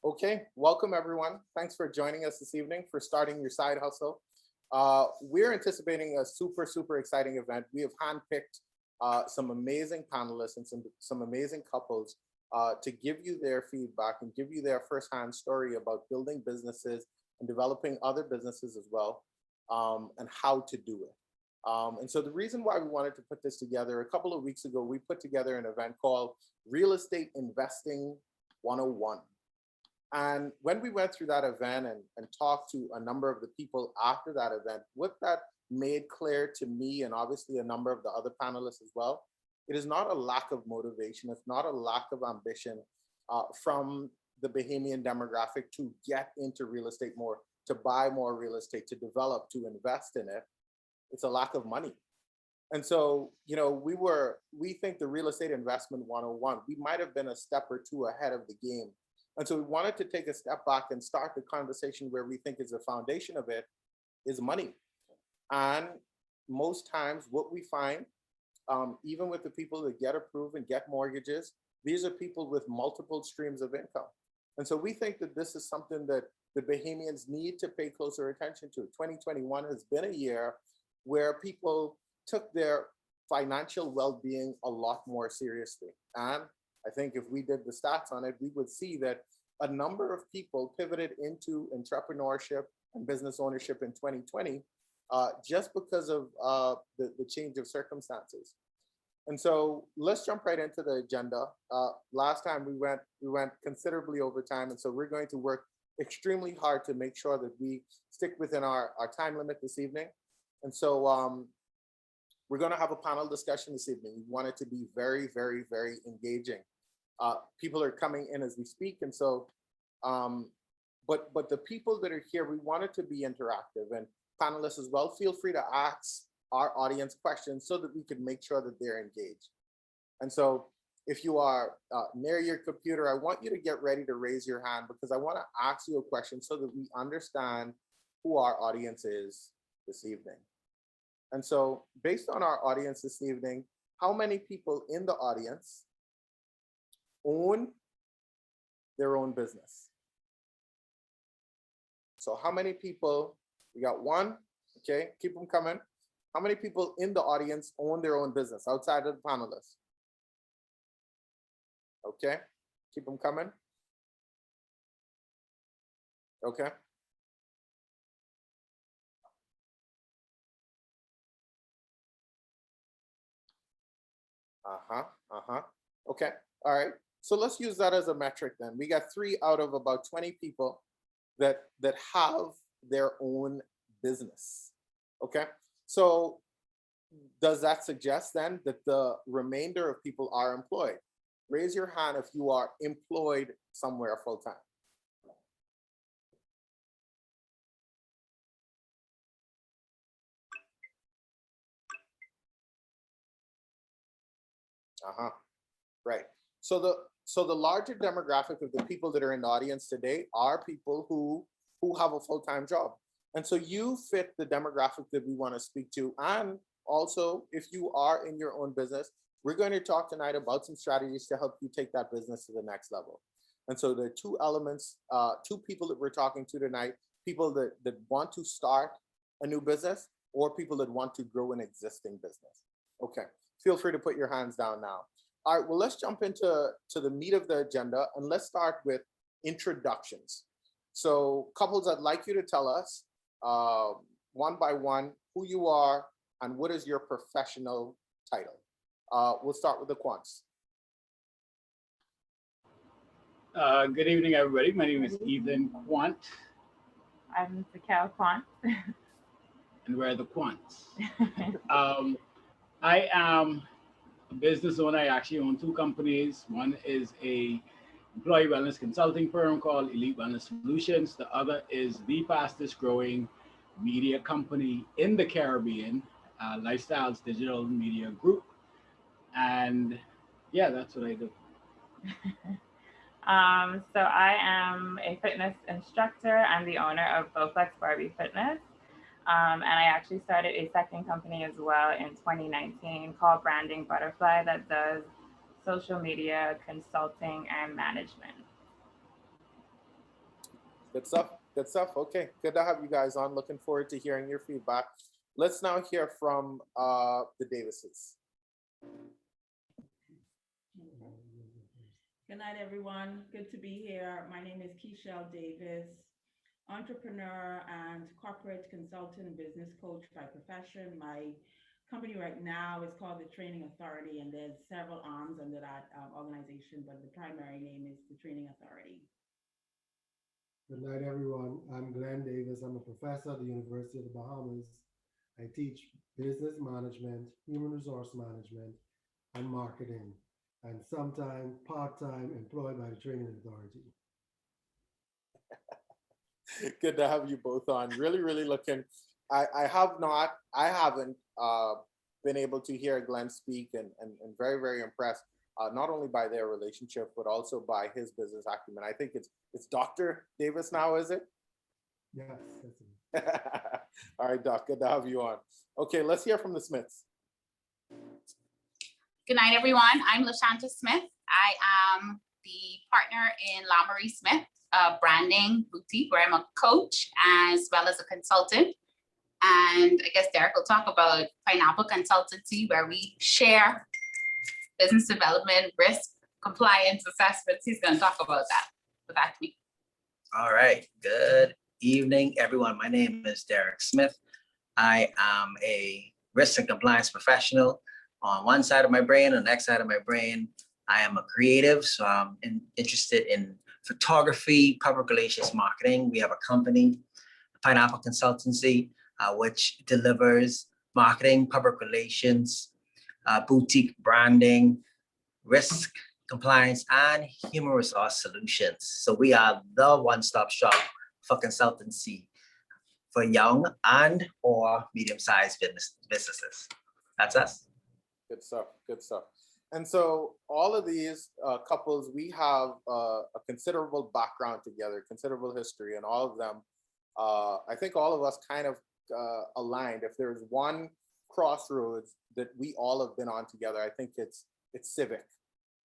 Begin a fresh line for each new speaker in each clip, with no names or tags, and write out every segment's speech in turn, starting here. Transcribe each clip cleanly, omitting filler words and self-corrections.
Okay, welcome everyone. Thanks for joining us this evening for starting your side hustle. We're anticipating a super exciting event. We have handpicked some amazing panelists and some amazing couples to give you their feedback and give you their firsthand story about building businesses and developing other businesses as well, and how to do it. And so the reason why we wanted to put this together, a couple of weeks ago, we put together an event called Real Estate Investing 101. And when we went through that event and talked to a number of the people after that event, what that made clear to me and obviously a number of the other panelists as well, it is not a lack of motivation. It's not a lack of ambition from the Bahamian demographic to get into real estate more, to buy more real estate, to develop, to invest in it. It's a lack of money. And so, we think the Real Estate Investment 101, we might have been a step or two ahead of the game. And so we wanted to take a step back and start the conversation where we think is the foundation of it is money. And most times what we find, even with the people that get approved and get mortgages, these are people with multiple streams of income. And so we think that this is something that the Bahamians need to pay closer attention to. 2021 has been a year where people took their financial well-being a lot more seriously. And I think if we did the stats on it, we would see that a number of people pivoted into entrepreneurship and business ownership in 2020 just because of the change of circumstances. And so let's jump right into the agenda. Last time we went considerably over time, and so we're going to work extremely hard to make sure that we stick within our time limit this evening. And so we're going to have a panel discussion this evening. We want it to be very engaging. People are coming in as we speak, and so, but the people that are here, we want it to be interactive, and panelists as well, feel free to ask our audience questions so that we can make sure that they're engaged. And so if you are near your computer, I want you to get ready to raise your hand because I want to ask you a question so that we understand who our audience is this evening. And so based on our audience this evening, how many people in the audience own their own business? So how many people, we got one, okay, keep them coming. How many people in the audience own their own business outside of the panelists? Okay, keep them coming. Okay. Okay, all right. So let's use that as a metric then. We got 3 out of about 20 people that have their own business. Okay, so does that suggest then that the remainder of people are employed? Raise your hand if you are employed somewhere full time. Right. So the larger demographic of the people that are in the audience today are people who have a full-time job. And so you fit the demographic that we want to speak to. And also, if you are in your own business, we're going to talk tonight about some strategies to help you take that business to the next level. And so there are 2 elements, 2 people that we're talking to tonight, people that want to start a new business or people that want to grow an existing business. Okay, feel free to put your hands down now. All right, well, let's jump into the meat of the agenda and let's start with introductions. So couples, I'd like you to tell us one by one who you are and what is your professional title. We'll start with the Quants.
Good evening, everybody. My name is Ethan Quant.
I'm Keishell Quant.
And we're the Quants. I am a business owner. I actually own 2 companies. One is a employee wellness consulting firm called Elite Wellness Solutions. The other is the fastest growing media company in the Caribbean, Lifestyles Digital Media Group. And yeah, that's what I do.
So I am a fitness instructor. I'm the owner of Bowflex Barbie Fitness. And I actually started a second company as well in 2019 called Branding Butterfly that does social media consulting and management.
Good stuff. Good stuff. Okay, good to have you guys on. Looking forward to hearing your feedback. Let's now hear from the Davises.
Good night, everyone. Good to be here. My name is Keishell Davis, entrepreneur and corporate consultant, business coach by profession. My company right now is called the Training Authority, and there's several arms under that organization, but the primary name is the Training Authority.
Good night, everyone. I'm Glenn Davis. I'm a professor at the University of the Bahamas. I teach business management, human resource management, and marketing, and sometimes part-time employed by the Training Authority.
Good to have you both on. Really, really looking. I haven't been able to hear Glenn speak, and very, very impressed. Not only by their relationship, but also by his business acumen. I think it's Dr. Davis now, is it?
Yes, that's it.
All right, Doc, good to have you on. Okay, let's hear from the Smiths.
Good night, everyone. I'm LaShanta Smith. I am the partner in La Marie Smith, a branding boutique where I'm a coach as well as a consultant. And I guess Derek will talk about Pineapple Consultancy, where we share business development, risk, compliance assessments. He's going to talk about that. So back to me.
All right. Good evening, everyone. My name is Derek Smith. I am a risk and compliance professional on one side of my brain. On the next side of my brain, I am a creative. So I'm interested in photography, public relations, marketing. We have a company, Pineapple Consultancy, which delivers marketing, public relations, boutique branding, risk, compliance, and human resource solutions. So we are the one-stop shop for consultancy for young and or medium-sized businesses. That's us.
Good stuff. Good stuff. And so all of these couples, we have a considerable background together, considerable history, and all of them, I think all of us kind of aligned. If there's one crossroads that we all have been on together, I think it's civic.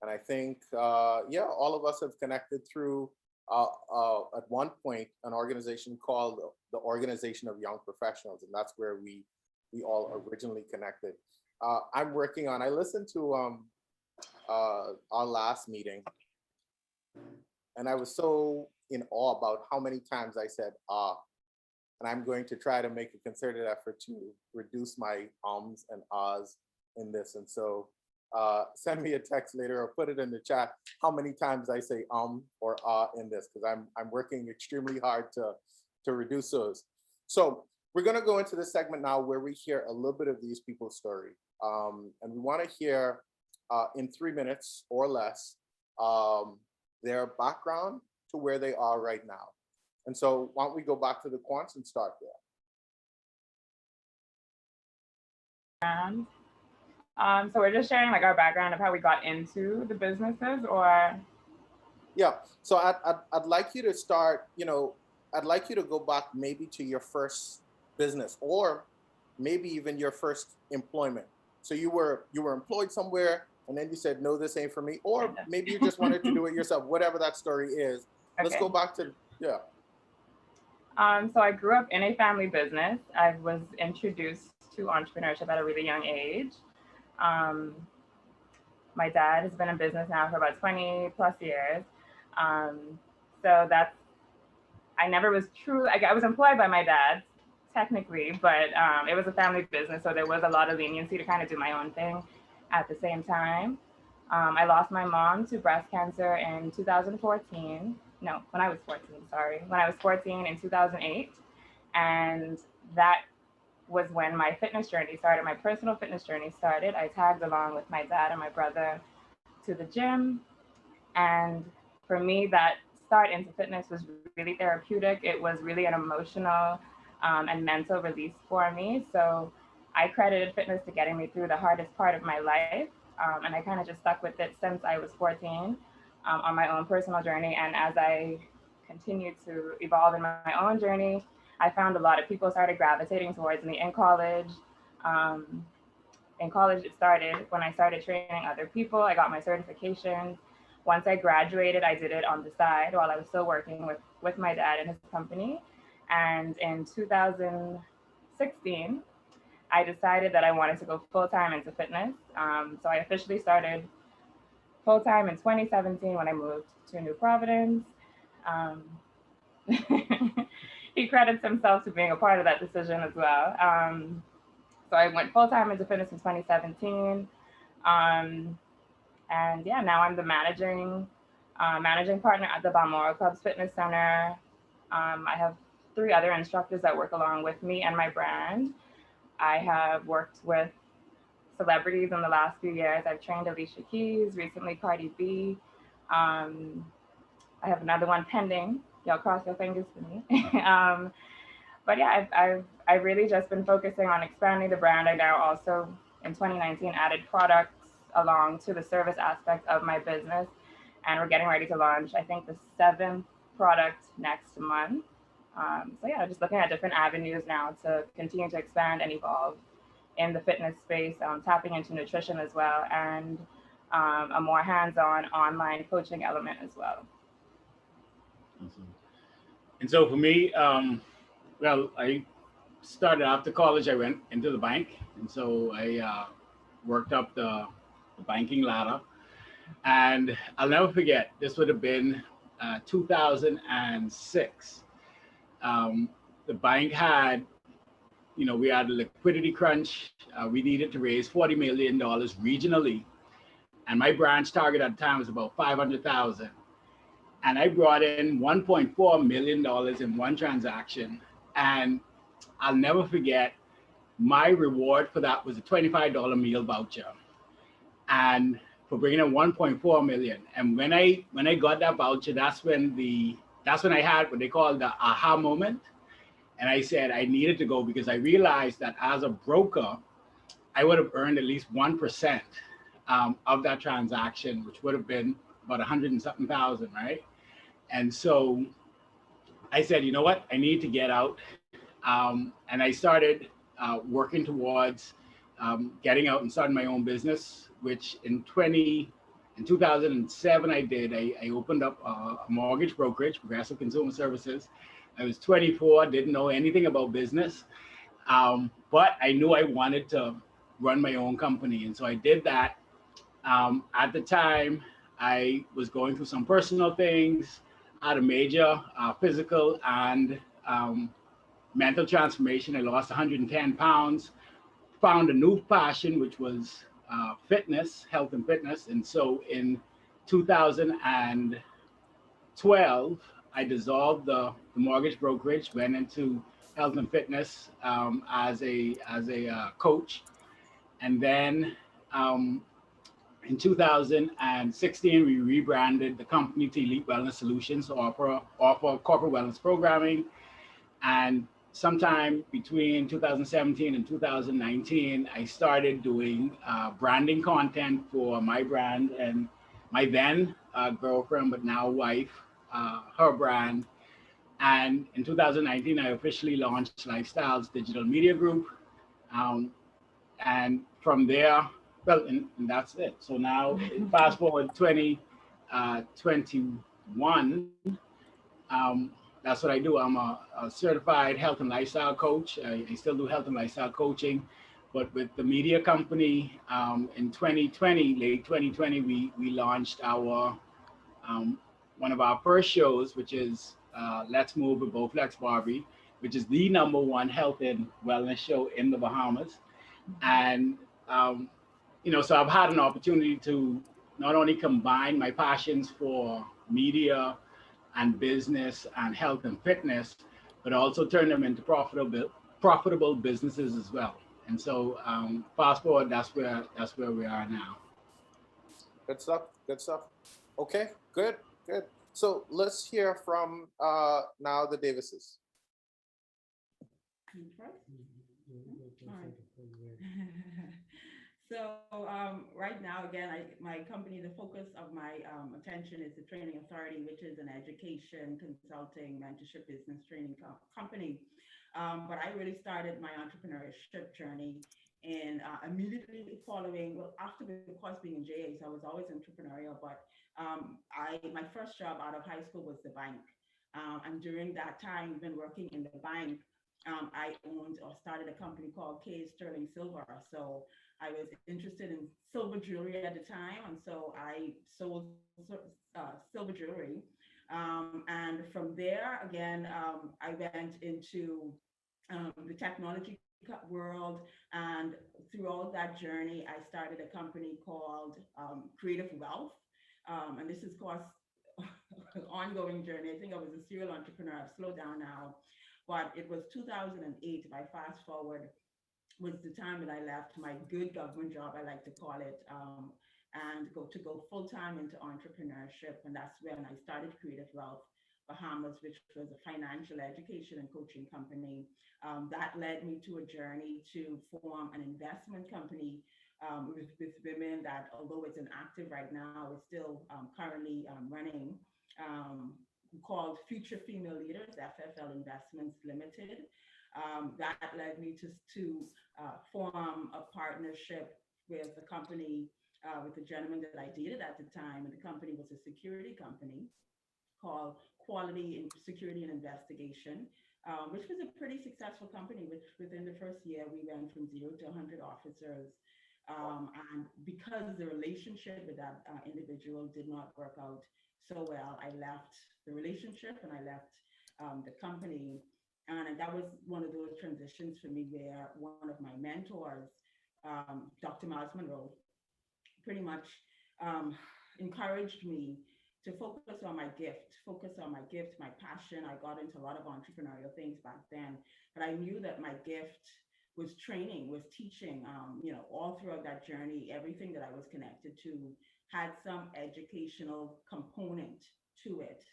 And I think, yeah, all of us have connected through, at one point, an organization called the Organization of Young Professionals. And that's where we all originally connected. I'm working on, I listened to our last meeting, and I was so in awe about how many times I said, and I'm going to try to make a concerted effort to reduce my ums and ahs in this. And so send me a text later or put it in the chat how many times I say or ah in this, because I'm working extremely hard to reduce those. So we're going to go into this segment now where we hear a little bit of these people's story. And we want to hear in 3 minutes or less their background to where they are right now. And so why don't we go back to the quants and start there.
So we're just sharing like our background of how we got into the businesses, or?
Yeah, so I'd like you to start, I'd like you to go back maybe to your first business, or maybe even your first employment. So you were employed somewhere and then you said, no, this ain't for me. Or maybe you just wanted to do it yourself, whatever that story is. Okay. Let's go back to, yeah.
So I grew up in a family business. I was introduced to entrepreneurship at a really young age. My dad has been in business now for about 20 plus years. So I never was true. I was employed by my dad technically, but it was a family business. So there was a lot of leniency to kind of do my own thing at the same time. I lost my mom to breast cancer in 2014. No, when I was 14, sorry. When I was 14 in 2008. And that was when my fitness journey started, my personal fitness journey started. I tagged along with my dad and my brother to the gym. And for me, that start into fitness was really therapeutic. It was really an emotional and mental release for me. So I credited fitness to getting me through the hardest part of my life. And I kind of just stuck with it since I was 14 on my own personal journey. And as I continued to evolve in my own journey, I found a lot of people started gravitating towards me in college. In college, it started when I started training other people. I got my certifications. Once I graduated, I did it on the side while I was still working with my dad in his company. And in 2016, I decided that I wanted to go full-time into fitness. So I officially started full-time in 2017 when I moved to New Providence. Um, he credits himself to being a part of that decision as well. So I went full-time into fitness in 2017. And yeah, now I'm the managing partner at the Balmoral Club's Fitness Center. I have 3 other instructors that work along with me and my brand. I have worked with celebrities in the last few years. I've trained Alicia Keys, recently Cardi B. I have another one pending. Y'all cross your fingers for me. But yeah, I've really just been focusing on expanding the brand. I now also in 2019 added products along to the service aspect of my business, and we're getting ready to launch, I think, the 7th product next month. So yeah, just looking at different avenues now to continue to expand and evolve in the fitness space, tapping into nutrition as well, and a more hands-on online coaching element as well.
Awesome. And so for me, well, I started after college, I went into the bank. And so I worked up the banking ladder. And I'll never forget, this would have been 2006. The bank had, we had a liquidity crunch. We needed to raise $40 million regionally. And my branch target at the time was about 500,000. And I brought in $1.4 million in one transaction. And I'll never forget, my reward for that was a $25 meal voucher. And for bringing in 1.4 million. And when I got that voucher, that's when I had what they call the aha moment. And I said I needed to go because I realized that as a broker, I would have earned at least 1% of that transaction, which would have been about 100 and something thousand, right? And so I said, you know what, I need to get out. And I started working towards getting out and starting my own business, which in 2007 I did. I opened up a mortgage brokerage, Progressive Consumer Services. I was 24, didn't know anything about business, but I knew I wanted to run my own company. And so I did that. At the time, I was going through some personal things, had a major physical and mental transformation. I lost 110 pounds, found a new passion, which was fitness, health and fitness. And so in 2012, I dissolved the mortgage brokerage, went into health and fitness as a coach. And then in 2016, we rebranded the company to Elite Wellness Solutions to offer corporate wellness programming. And sometime between 2017 and 2019, I started doing branding content for my brand and my then girlfriend, but now wife, her brand. And in 2019, I officially launched Lifestyles Digital Media Group. And from there, well, and that's it. So now, fast forward 2021, that's what I do. I'm a certified health and lifestyle coach. I still do health and lifestyle coaching, but with the media company in 2020, late 2020, we launched our one of our first shows, which is Let's Move with Bowflex Barbie, which is the #1 health and wellness show in the Bahamas. And so I've had an opportunity to not only combine my passions for media and business and health and fitness, but also turn them into profitable businesses as well. And so fast forward, that's where we are now.
Good stuff. Good stuff. Okay, good. So let's hear from now the Davises.
So right now, again, my company, the focus of my attention is the Training Authority, which is an education, consulting, mentorship, business training company. But I really started my entrepreneurship journey And immediately following, well, after, of course, being in JA, so I was always entrepreneurial, but my first job out of high school was the bank. And during that time, even working in the bank, I owned or started a company called K Sterling Silver. So I was interested in silver jewelry at the time. And so I sold silver jewelry. And from there, again, I went into the technology world. And throughout that journey, I started a company called Creative Wealth. And this is, of course, ongoing journey. I think I was a serial entrepreneur. I've slowed down now, but it was 2008. If I fast forward, was the time that I left my good government job, I like to call it, and go full time into entrepreneurship. And that's when I started Creative Wealth Bahamas, which was a financial education and coaching company. That led me to a journey to form an investment company with women that, although it's inactive right now, is still currently running, called Future Female Leaders, FFL Investments Limited. That led me to form a partnership with a company, with the gentleman that I dated at the time. And the company was a security company called Quality in Security and Investigation, which was a pretty successful company, which within the first year, we went from 0 to 100 officers. And because the relationship with that individual did not work out so well, I left the relationship and I left the company. And that was one of those transitions for me where one of my mentors, Dr. Miles Monroe, pretty much encouraged me to focus on my gift, my passion. I got into a lot of entrepreneurial things back then, but I knew that my gift was training, was teaching. All throughout that journey, everything that I was connected to had some educational component to it,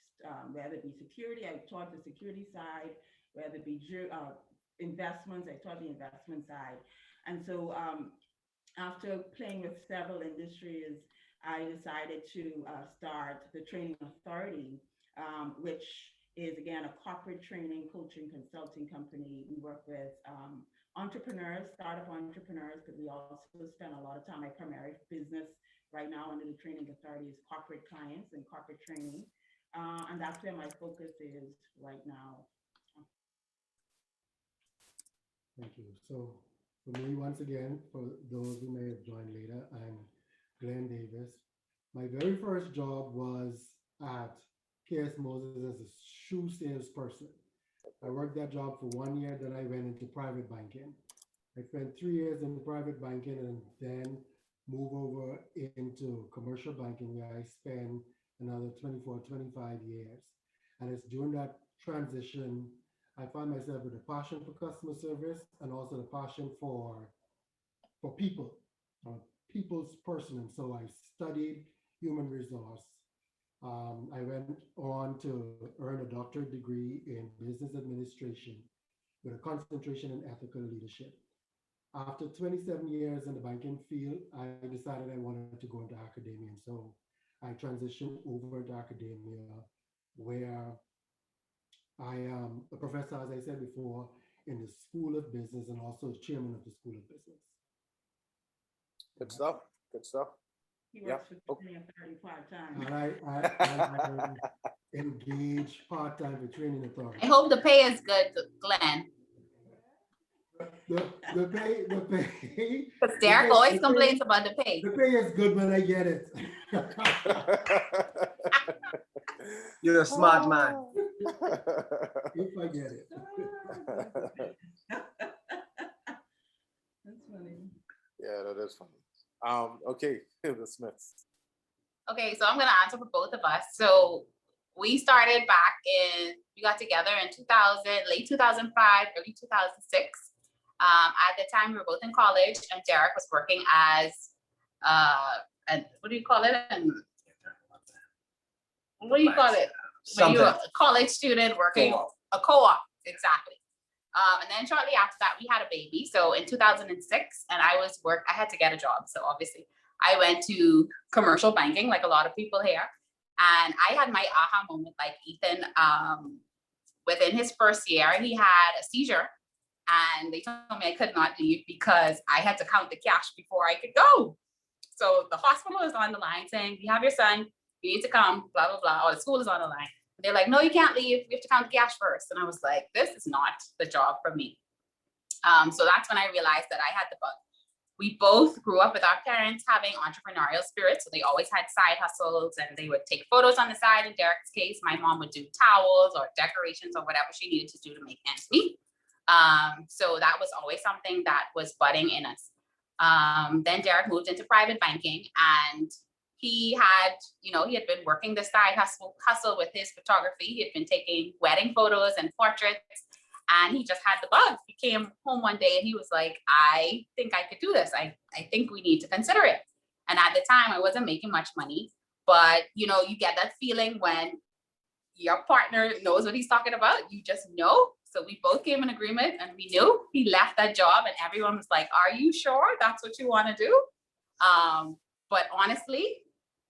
whether it be security, I taught the security side, whether it be investments, I taught the investment side. And so after playing with several industries, I decided to start the Training Authority, which is, again, a corporate training, coaching, consulting company. We work with entrepreneurs, startup entrepreneurs, because we also spend a lot of time. My primary business right now under the Training Authority is corporate clients and corporate training. And that's where my focus is right now.
Thank you. So for me, once again, for those who may have joined later, I'm Glenn Davis. My very first job was at K.S. Moses as a shoe salesperson. I worked that job for 1 year, then I went into private banking. I spent 3 years in private banking and then moved over into commercial banking, where I spent another 24, 25 years. And it's during that transition, I found myself with a passion for customer service and also the passion for people, people's person. And so I studied human resource. I went on to earn a doctorate degree in business administration with a concentration in ethical leadership. After 27 years in the banking field, I decided I wanted to go into academia. And so I transitioned over to academia, where I am a professor, as I said before, in the School of Business and also chairman of the School of Business.
Good stuff. Good stuff.
He works for 35 times.
And I engage part-time for Training Authority.
I hope the pay is good, Glenn.
The pay.
Because Derek always complains about the pay.
The pay is good when I get it.
You're a smart man.
If I get it.
That's funny.
Yeah, that is funny. Okay, the Smiths.
Okay, so I'm going to answer for both of us. So we started we got together in 2000, late 2005, early 2006. At the time, we were both in college, and Derek was working as, what do you call it? What do you call it? When you were a college student working a co-op, exactly. And then shortly after that, we had a baby. So in 2006, and I had to get a job. So obviously I went to commercial banking, like a lot of people here. And I had my aha moment, like Ethan. Within his first year, he had a seizure. And they told me I could not leave because I had to count the cash before I could go. So the hospital is on the line saying, you have your son, you need to come, blah, blah, blah, or the school is on the line. They're like, no, you can't leave. We have to count the cash first. And I was like, this is not the job for me. So that's when I realized that I had the bug. We both grew up with our parents having entrepreneurial spirit. So they always had side hustles and they would take photos on the side. In Derek's case, my mom would do towels or decorations or whatever she needed to do to make ends meet. So that was always something that was budding in us. Then Derek moved into private banking and he had been working the side hustle with his photography. He had been taking wedding photos and portraits. And he just had the bug. He came home one day and he was like, I think I could do this. I think we need to consider it. And at the time, I wasn't making much money. But, you get that feeling when your partner knows what he's talking about. You just know. So we both came in agreement and we knew. He left that job and everyone was like, are you sure that's what you want to do? But honestly,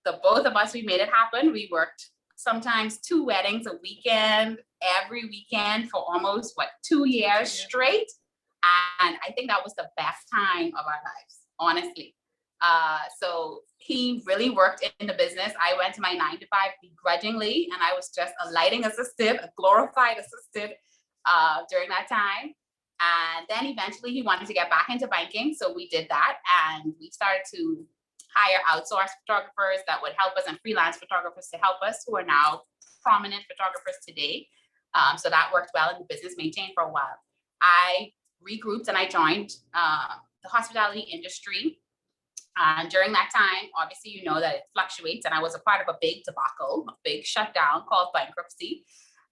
the both of us, we made it happen. We worked sometimes 2 weddings a weekend, every weekend for almost 2 years straight. And I think that was the best time of our lives, honestly. So he really worked in the business. I went to my 9 to 5 begrudgingly, and I was just a lighting assistant, a glorified assistant during that time. And then eventually he wanted to get back into banking. So we did that and we started to hire outsourced photographers that would help us and freelance photographers to help us who are now prominent photographers today. So that worked well and the business maintained for a while. I regrouped and I joined the hospitality industry. During that time, obviously, that it fluctuates and I was a part of a big debacle, a big shutdown called bankruptcy.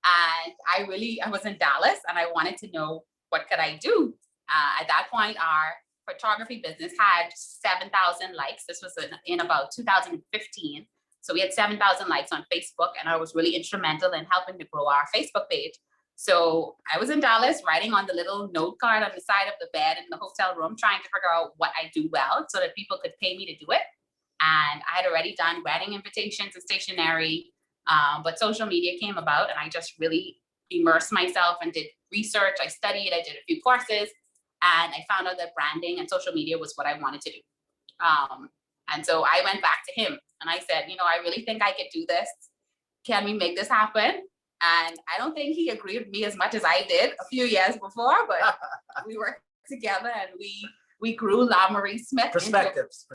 And I was in Dallas and I wanted to know what could I do. At that point, our photography business had 7,000 likes. This was in about 2015. So we had 7,000 likes on Facebook and I was really instrumental in helping to grow our Facebook page. So I was in Dallas writing on the little note card on the side of the bed in the hotel room, trying to figure out what I do well so that people could pay me to do it. And I had already done wedding invitations and stationery, but social media came about and I just really immersed myself and did research. I studied, I did a few courses. And I found out that branding and social media was what I wanted to do. And so I went back to him and I said, I really think I could do this. Can we make this happen? And I don't think he agreed with me as much as I did a few years before, but we worked together and we grew La Marie Smith
Perspectives.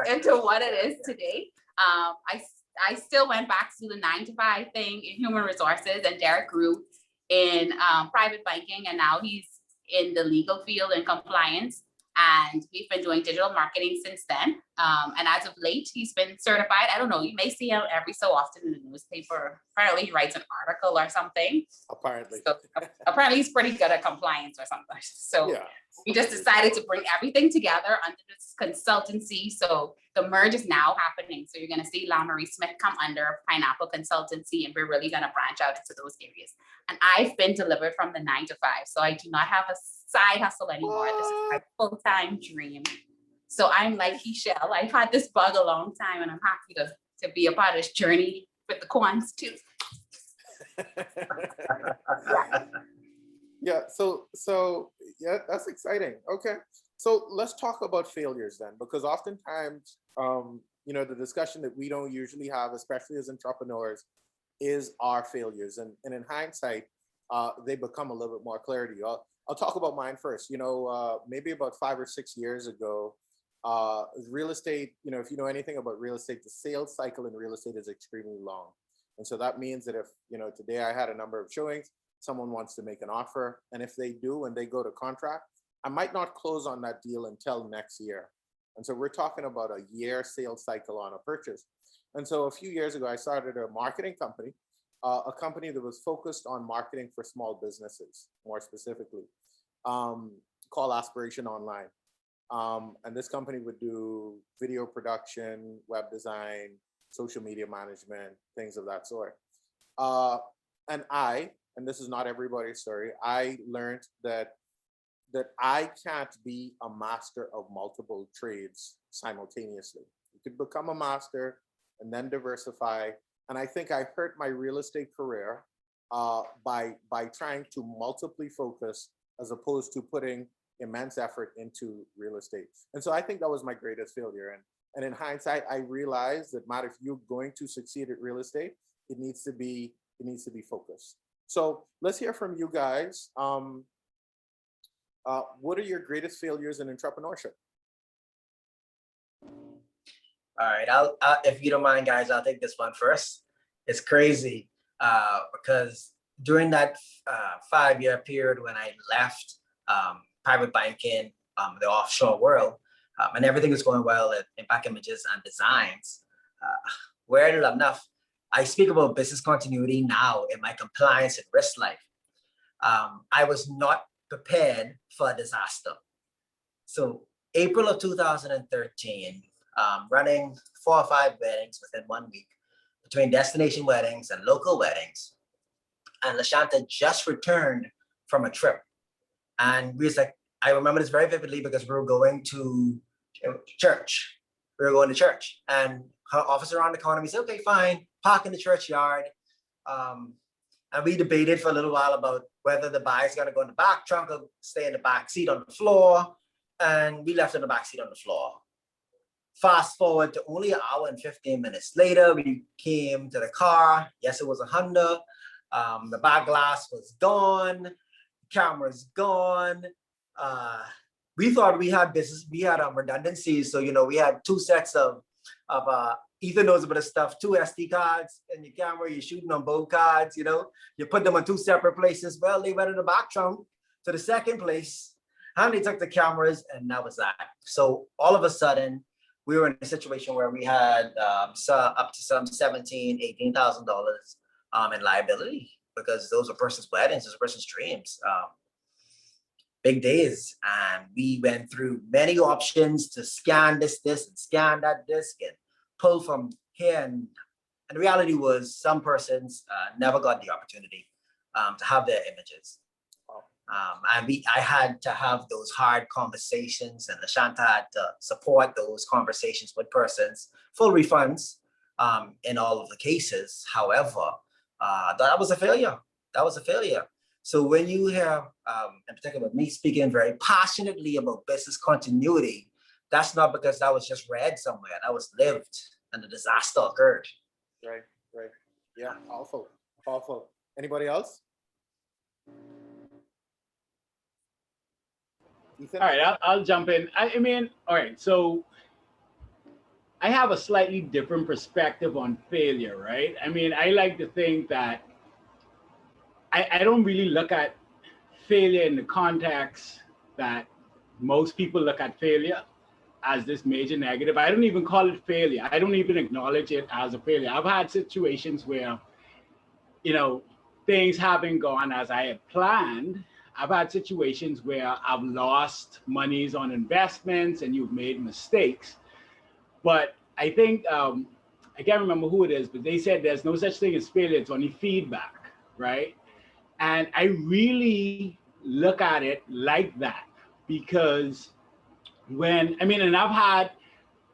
into what it is today. I still went back to the 9 to 5 thing in human resources, and Derek grew in private banking, and now he's in the legal field and compliance. And we've been doing digital marketing since then. And as of late, he's been certified. I don't know, you may see him every so often in the newspaper. Apparently he writes an article or something.
Apparently.
So apparently he's pretty good at compliance or something. So
Yeah.
we just decided to bring everything together under this consultancy. So the merge is now happening. So you're going to see La Marie Smith come under Pineapple Consultancy, and we're really going to branch out into those areas. And I've been delivered from the 9 to 5. So I do not have a side hustle anymore. This is my full-time dream. So I'm like Keishell. I've had this bug a long time, and I'm happy to be a part of this journey with the Quans too.
Yeah, so yeah, that's exciting. Okay, so let's talk about failures then, because oftentimes, the discussion that we don't usually have, especially as entrepreneurs, is our failures, and in hindsight, they become a little bit more clear to you. I'll talk about mine first. Maybe about 5 or 6 years ago, real estate. If you know anything about real estate, the sales cycle in real estate is extremely long, and so that means that if today I had a number of showings. Someone wants to make an offer, and if they do and they go to contract, I might not close on that deal until next year. And so we're talking about a year sales cycle on a purchase. And so a few years ago, I started a marketing company, a company that was focused on marketing for small businesses, more specifically, called Aspiration Online. And this company would do video production, web design, social media management, things of that sort. And this is not everybody's story, I learned that I can't be a master of multiple trades simultaneously. You could become a master and then diversify. And I think I hurt my real estate career by trying to multiply focus as opposed to putting immense effort into real estate. And so I think that was my greatest failure. And in hindsight, I realized that matter if you're going to succeed at real estate, it needs to be focused. So let's hear from you guys. What are your greatest failures in entrepreneurship?
All right, if you don't mind, guys, I'll take this one first. It's crazy because during that 5-year period when I left private banking, the offshore world, and everything was going well at Impact Images and Designs, weirdly enough, I speak about business continuity now in my compliance and risk life. I was not prepared for a disaster. So April of 2013, running 4 or 5 weddings within 1 week, between destination weddings and local weddings. And LaShanta just returned from a trip. And we was like, I remember this very vividly because we were going to church. We were going to church. And her office around the corner, we said, okay, fine, park in the churchyard. And we debated for a little while about whether the bike's gonna go in the back trunk or stay in the back seat on the floor. And we left in the back seat on the floor. Fast forward to only an hour and 15 minutes later, we came to the car. Yes, it was a Honda. The back glass was gone. The camera's gone. We thought we had redundancies. So, we had 2 sets of Ethan knows about the stuff, 2 SD cards in your camera, you're shooting on both cards, you put them in 2 separate places. Well, they went in the back trunk to the second place and they took the cameras and that was that. So all of a sudden, we were in a situation where we had up to some $17,000, $18,000 in liability because those are person's weddings, those are person's dreams. Big days. And we went through many options to scan this and scan that disc and pull from here. And the reality was some persons never got the opportunity to have their images. I had to have those hard conversations and LaShanta had to support those conversations with persons, full refunds in all of the cases. However, that was a failure. That was a failure. So when you hear, in particular, me speaking very passionately about business continuity, that's not because that was just read somewhere. That was lived and the disaster occurred.
Right. Yeah, powerful. Anybody else? Ethan?
All right, I'll jump in. I mean, all right, so I have a slightly different perspective on failure, right? I mean, I like to think that I don't really look at failure in the context that most people look at failure as this major negative. I don't even call it failure. I don't even acknowledge it as a failure. I've had situations where, things haven't gone as I had planned. I've had situations where I've lost monies on investments and you've made mistakes. But I think, I can't remember who it is, but they said there's no such thing as failure, it's only feedback, right? And I really look at it like that because and I've had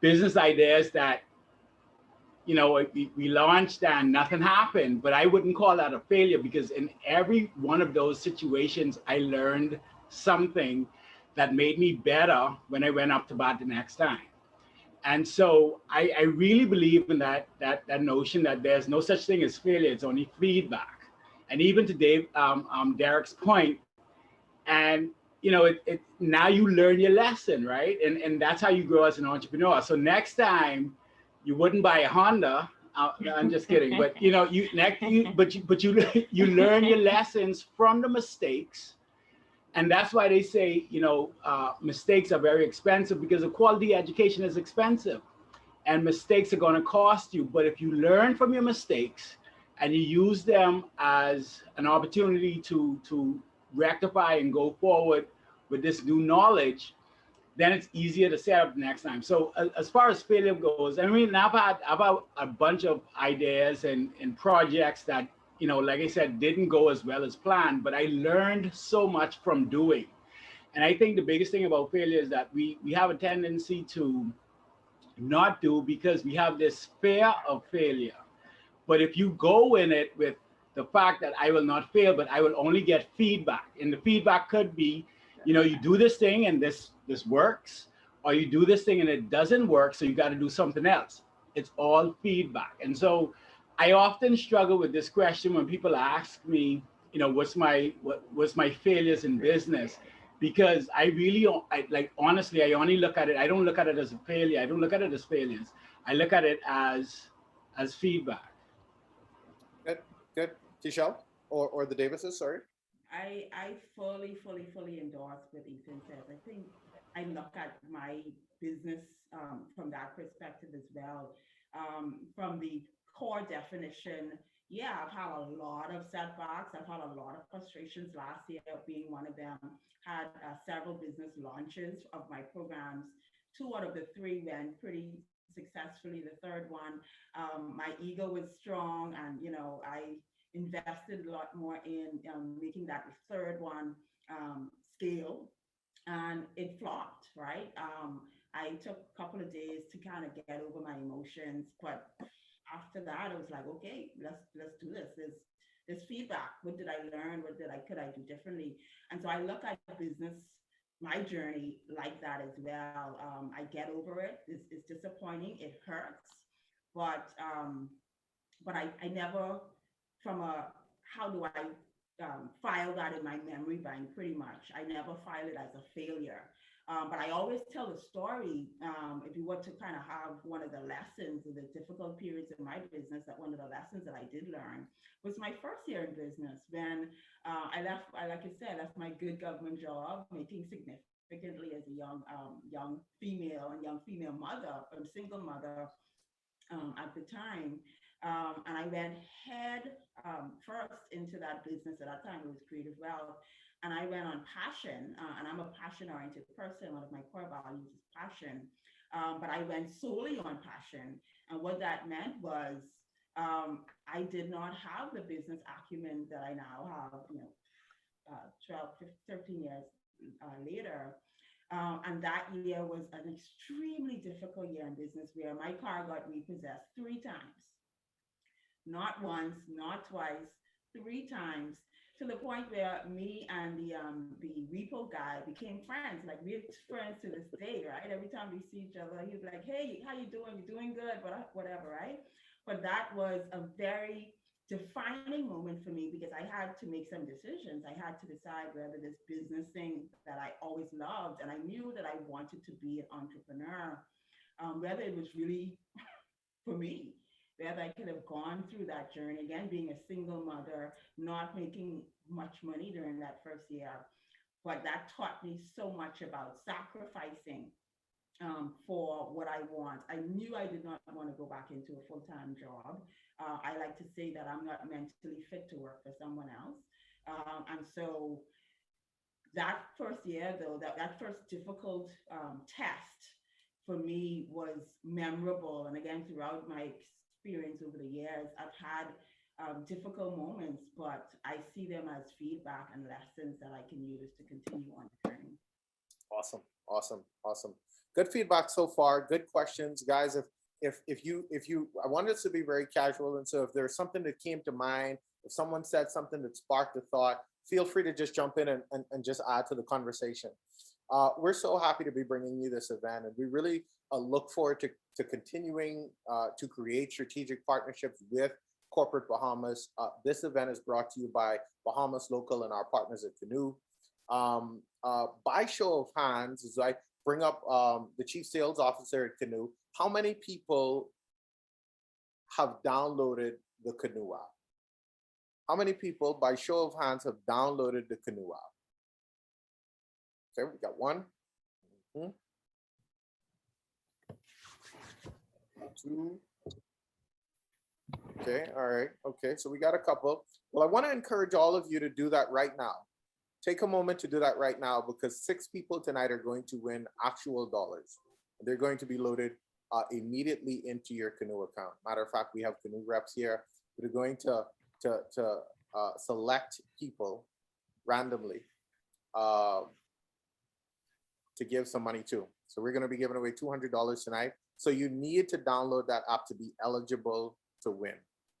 business ideas that, we launched and nothing happened, but I wouldn't call that a failure because in every one of those situations, I learned something that made me better when I went up to bat the next time. And so I really believe in that notion that there's no such thing as failure, it's only feedback. And even to Derek's point, and now you learn your lesson, right? And that's how you grow as an entrepreneur. So next time you wouldn't buy a Honda. I'm just kidding, but you learn your lessons from the mistakes, and that's why they say mistakes are very expensive because a quality education is expensive, and mistakes are going to cost you. But if you learn from your mistakes and you use them as an opportunity to rectify and go forward with this new knowledge, then it's easier to set up next time. So as far as failure goes, I've had a bunch of ideas and projects that, like I said, didn't go as well as planned, but I learned so much from doing. And I think the biggest thing about failure is that we have a tendency to not do because we have this fear of failure. But if you go in it with the fact that I will not fail, but I will only get feedback. And the feedback could be, you do this thing and this works, or you do this thing and it doesn't work, so you got to do something else. It's all feedback. And so I often struggle with this question when people ask me, what's my failures in business? Because honestly, I only look at it, I don't look at it as a failure. I don't look at it as failures. I look at it as feedback.
Good. Keishell, or the Davises, sorry.
I fully endorse what Ethan says. I think I look at my business from that perspective as well. From the core definition, yeah, I've had a lot of setbacks. I've had a lot of frustrations, last year being one of them. Had several business launches of my programs. 2 out of the 3 went pretty successfully. The third one, my ego was strong, and I invested a lot more in making that third one scale, and it flopped, right? I took a couple of days to kind of get over my emotions, but after that, I was like, okay, let's do this. There's feedback. What did I learn? Could I do differently? And so I look at business, my journey, like that as well. I get over it. It's disappointing. It hurts, but I never, from a, how do I file that in my memory bank, pretty much. I never file it as a failure. But I always tell a story, if you were to kind of have one of the lessons of the difficult periods in my business, that one of the lessons that I did learn was my first year in business, when I left my good government job, making significantly as a young female mother, a single mother at the time. And I went head first into that business. At that time, it was Creative Wealth. And I went on passion, and I'm a passion-oriented person. One of my core values is passion. But I went solely on passion. And what that meant was I did not have the business acumen that I now have, 12, 13 years later. And that year was an extremely difficult year in business, where my car got repossessed 3 times. Not once, not twice, 3 times, to the point where me and the repo guy became friends. Like, we're friends to this day, right? Every time we see each other, he'd be like, hey, how you doing? You doing good? But whatever, right? But that was a very defining moment for me, because I had to make some decisions. I had to decide whether this business thing that I always loved, and I knew that I wanted to be an entrepreneur, whether it was really for me, whether I could have gone through that journey, again, being a single mother, not making much money during that first year. But that taught me so much about sacrificing for what I want. I knew I did not want to go back into a full-time job. I like to say that I'm not mentally fit to work for someone else. And so that first year, though, that first difficult test for me was memorable. And again, throughout my experience over the years, I've had difficult moments, but I see them as feedback and lessons that I can use to continue on the journey.
Awesome. Good feedback so far. Good questions, guys. If you, I want this to be very casual, and so if there's something that came to mind, if someone said something that sparked a thought, feel free to just jump in and just add to the conversation. We're so happy to be bringing you this event, and we really look forward to continuing to create strategic partnerships with corporate Bahamas. This event is brought to you by Bahamas Local and our partners at Canoe. By show of hands, as I bring up the Chief Sales Officer at Canoe, how many people have downloaded the Canoe app? How many people, by show of hands, have downloaded the Canoe app? Okay, we got 1. 2. Okay, all right. Okay, so we got a couple. Well, I want to encourage all of you to do that right now. Take a moment to do that right now, because 6 people tonight are going to win actual dollars. They're going to be loaded immediately into your Canoe account. Matter of fact, we have Canoe reps here. We're going to select people randomly to give some money to. So we're going to be giving away $200 tonight. So you need to download that app to be eligible to win.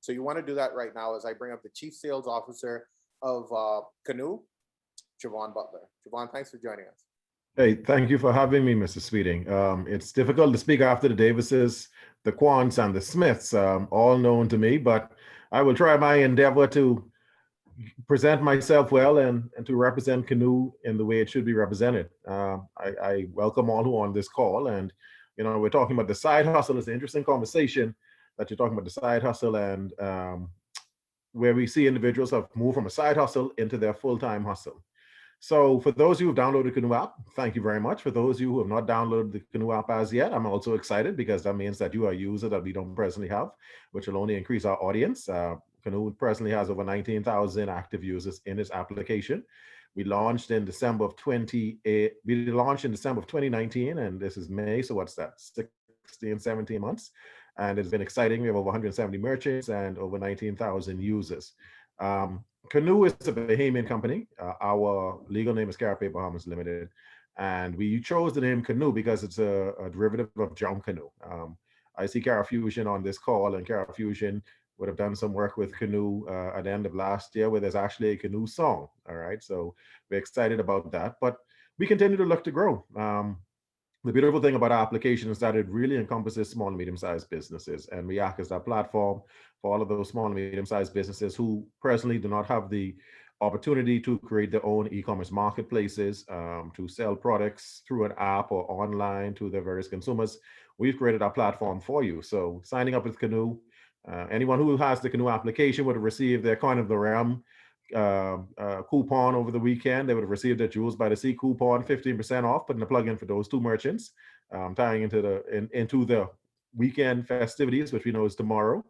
So you want to do that right now as I bring up the Chief Sales Officer of Canoe, Javon Butler. Javon, thanks for joining us.
Hey, thank you for having me, Mr. Sweeting. It's difficult to speak after the Davises, the Quants, and the Smiths, all known to me, but I will try my endeavor to present myself well and to represent Canoe in the way it should be represented. I welcome all who are on this call, and we're talking about the side hustle. It's an interesting conversation that you're talking about the side hustle, and where we see individuals have moved from a side hustle into their full-time hustle. So for those who have downloaded the Canoe app, thank you very much. For those of you who have not downloaded the Canoe app as yet, I'm also excited because that means that you are a user that we don't presently have, which will only increase our audience. Canoe presently has over 19,000 active users in its application. We launched in December of 2019, and this is May, so what's that, 16, 17 months? And it's been exciting. We have over 170 merchants and over 19,000 users. Canoe is a Bahamian company. Our legal name is Cardi B Bahamas Limited. And we chose the name Canoe because it's a derivative of Jump Canoe. I see Cara Fusion on this call, and Cara Fusion would have done some work with Canoe at the end of last year where there's actually a Canoe song. All right, so we're excited about that. But we continue to look to grow. The beautiful thing about our application is that it really encompasses small and medium-sized businesses, and we act as that platform for all of those small and medium-sized businesses who presently do not have the opportunity to create their own e-commerce marketplaces, to sell products through an app or online to their various consumers. We've created our platform for you. So signing up with Canoe, anyone who has the Canoe application would have received their Coin of the Realm coupon over the weekend. They would have received a Jewels by the Sea coupon, 15% off, putting a plug in for those two merchants, tying into the weekend festivities, which we know is tomorrow.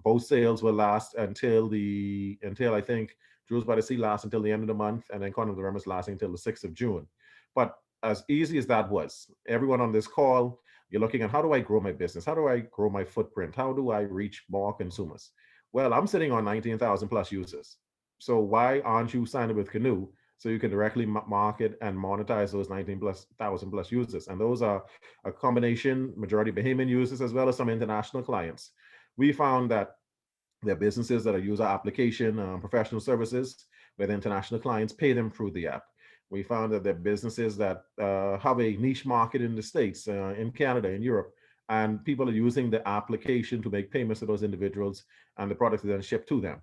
Both sales will last until I think Jewels by the Sea lasts until the end of the month, and then Coin of the Realm is lasting until the 6th of June. But as easy as that was, everyone on this call, you're looking at, how do I grow my business? How do I grow my footprint? How do I reach more consumers? Well, I'm sitting on 19,000 plus users. So why aren't you signed up with Canoe so you can directly market and monetize those 19,000 plus users? And those are a combination, majority Bahamian users, as well as some international clients. We found that there are businesses that are user application, professional services, where the international clients pay them through the app. We found that there are businesses that have a niche market in the States, in Canada, in Europe, and people are using the application to make payments to those individuals, and the products are then shipped to them.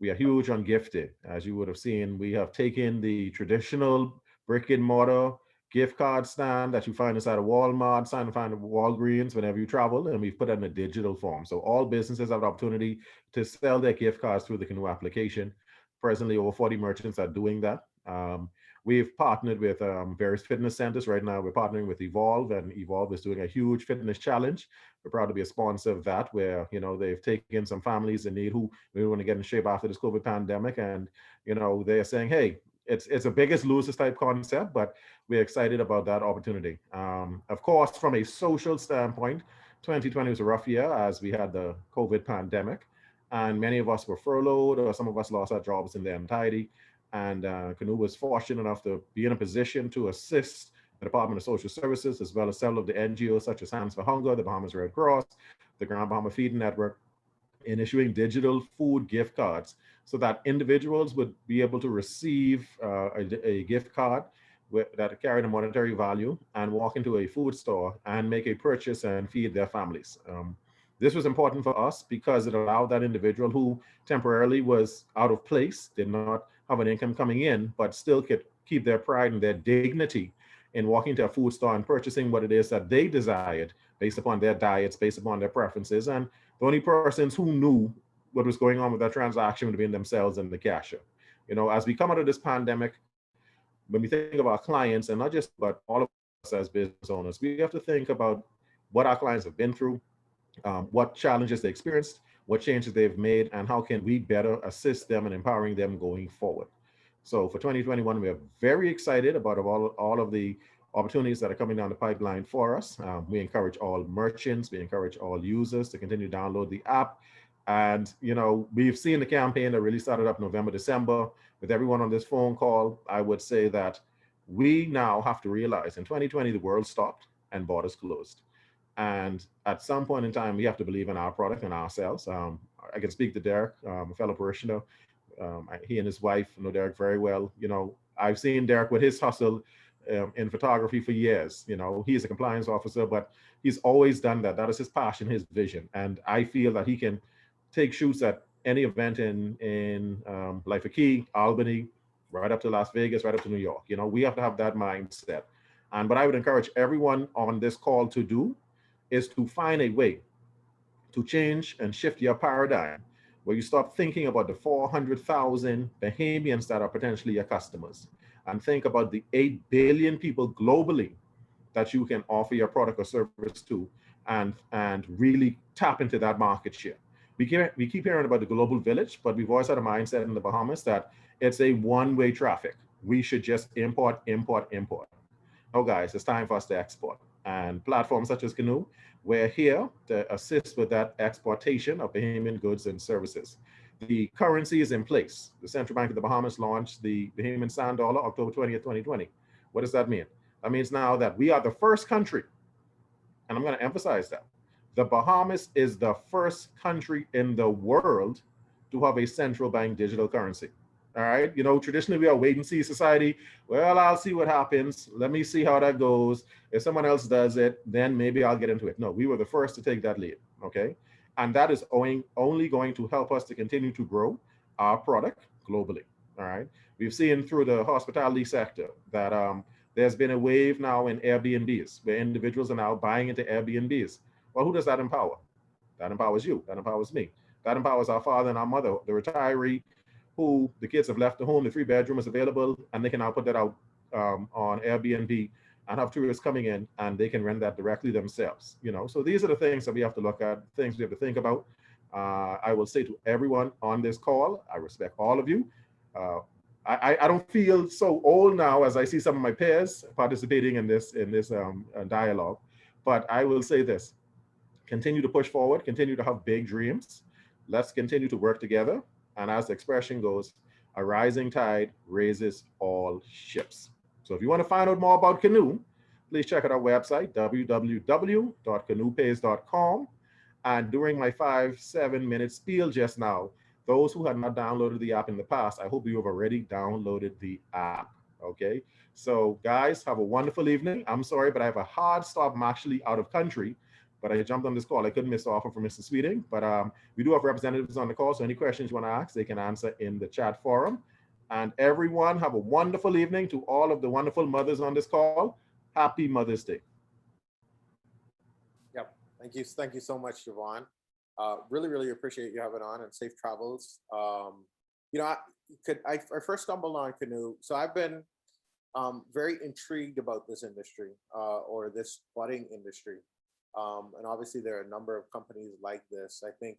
We are huge on gifting. As you would have seen, we have taken the traditional brick and mortar gift card stand that you find inside of Walmart, find at Walgreens whenever you travel, and we've put it in a digital form. So all businesses have the opportunity to sell their gift cards through the Canoe application. Presently, over 40 merchants are doing that. We've partnered with various fitness centers. Right now, we're partnering with Evolve, and Evolve is doing a huge fitness challenge. We're proud to be a sponsor of that, where they've taken some families in need who really want to get in shape after this COVID pandemic, and they're saying, hey, it's a biggest losers type concept, but we're excited about that opportunity. Of course, from a social standpoint, 2020 was a rough year as we had the COVID pandemic, and many of us were furloughed, or some of us lost our jobs in their entirety. And Canoe was fortunate enough to be in a position to assist the Department of Social Services, as well as several of the NGOs such as Hands for Hunger, the Bahamas Red Cross, the Grand Bahama Feeding Network, in issuing digital food gift cards so that individuals would be able to receive a gift card that carried a monetary value and walk into a food store and make a purchase and feed their families. This was important for us because it allowed that individual who temporarily was out of place, did not have an income coming in, but still could keep their pride and their dignity in walking to a food store and purchasing what it is that they desired based upon their diets, based upon their preferences. And the only persons who knew what was going on with that transaction would have been themselves and the cashier. As we come out of this pandemic, when we think of our clients, and not just but all of us as business owners, we have to think about what our clients have been through, what challenges they experienced, what changes they've made, and how can we better assist them and empowering them going forward. So for 2021, we are very excited about all of the opportunities that are coming down the pipeline for us. We encourage all merchants, we encourage all users to continue to download the app. And, we've seen the campaign that really started up November, December. With everyone on this phone call, I would say that we now have to realize in 2020, the world stopped and borders closed. And at some point in time, we have to believe in our product and ourselves. I can speak to Derek, a fellow parishioner. He and his wife know Derek very well. You know, I've seen Derek with his hustle in photography for years. You know, he's a compliance officer, but he's always done that. That is his passion, his vision. And I feel that he can take shoots at any event in Life Key, Albany, right up to Las Vegas, right up to New York. You know, we have to have that mindset. And what I would encourage everyone on this call to do is to find a way to change and shift your paradigm where you stop thinking about the 400,000 Bahamians that are potentially your customers and think about the 8 billion people globally that you can offer your product or service to and really tap into that market share. We keep hearing about the global village, but we've always had a mindset in the Bahamas that it's a one-way traffic. We should just import, import, import. No, guys, it's time for us to export. And platforms such as Canoe, we're here to assist with that exportation of Bahamian goods and services. The currency is in place. The Central Bank of the Bahamas launched the Bahamian Sand Dollar October 20th, 2020. What does that mean? That means now that we are the first country, and I'm going to emphasize that, the Bahamas is the first country in the world to have a central bank digital currency. All right. You know, traditionally we are wait and see society. Well, I'll see what happens. Let me see how that goes. If someone else does it, then maybe I'll get into it. No, we were the first to take that lead. Okay. And that is only going to help us to continue to grow our product globally. All right. We've seen through the hospitality sector that there's been a wave now in Airbnbs where individuals are now buying into Airbnbs. Well, who does that empower? That empowers you. That empowers me. That empowers our father and our mother, the retiree who the kids have left the home, the 3-bedroom is available, and they can now put that out on Airbnb and have tourists coming in and they can rent that directly themselves. You know, so these are the things that we have to look at, things we have to think about. I will say to everyone on this call, I respect all of you. I don't feel so old now as I see some of my peers participating in this dialogue, but I will say this: continue to push forward, continue to have big dreams. Let's continue to work together. And as the expression goes, a rising tide raises all ships. So if you want to find out more about Canoe, please check out our website, www.canoepays.com. And during my 5-7 minute spiel just now, those who had not downloaded the app in the past, I hope you have already downloaded the app. Okay. So guys, have a wonderful evening. I'm sorry, but I have a hard stop. I'm actually out of country, but I jumped on this call. I couldn't miss the offer from Mr. Sweeting, but we do have representatives on the call. So any questions you want to ask, they can answer in the chat forum. And everyone have a wonderful evening. To all of the wonderful mothers on this call, happy Mother's Day.
Yep. Thank you so much, Javon. Really appreciate you having on, and safe travels. You know, I first stumbled on Canoe. So I've been very intrigued about this industry or this budding industry. And obviously there are a number of companies like this. I think,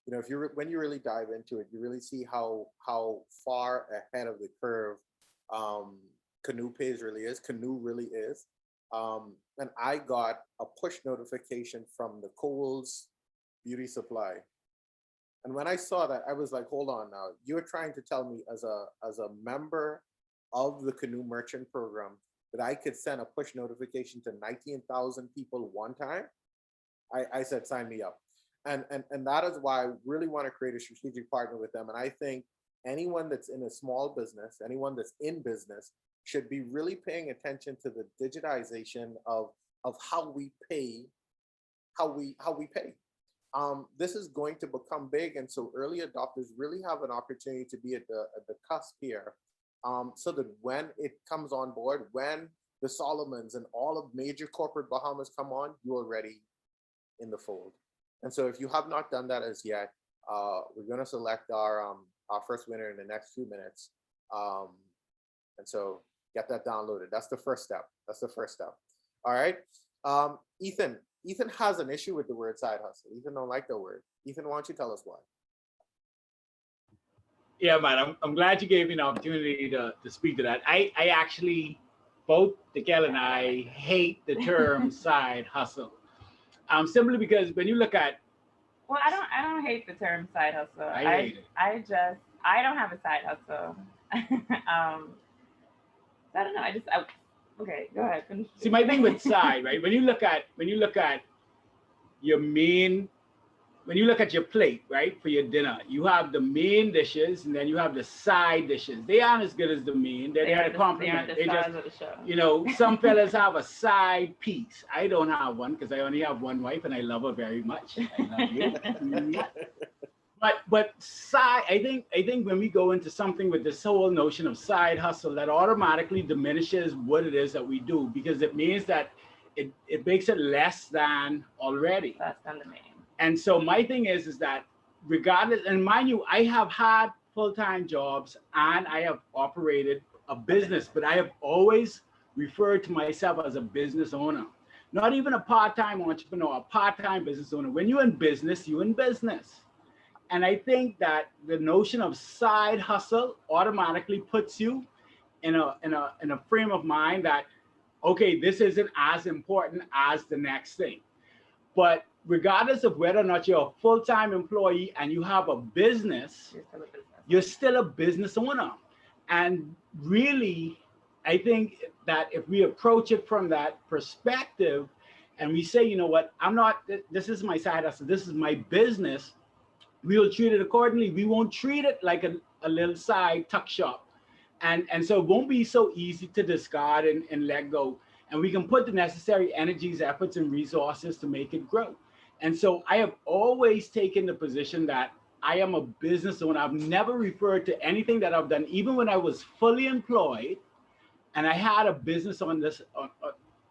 you know, when you really dive into it, you really see how far ahead of the curve Canoe Pays really is. Canoe really is. And I got a push notification from the Kohl's Beauty Supply. And when I saw that, I was like, hold on now. You're trying to tell me as a member of the Canoe Merchant Program that I could send a push notification to 19,000 people one time? I said, sign me up. And that is why I really want to create a strategic partner with them. And I think anyone that's in a small business, anyone that's in business, should be really paying attention to the digitization of how we pay, this is going to become big. And so early adopters really have an opportunity to be at the cusp here. So that when it comes on board, when the Solomons and all of major corporate Bahamas come on, you're already in the fold. And so if you have not done that as yet, we're going to select our first winner in the next few minutes. And so get that downloaded. That's the first step. All right. Ethan has an issue with the word side hustle. Ethan don't like the word. Ethan, why don't you tell us why?
Yeah, man, I'm glad you gave me an opportunity to speak to that. I actually, both Keishell and I hate the term side hustle. Simply because when you look at,
well, I don't hate the term side hustle.
I hate it.
I don't have a side hustle. I don't know. Okay, go ahead. Finish.
See, my thing with side, right? When you look at your main, when you look at your plate, right, for your dinner, you have the main dishes and then you have the side dishes. They aren't as good as the main. They're there to complement.
They
just,
of the show.
you know, some fellas have a side piece. I don't have one because I only have one wife and I love her very much. I love you. But side, I think when we go into something with this whole notion of side hustle, that automatically diminishes what it is that we do, because it means that it makes it less than already.
Less than the main.
And so my thing is that regardless, and mind you, I have had full-time jobs and I have operated a business, but I have always referred to myself as a business owner, not even a part-time entrepreneur, a part-time business owner. When you're in business, you're in business. And I think that the notion of side hustle automatically puts you in a frame of mind that, okay, this isn't as important as the next thing. But regardless of whether or not you're a full-time employee and you have a business, you're still a business owner. And really, I think that if we approach it from that perspective and we say, you know what, this is my side hustle, this is my business, we will treat it accordingly. We won't treat it like a little side tuck shop. And so it won't be so easy to discard and let go. And we can put the necessary energies, efforts, and resources to make it grow. And so I have always taken the position that I am a business owner. I've never referred to anything that I've done, even when I was fully employed and I had a business on this,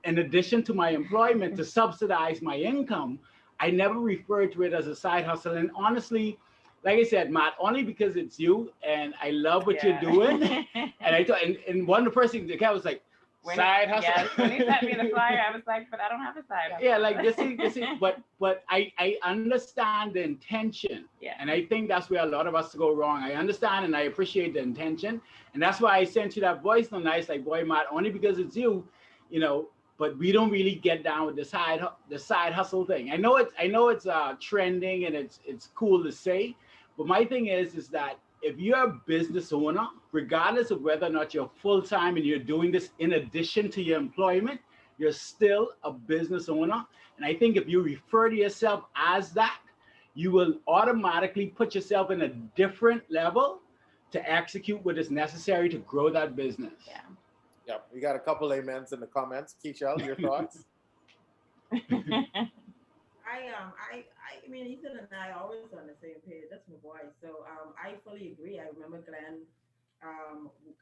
in addition to my employment to subsidize my income, I never referred to it as a side hustle. And honestly, like I said, Matt, only because it's you and I love what you're doing. And I thought, and one of the first things the cat was like, side hustle.
Yes, when he sent me the flyer, I was like, but I don't have a side hustle.
Yeah, like this is, but I understand the intention.
Yeah.
And I think that's where a lot of us go wrong. I understand and I appreciate the intention. And that's why I sent you that voice note. Nice, like, boy, Matt, only because it's you, you know, but we don't really get down with the side hustle thing. I know it's trending and it's cool to say, but my thing is that if you're a business owner, regardless of whether or not you're full-time and you're doing this in addition to your employment, you're still a business owner. And I think if you refer to yourself as that, you will automatically put yourself in a different level to execute what is necessary to grow that business.
Yeah.
Yep, we got a couple amens in the comments. Keishell, your thoughts?
I mean, Ethan and I are always on the same page. That's my boy. So I fully agree. I remember Glenn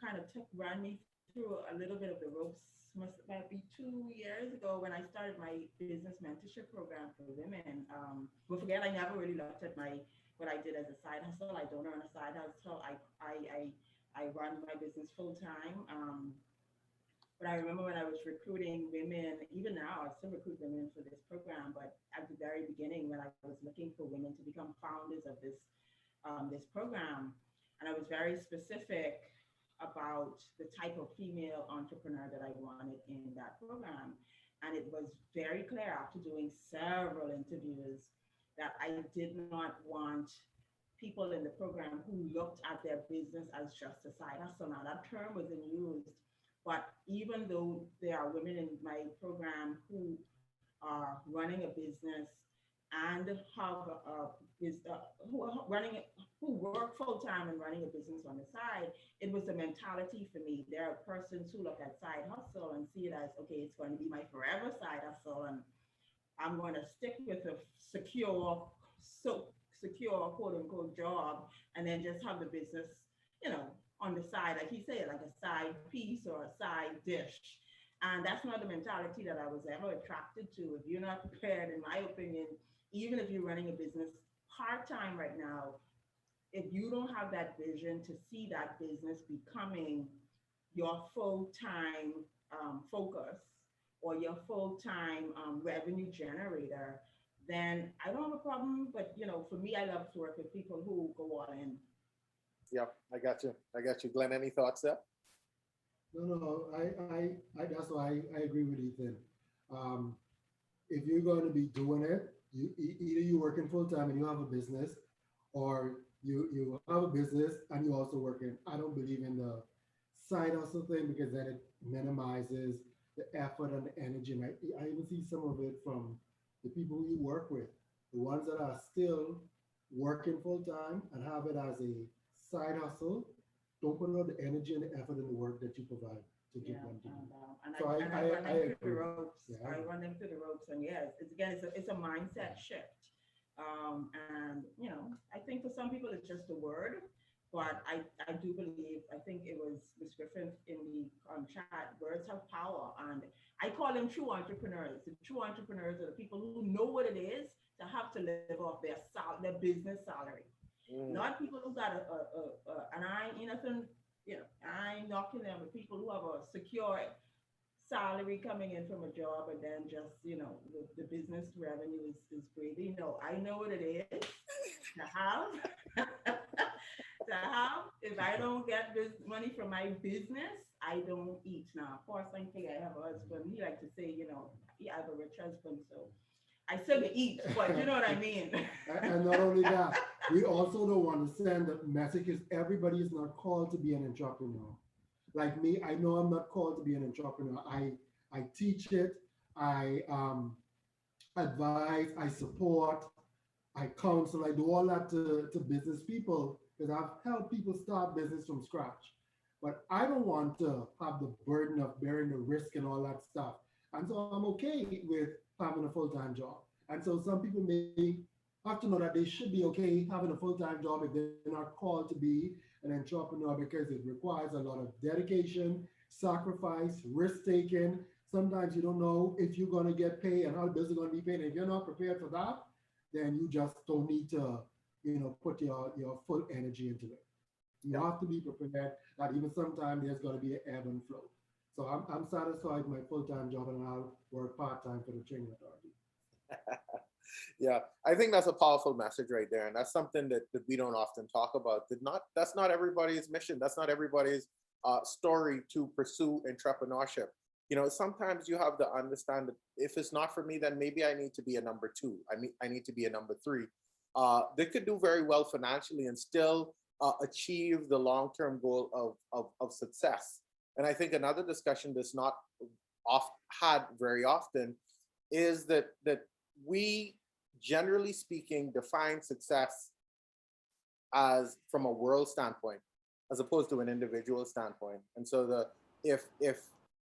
kind of ran me through a little bit of the ropes. Must be 2 years ago when I started my business mentorship program for women. But forget, I never really looked at what I did as a side hustle. I don't earn a side hustle. I run my business full time. But I remember when I was recruiting women, even now, I still recruit women for this program, but at the very beginning, when I was looking for women to become founders of this program, and I was very specific about the type of female entrepreneur that I wanted in that program. And it was very clear after doing several interviews that I did not want people in the program who looked at their business as just a side hustle. Now, that term wasn't used. But even though there are women in my program who are running a business and have who work full time and running a business on the side, it was a mentality for me. There are persons who look at side hustle and see it as, okay, it's going to be my forever side hustle, and I'm going to stick with a secure quote unquote job, and then just have the business, you know, on the side, like he said, like a side piece or a side dish. And that's not the mentality that I was ever attracted to. If you're not prepared, in my opinion, even if you're running a business part-time right now, if you don't have that vision to see that business becoming your full-time focus or your full-time revenue generator, then I don't have a problem. But, you know, for me, I love to work with people who go all in.
Yep, I got you. Glenn, any thoughts there?
No, that's why I agree with Ethan. If you're going to be doing it, either you're working full time and you have a business, or you have a business and you also working. I don't believe in the side hustle thing because then it minimizes the effort and the energy. And I even see some of it from the people who you work with, the ones that are still working full time and have it as a side hustle. Don't put all the energy and the effort in the work that you provide to give them to you.
And
So
I run them through the
agree.
ropes.
Yeah,
I run them through the ropes, and yes, it's a mindset shift. And I think for some people it's just a word, but I do believe, I think it was Ms. Griffin in the chat, words have power, and I call them true entrepreneurs. The true entrepreneurs are the people who know what it is to have to live off their business salary. Not people who got and I ain't knocking them, but people who have a secure salary coming in from a job, and then just the business revenue is great. I know what it is to have to have. If I don't get this money from my business, I don't eat. Now, of course, I think I have a husband. He like to say, I have a rich husband, so I still eat, but you know what I mean.
And not only that, we also don't want to send the message is everybody is not called to be an entrepreneur. Like me, I know I'm not called to be an entrepreneur. I teach it, I advise, I support, I counsel, I do all that to business people because I've helped people start business from scratch. But I don't want to have the burden of bearing the risk and all that stuff. And so I'm okay with having a full-time job. And so some people may have to know that they should be okay having a full-time job if they're not called to be an entrepreneur, because it requires a lot of dedication, sacrifice, risk-taking. Sometimes you don't know if you're going to get paid and how the bills are going to be paid. If you're not prepared for that, then you just don't need to, put your full energy into it. You have to be prepared that even sometimes there's going to be an ebb and flow. So I'm satisfied with my full-time job, and I'll work part-time for the training authority.
Yeah, I think that's a powerful message right there. And that's something that we don't often talk about. That's not everybody's mission. That's not everybody's story to pursue entrepreneurship. Sometimes you have to understand that if it's not for me, then maybe I need to be a number two. I need to be a number three. They could do very well financially and still achieve the long-term goal of success. And I think another discussion that's not had very often is that we, generally speaking, define success as from a world standpoint, as opposed to an individual standpoint. And so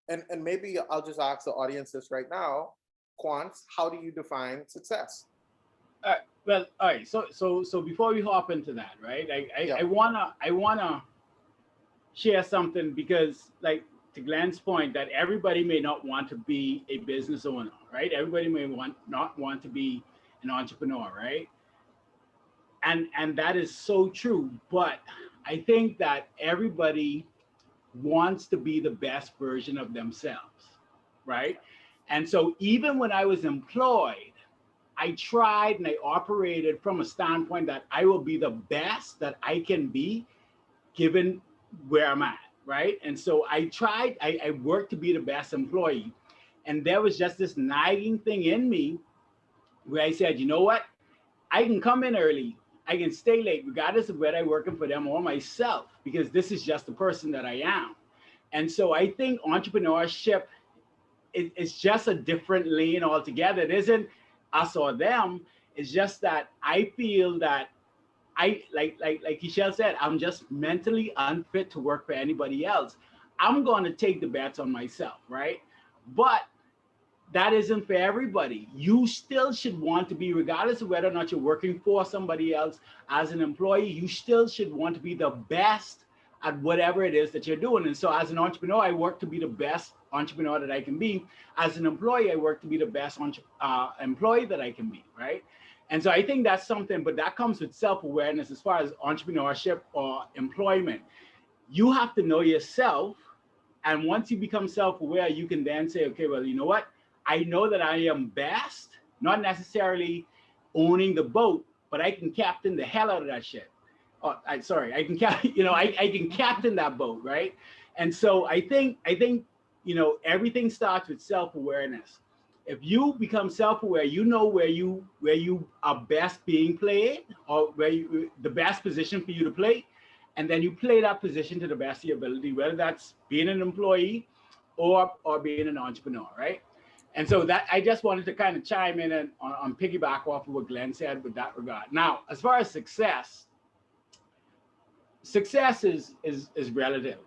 and maybe I'll just ask the audience this right now, Quants, how do you define success?
Well, all right. So before we hop into that, right? I wanna share something, because, like, to Glenn's point, that everybody may not want to be a business owner, right? Everybody may not want to be an entrepreneur, right? And that is so true. But I think that everybody wants to be the best version of themselves, right? And so even when I was employed, I tried and I operated from a standpoint that I will be the best that I can be given where I'm at, right? And so I worked to be the best employee. And there was just this nagging thing in me where I said, you know what? I can come in early, I can stay late, regardless of whether I'm working for them or myself, because this is just the person that I am. And so I think entrepreneurship is just a different lane altogether. It isn't us or them. It's just that I feel that like Keishell said, I'm just mentally unfit to work for anybody else. I'm going to take the bets on myself, right? But that isn't for everybody. You still should want to be, regardless of whether or not you're working for somebody else as an employee, you still should want to be the best at whatever it is that you're doing. And so as an entrepreneur, I work to be the best entrepreneur that I can be. As an employee, I work to be the best employee that I can be, right? And so I think that's something, but that comes with self-awareness as far as entrepreneurship or employment. You have to know yourself. And once you become self-aware, you can then say, okay, well, you know what? I know that I am best, not necessarily owning the boat, but I can captain the hell out of that shit. I can captain that boat, right? And so I think everything starts with self-awareness. If you become self-aware, you know where you are best being played, or the best position for you to play, and then you play that position to the best of your ability, whether that's being an employee or being an entrepreneur, right? And so that I just wanted to kind of chime in and on piggyback off of what Glenn said with that regard. Now, as far as success is relative.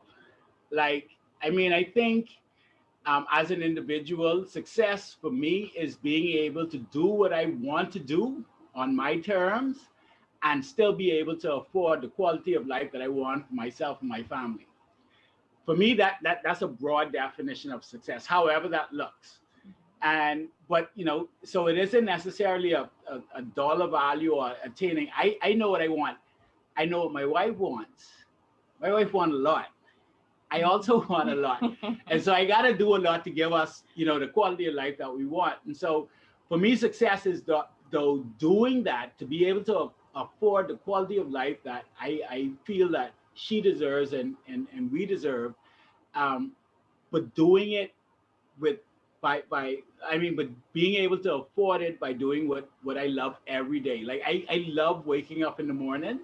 Like, I mean, I think as an individual, success for me is being able to do what I want to do on my terms and still be able to afford the quality of life that I want for myself and my family. For me, that's a broad definition of success, however that looks. But you know, so it isn't necessarily a dollar value or attaining. I know what I want. I know what my wife wants. My wife wants a lot. I also want a lot. And so I got to do a lot to give us, you know, the quality of life that we want. And so for me, success is though doing that to be able to afford the quality of life that I feel that she deserves and we deserve, but doing it but being able to afford it by doing what I love every day. Like I love waking up in the morning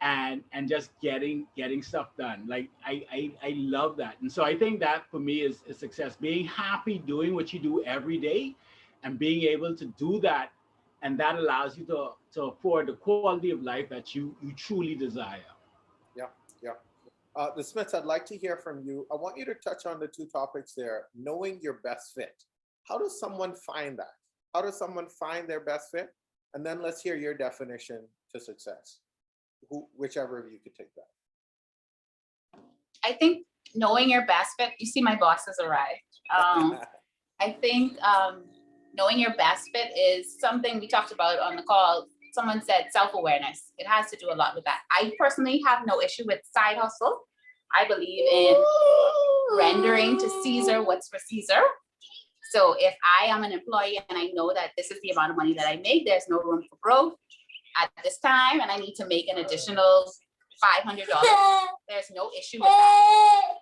and just getting stuff done. Like I love that. And so I think that for me is success, being happy doing what you do every day and being able to do that. And that allows you to afford the quality of life that you truly desire.
Yeah, yeah. The Smiths, I'd like to hear from you. I want you to touch on the two topics there, knowing your best fit. How does someone find that? How does someone find their best fit? And then let's hear your definition to success. Whichever of you could take that.
I think knowing your best fit, you see my boss has arrived. I think knowing your best fit is something we talked about on the call. Someone said self-awareness. It has to do a lot with that. I personally have no issue with side hustle. I believe in rendering to Caesar what's for Caesar. So if I am an employee and I know that this is the amount of money that I make, there's no room for growth at this time, and I need to make an additional $500, there's no issue with that.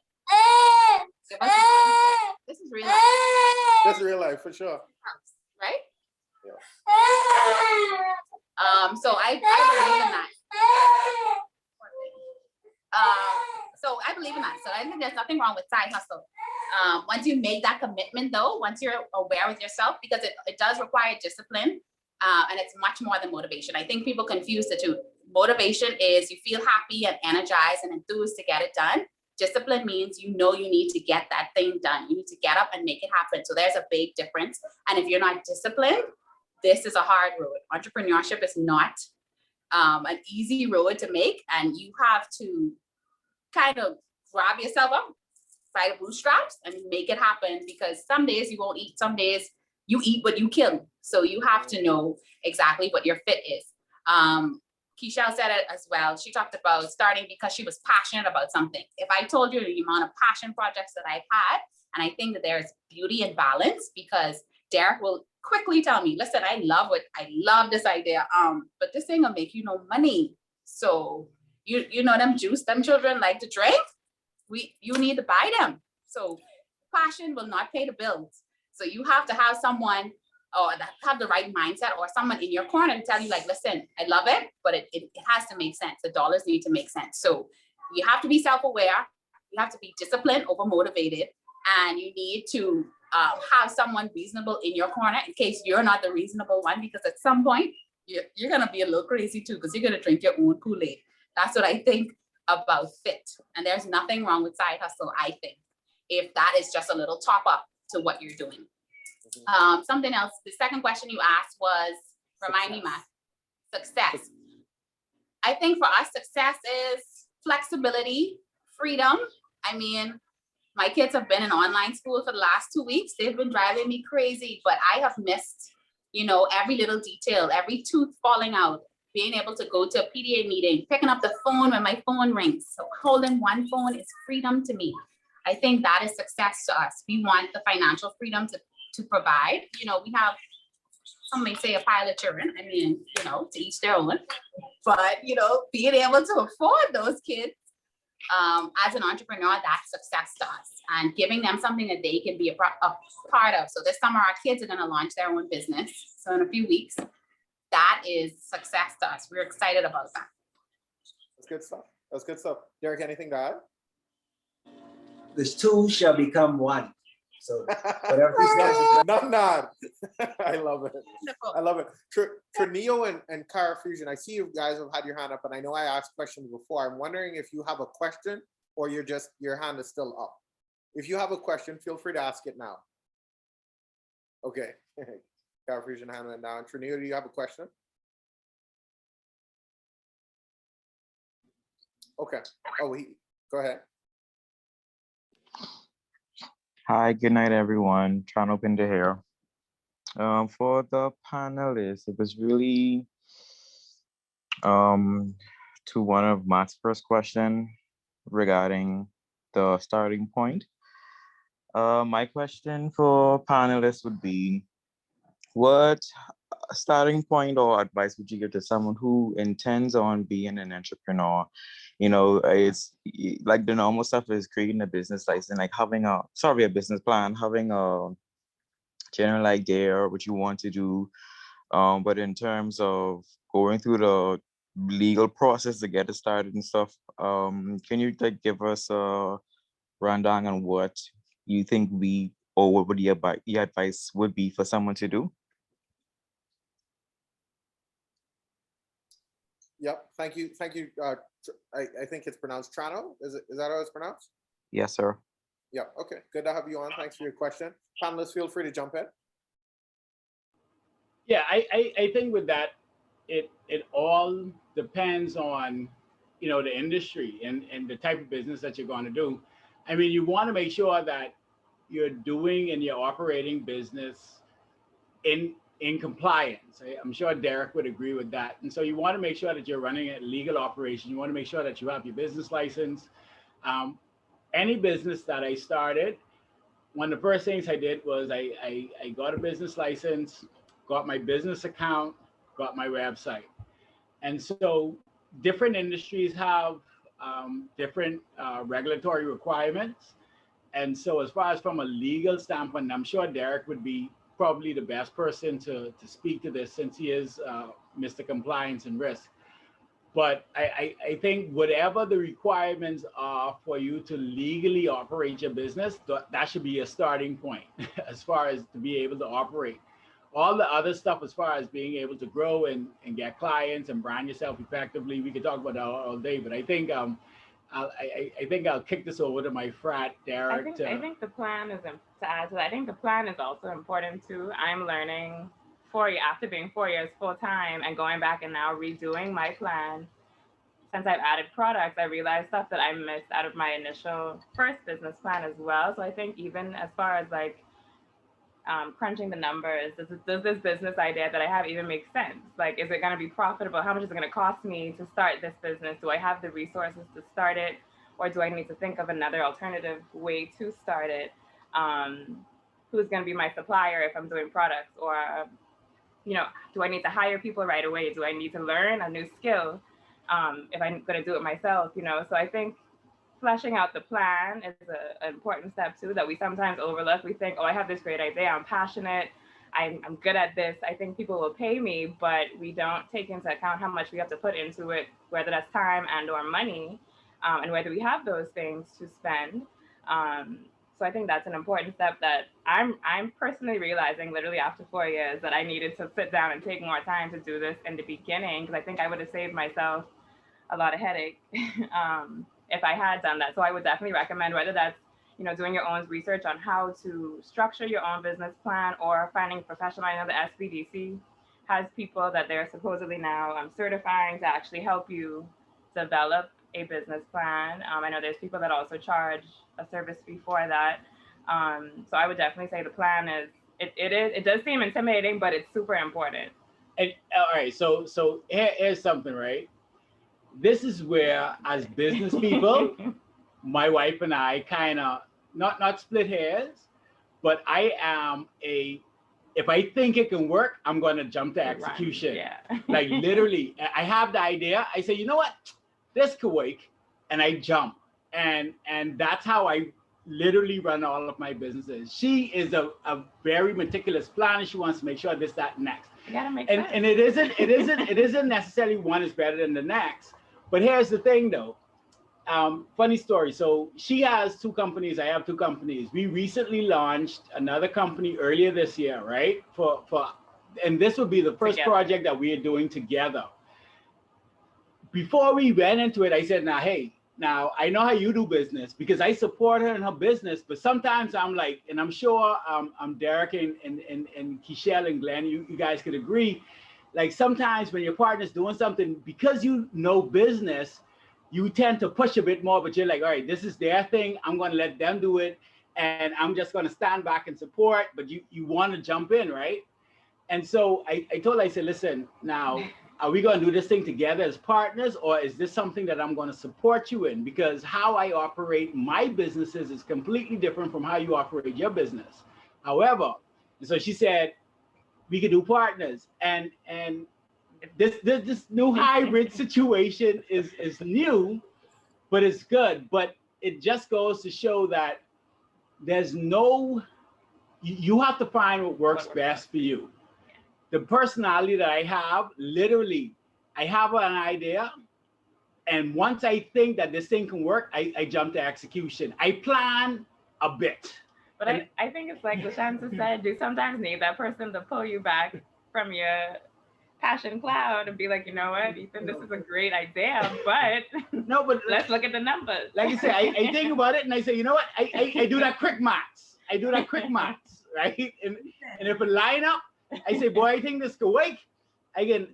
This is real life.
That's real life for sure.
Right?
Yeah.
So I believe in that. So I believe in that. So I think there's nothing wrong with side hustle. Once you make that commitment though, once you're aware with yourself, because it does require discipline, and it's much more than motivation. I think people confuse the two. Motivation is you feel happy and energized and enthused to get it done. Discipline means you know you need to get that thing done. You need to get up and make it happen. So there's a big difference. And if you're not disciplined, this is a hard road. Entrepreneurship is not an easy road to make. And you have to kind of grab yourself up by the bootstraps and make it happen, because some days you won't eat, some days you eat what you kill. So you have to know exactly what your fit is. Keishell said it as well. She talked about starting because she was passionate about something. If I told you the amount of passion projects that I've had, and I think that there's beauty and balance, because Derek will quickly tell me, listen, I love this idea, but this thing will make you no money. So you know them juice them children like to drink, you need to buy them. So passion will not pay the bills. So you have to have someone or have the right mindset or someone in your corner to tell you, like, listen, I love it, but it has to make sense. The dollars need to make sense. So you have to be self-aware. You have to be disciplined over motivated. And you need to have someone reasonable in your corner in case you're not the reasonable one, because at some point you're going to be a little crazy too, because you're going to drink your own Kool-Aid. That's what I think about fit. And there's nothing wrong with side hustle, I think, if that is just a little top up to what you're doing. Something else, the second question you asked was, remind me, Matt, success. I think for us, success is flexibility, freedom. I mean, my kids have been in online school for the last 2 weeks. They've been driving me crazy, but I have missed, every little detail, every tooth falling out, being able to go to a PDA meeting, picking up the phone when my phone rings. So holding one phone is freedom to me. I think that is success to us. We want the financial freedom to provide. We have, some may say, a pile of children. I mean, to each their own. But, being able to afford those kids as an entrepreneur, that's success to us. And giving them something that they can be a part of. So this summer, our kids are going to launch their own business. So in a few weeks, that is success to us. We're excited about that.
That's good stuff. That's good stuff. Derek, anything to add?
This two shall become one. So whatever this next is.
None. I love it.
Wonderful.
I love it. Trinio and Cara Fusion, I see you guys have had your hand up, and I know I asked questions before. I'm wondering if you have a question or your hand is still up. If you have a question, feel free to ask it now. Okay. Cara Fusion hand went down. Trinio, do you have a question? Okay. Oh, go ahead.
Hi, good night, everyone. Trying to open the hair. For the panelists, it was really to one of Matt's first question regarding the starting point. My question for panelists would be, what starting point or advice would you give to someone who intends on being an entrepreneur? You know, it's like the normal stuff is creating a business license, like having a business plan, having a general idea what you want to do. But in terms of going through the legal process to get it started and stuff, can you like give us a rundown on what you think what would the advice would be for someone to do?
Yep. Thank you. I think it's pronounced Trano. Is that how it's pronounced?
Yes, sir.
Yeah. Okay. Good to have you on. Thanks for your question. Panelists, feel free to jump in.
Yeah, I think with that, it all depends on, you know, the industry and the type of business that you're going to do. I mean, you want to make sure that you're doing and you're operating business in compliance. I'm sure Derek would agree with that. And so you want to make sure that you're running a legal operation. You want to make sure that you have your business license. Any business that I started, one of the first things I did was I got a business license, got my business account, got my website. And so different industries have different regulatory requirements. And so as far as from a legal standpoint, I'm sure Derek would be probably the best person to speak to this, since he is Mr. Compliance and Risk. But I think whatever the requirements are for you to legally operate your business, that should be a starting point as far as to be able to operate. All the other stuff as far as being able to grow and get clients and brand yourself effectively, we could talk about that all day. But I think I'll kick this over to my frat, Derek.
I think the plan is, to add to that, I think the plan is also important too. I'm learning after being 4 years full time and going back and now redoing my plan. Since I've added products, I realized stuff that I missed out of my initial first business plan as well. So I think even as far as like crunching the numbers, does this business idea that I have even make sense? Like, is it going to be profitable? How much is it going to cost me to start this business? Do I have the resources to start it? Or do I need to think of another alternative way to start it? Who's going to be my supplier if I'm doing products? Or, you know, do I need to hire people right away? Do I need to learn a new skill if I'm going to do it myself? You know, so I think fleshing out the plan is an important step too that we sometimes overlook. We think, oh, I have this great idea, I'm passionate, I'm good at this, I think people will pay me, but we don't take into account how much we have to put into it, whether that's time and or money, and whether we have those things to spend. So I think that's an important step that I'm personally realizing literally after 4 years that I needed to sit down and take more time to do this in the beginning, because I think I would have saved myself a lot of headache if I had done that. So I would definitely recommend, whether that's, you know, doing your own research on how to structure your own business plan or finding a professional. I know the SBDC has people that they're supposedly now certifying to actually help you develop a business plan. I know there's people that also charge a service fee for that. So I would definitely say the plan is, it does seem intimidating, but it's super important.
And all right, so here's something, right? This is where, as business people, my wife and I kind of not split hairs, but I am if I think it can work, I'm going to jump to execution.
Yeah.
Like literally, I have the idea. I say, you know what, this could work, and I jump, and that's how I literally run all of my businesses. She is a very meticulous planner. She wants to make sure this, that, next.
You gotta make sense.
And it isn't necessarily one is better than the next. But here's the thing though, funny story. So she has two companies. I have two companies. We recently launched another company earlier this year, right? And this would be the first project that we are doing together. Before we went into it, I said, now, hey, now I know how you do business because I support her in her business, but sometimes I'm like, and I'm sure I'm Derek and Keishell and Glenn, you guys could agree. Like sometimes when your partner's doing something, because you know business, you tend to push a bit more, but you're like, all right, this is their thing. I'm going to let them do it. And I'm just going to stand back and support, but you want to jump in, right? And so I told her, I said, listen, now, are we going to do this thing together as partners, or is this something that I'm going to support you in? Because how I operate my businesses is completely different from how you operate your business. However, so she said, we could do partners. And this new hybrid situation is new, but it's good. But it just goes to show that there's you have to find what works best for you. The personality that I have, literally, I have an idea. And once I think that this thing can work, I jump to execution. I plan a bit.
But I think it's like LaShanta said, you sometimes need that person to pull you back from your passion cloud and be like, you know what, Ethan, this is a great idea, but
no, but
let's look at the numbers.
Like I say, I think about it and I say, you know what, I do that quick maths. I do that quick maths, right? And if it line up, I say, boy, I think this could work. I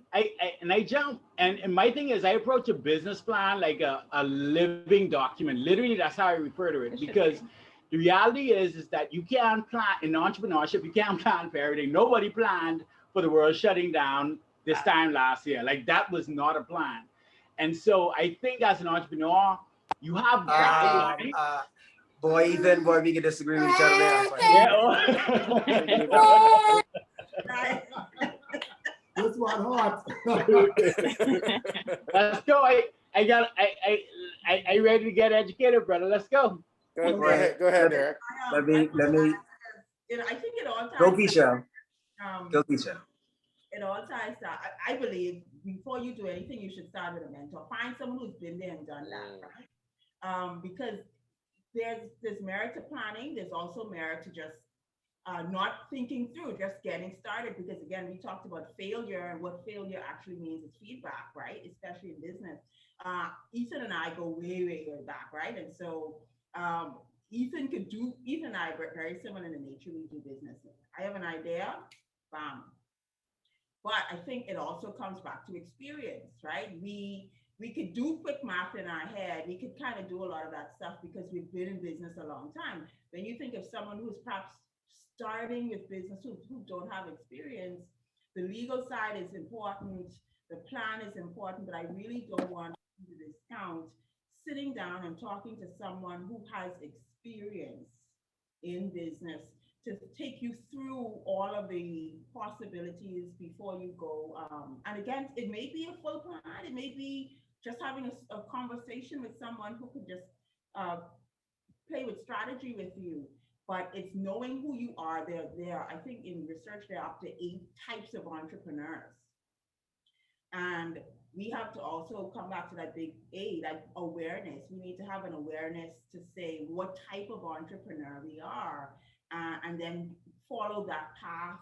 jump. And my thing is, I approach a business plan like a living document. Literally, that's how I refer to it. Because the reality is that you can't plan in entrepreneurship. You can't plan for everything. Nobody planned for the world shutting down this time last year. Like that was not a plan. And so I think as an entrepreneur, you have
boy, Ethan, boy, we can disagree with each other there.
Yeah.
This one hot.
Let's go. I ready to get educated, brother. Let's go.
Go ahead, Derek.
Let me.
I think it all ties.
Go, Keishell. Go, Keishell.
It all ties to, I believe, before you do anything, you should start with a mentor. Find someone who's been there and done that, right? Because there's merit to planning. There's also merit to just not thinking through, just getting started. Because again, we talked about failure and what failure actually means is feedback, right? Especially in business. Ethan and I go way, way, way back, right? And so Ethan and I are very similar in the nature we do business. I have an idea, bam. But I think it also comes back to experience, right? We could do quick math in our head. We could kind of do a lot of that stuff because we've been in business a long time. When you think of someone who's perhaps starting with business who don't have experience, the legal side is important, the plan is important, but I really don't want to discount sitting down and talking to someone who has experience in business to take you through all of the possibilities before you go. And again, it may be a full plan. It may be just having a conversation with someone who could just play with strategy with you. But it's knowing who you are. I think in research, there are up to 8 types of entrepreneurs. And we have to also come back to that big A, that awareness. We need to have an awareness to say what type of entrepreneur we are. And then follow that path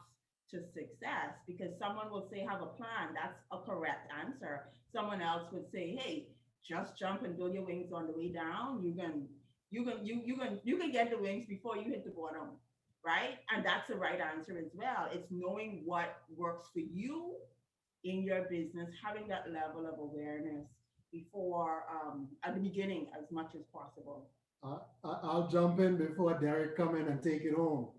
to success, because someone will say have a plan. That's a correct answer. Someone else would say, hey, just jump and build your wings on the way down. You can get the wings before you hit the bottom, right? And that's the right answer as well. It's knowing what works for you in your business, having that level of awareness before at the beginning as much as possible.
I'll jump in before Derek come in and take it home.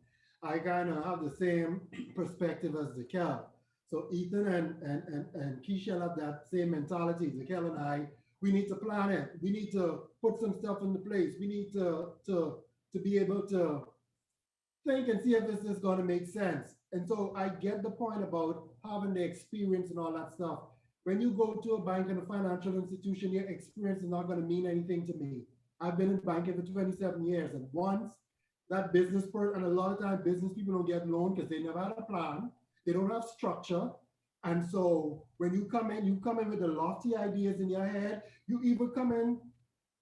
I kind of have the same perspective as Zakel. So Ethan and Keishell have that same mentality. Zakel and I, we need to plan it. We need to put some stuff into place. We need to be able to think and see if this is going to make sense. And so I get the point about having the experience and all that stuff. When you go to a bank and a financial institution, your experience is not going to mean anything to me. I've been in banking for 27 years, and once that business person, and a lot of times business people don't get loan because they never had a plan, they don't have structure. And so when you come in with the lofty ideas in your head, you either come in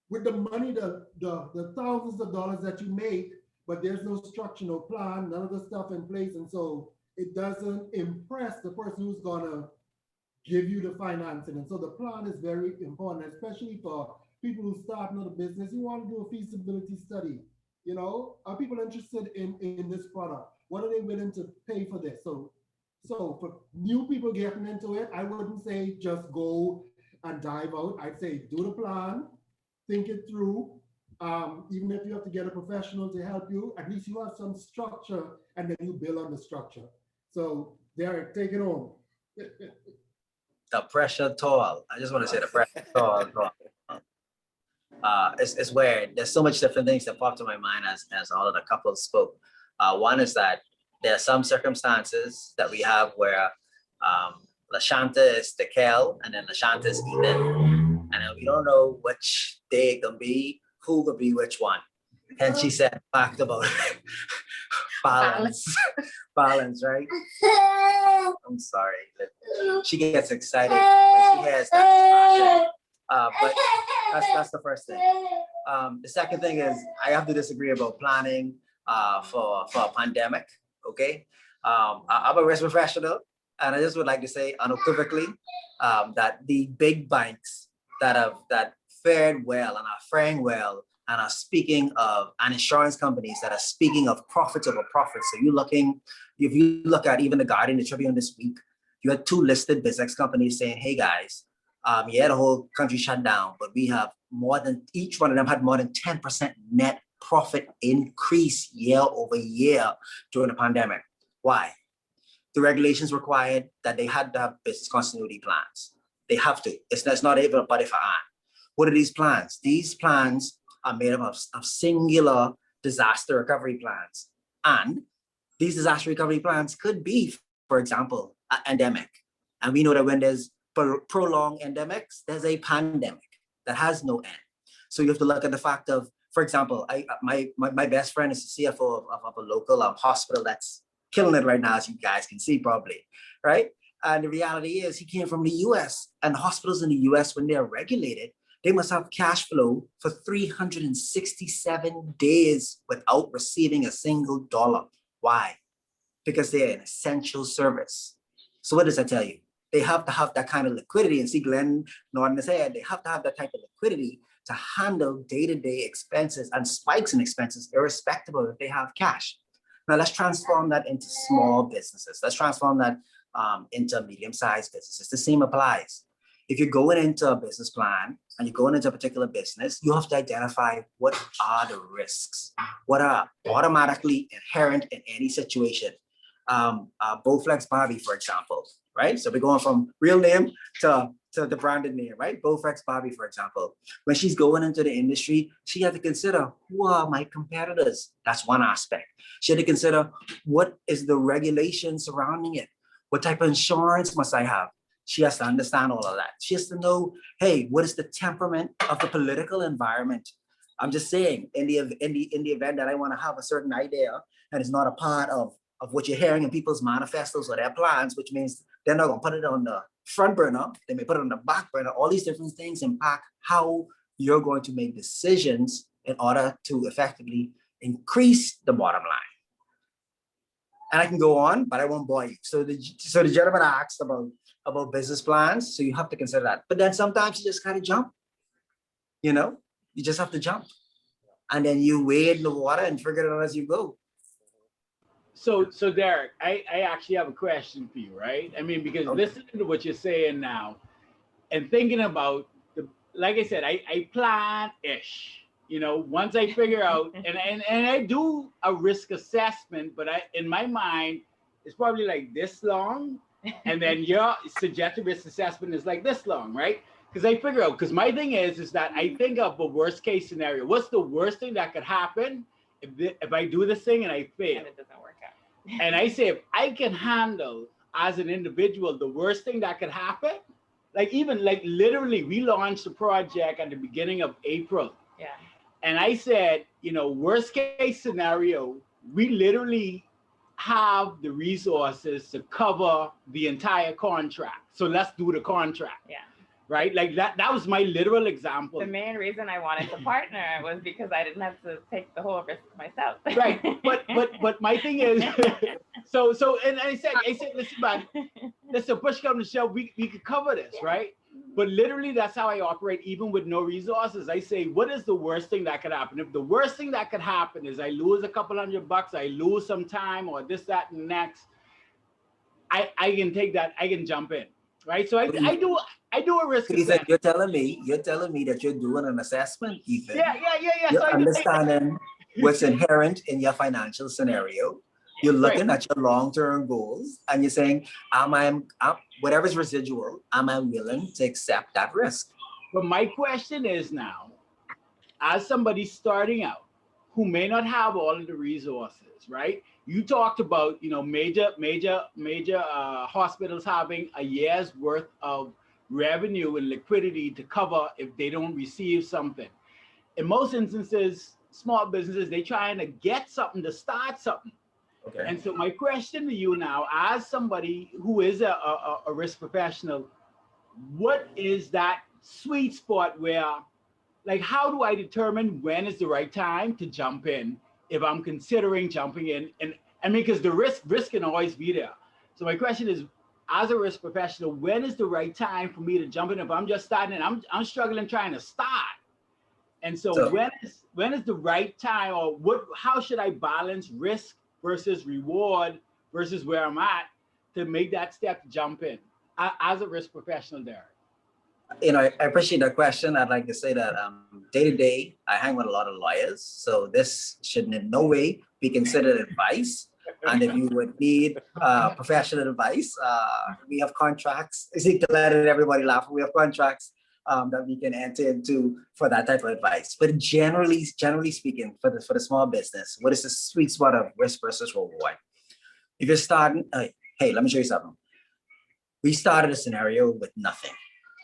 with the money, the thousands of dollars that you make, but there's no structure, no plan, none of the stuff in place. And so it doesn't impress the person who's gonna give you the financing. And so the plan is very important, especially for people who start another business. You want to do a feasibility study. You know, are people interested in this product? What are they willing to pay for this? So for new people getting into it, I wouldn't say just go and dive out. I'd say do the plan, think it through. Even if you have to get a professional to help you, at least you have some structure, and then you build on the structure. So Derek, take it home.
The pressure toll. I just want to say the pressure toll. It's weird. There's so much different things that popped to my mind as all of the couples spoke. One is that there are some circumstances that we have where Lashanta is the Kel and then Lashanta is Ethan. And then we don't know which day it can be, who could be which one. And she said fact about balance. Balance, right? I'm sorry. She gets excited when she hears that. But that's the first thing. The second thing is I have to disagree about planning for a pandemic. Okay, I'm a risk professional, and I just would like to say unequivocally that the big banks that fared well and are faring well and are speaking of, and insurance companies that are speaking of profits over profits. So if you look at even the Guardian, the Tribune this week, you had 2 listed business companies saying, "Hey guys, yeah, the whole country shut down, but we have each one of them had more than 10% net profit increase year over year during the pandemic." Why? The regulations required that they had to have business continuity plans. They have to. It's not even a but if I. What are these plans? These plans are made up of singular disaster recovery plans. And these disaster recovery plans could be, for example, an endemic. And we know that when there's prolonged endemics, there's a pandemic that has no end. So you have to look at the fact of, for example, my best friend is the CFO of a local hospital that's killing it right now, as you guys can see probably, right? And the reality is he came from the US, and the hospitals in the US, when they're regulated, they must have cash flow for 367 days without receiving a single dollar. Why? Because they're an essential service. So what does that tell you? They have to have that kind of liquidity. And see, Glenn Norton said they have to have that type of liquidity to handle day-to-day expenses and spikes in expenses, irrespective of if they have cash. Now let's transform that into small businesses. Let's transform that into medium-sized businesses. The same applies. If you're going into a business plan and you're going into a particular business, you have to identify what are the risks, what are automatically inherent in any situation. Bowflex Barbie, for example, right? So we're going from real name to the branded name, right? Bowflex Barbie, for example. When she's going into the industry, she had to consider, who are my competitors? That's one aspect. She had to consider, what is the regulation surrounding it? What type of insurance must I have? She has to understand all of that. She has to know, hey, what is the temperament of the political environment? I'm just saying, in the event that I want to have a certain idea and it's not a part of what you're hearing in people's manifestos or their plans, which means they're not going to put it on the front burner, they may put it on the back burner. All these different things impact how you're going to make decisions in order to effectively increase the bottom line. And I can go on, but I won't bore you. So the gentleman asked about business plans, so you have to consider that. But then sometimes you just kind of jump, you know, you just have to jump. And then you wade in the water and figure it out as you go.
So Derek, I actually have a question for you, right? I mean, because listening to what you're saying now and thinking about like I said, I plan-ish, you know, once I figure out, and I do a risk assessment, but in my mind, it's probably like this long. And then your suggested risk assessment is like this long, right? Because I figure out, because my thing is that I think of a worst case scenario. What's the worst thing that could happen if I do this thing and I fail?
And it doesn't work out.
And I say, if I can handle as an individual the worst thing that could happen, like even like literally we launched the project at the beginning of April.
Yeah.
And I said, you know, worst case scenario, we literally have the resources to cover the entire contract. So let's do the contract.
Yeah.
right? Like that was my literal example.
The main reason I wanted to partner was because I didn't have to take the whole risk myself.
Right, but my thing is, so and I said, listen, man, listen, push come to shove, we could cover this, right? But literally, that's how I operate, even with no resources. I say, what is the worst thing that could happen? If the worst thing that could happen is I lose a couple $100, I lose some time, or this, that, and next, I can take that. I can jump in, right? So I do a risk
Ethan,
assessment.
you're telling me that you're doing an assessment, Ethan.
Yeah.
You're
So
understanding what's inherent in your financial scenario. You're looking at your long-term goals, and you're saying, whatever's residual, am I willing to accept that risk?
But my question is now, as somebody starting out who may not have all of the resources, right? You talked about, major hospitals having a year's worth of revenue and liquidity to cover if they don't receive something. In most instances, small businesses, they're trying to get something to start something.
Okay.
And so my question to you now, as somebody who is a risk professional, what is that sweet spot where, like, how do I determine when is the right time to jump in if I'm considering jumping in? And I mean, because the risk can always be there. So my question is, as a risk professional, when is the right time for me to jump in? If I'm just starting and I'm struggling trying to start. And so when is the right time, or how should I balance risk versus reward versus where I'm at to make that step to jump in as a risk professional, Derek?
I appreciate that question. I'd like to say that day to day, I hang with a lot of lawyers. So this should in no way be considered advice. And if you would need professional advice, we have contracts. To let everybody laugh, we have contracts that we can enter into for that type of advice. But generally speaking, for the small business, what is the sweet spot of risk versus reward? If you're starting, hey, let me show you something. We started a scenario with nothing.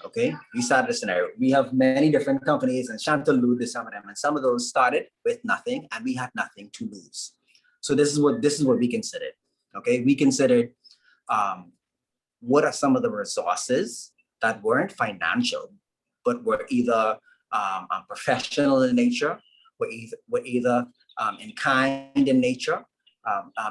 Okay, we started a scenario. We have many different companies, and Chantal alluded to some of them, and some of those started with nothing, and we had nothing to lose. So this is what we considered. Okay, we considered what are some of the resources that weren't financial, but were either professional in nature, were either in kind in nature,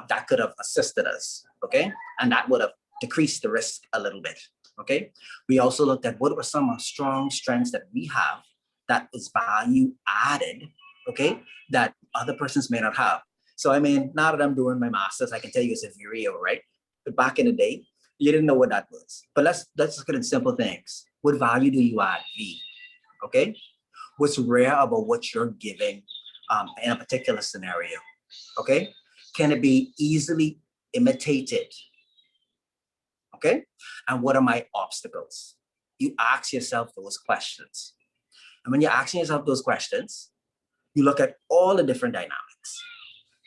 that could have assisted us. Okay, and that would have decreased the risk a little bit. Okay, we also looked at what were some strong strengths that we have that is value added, okay, that other persons may not have. So I mean, now that I'm doing my master's, I can tell you it's a VREO, right? But back in the day, you didn't know what that was. But let's look at simple things. What value do you add? V, okay? What's rare about what you're giving in a particular scenario, okay? Can it be easily imitated? Okay, and what are my obstacles? You ask yourself those questions. And when you're asking yourself those questions, you look at all the different dynamics.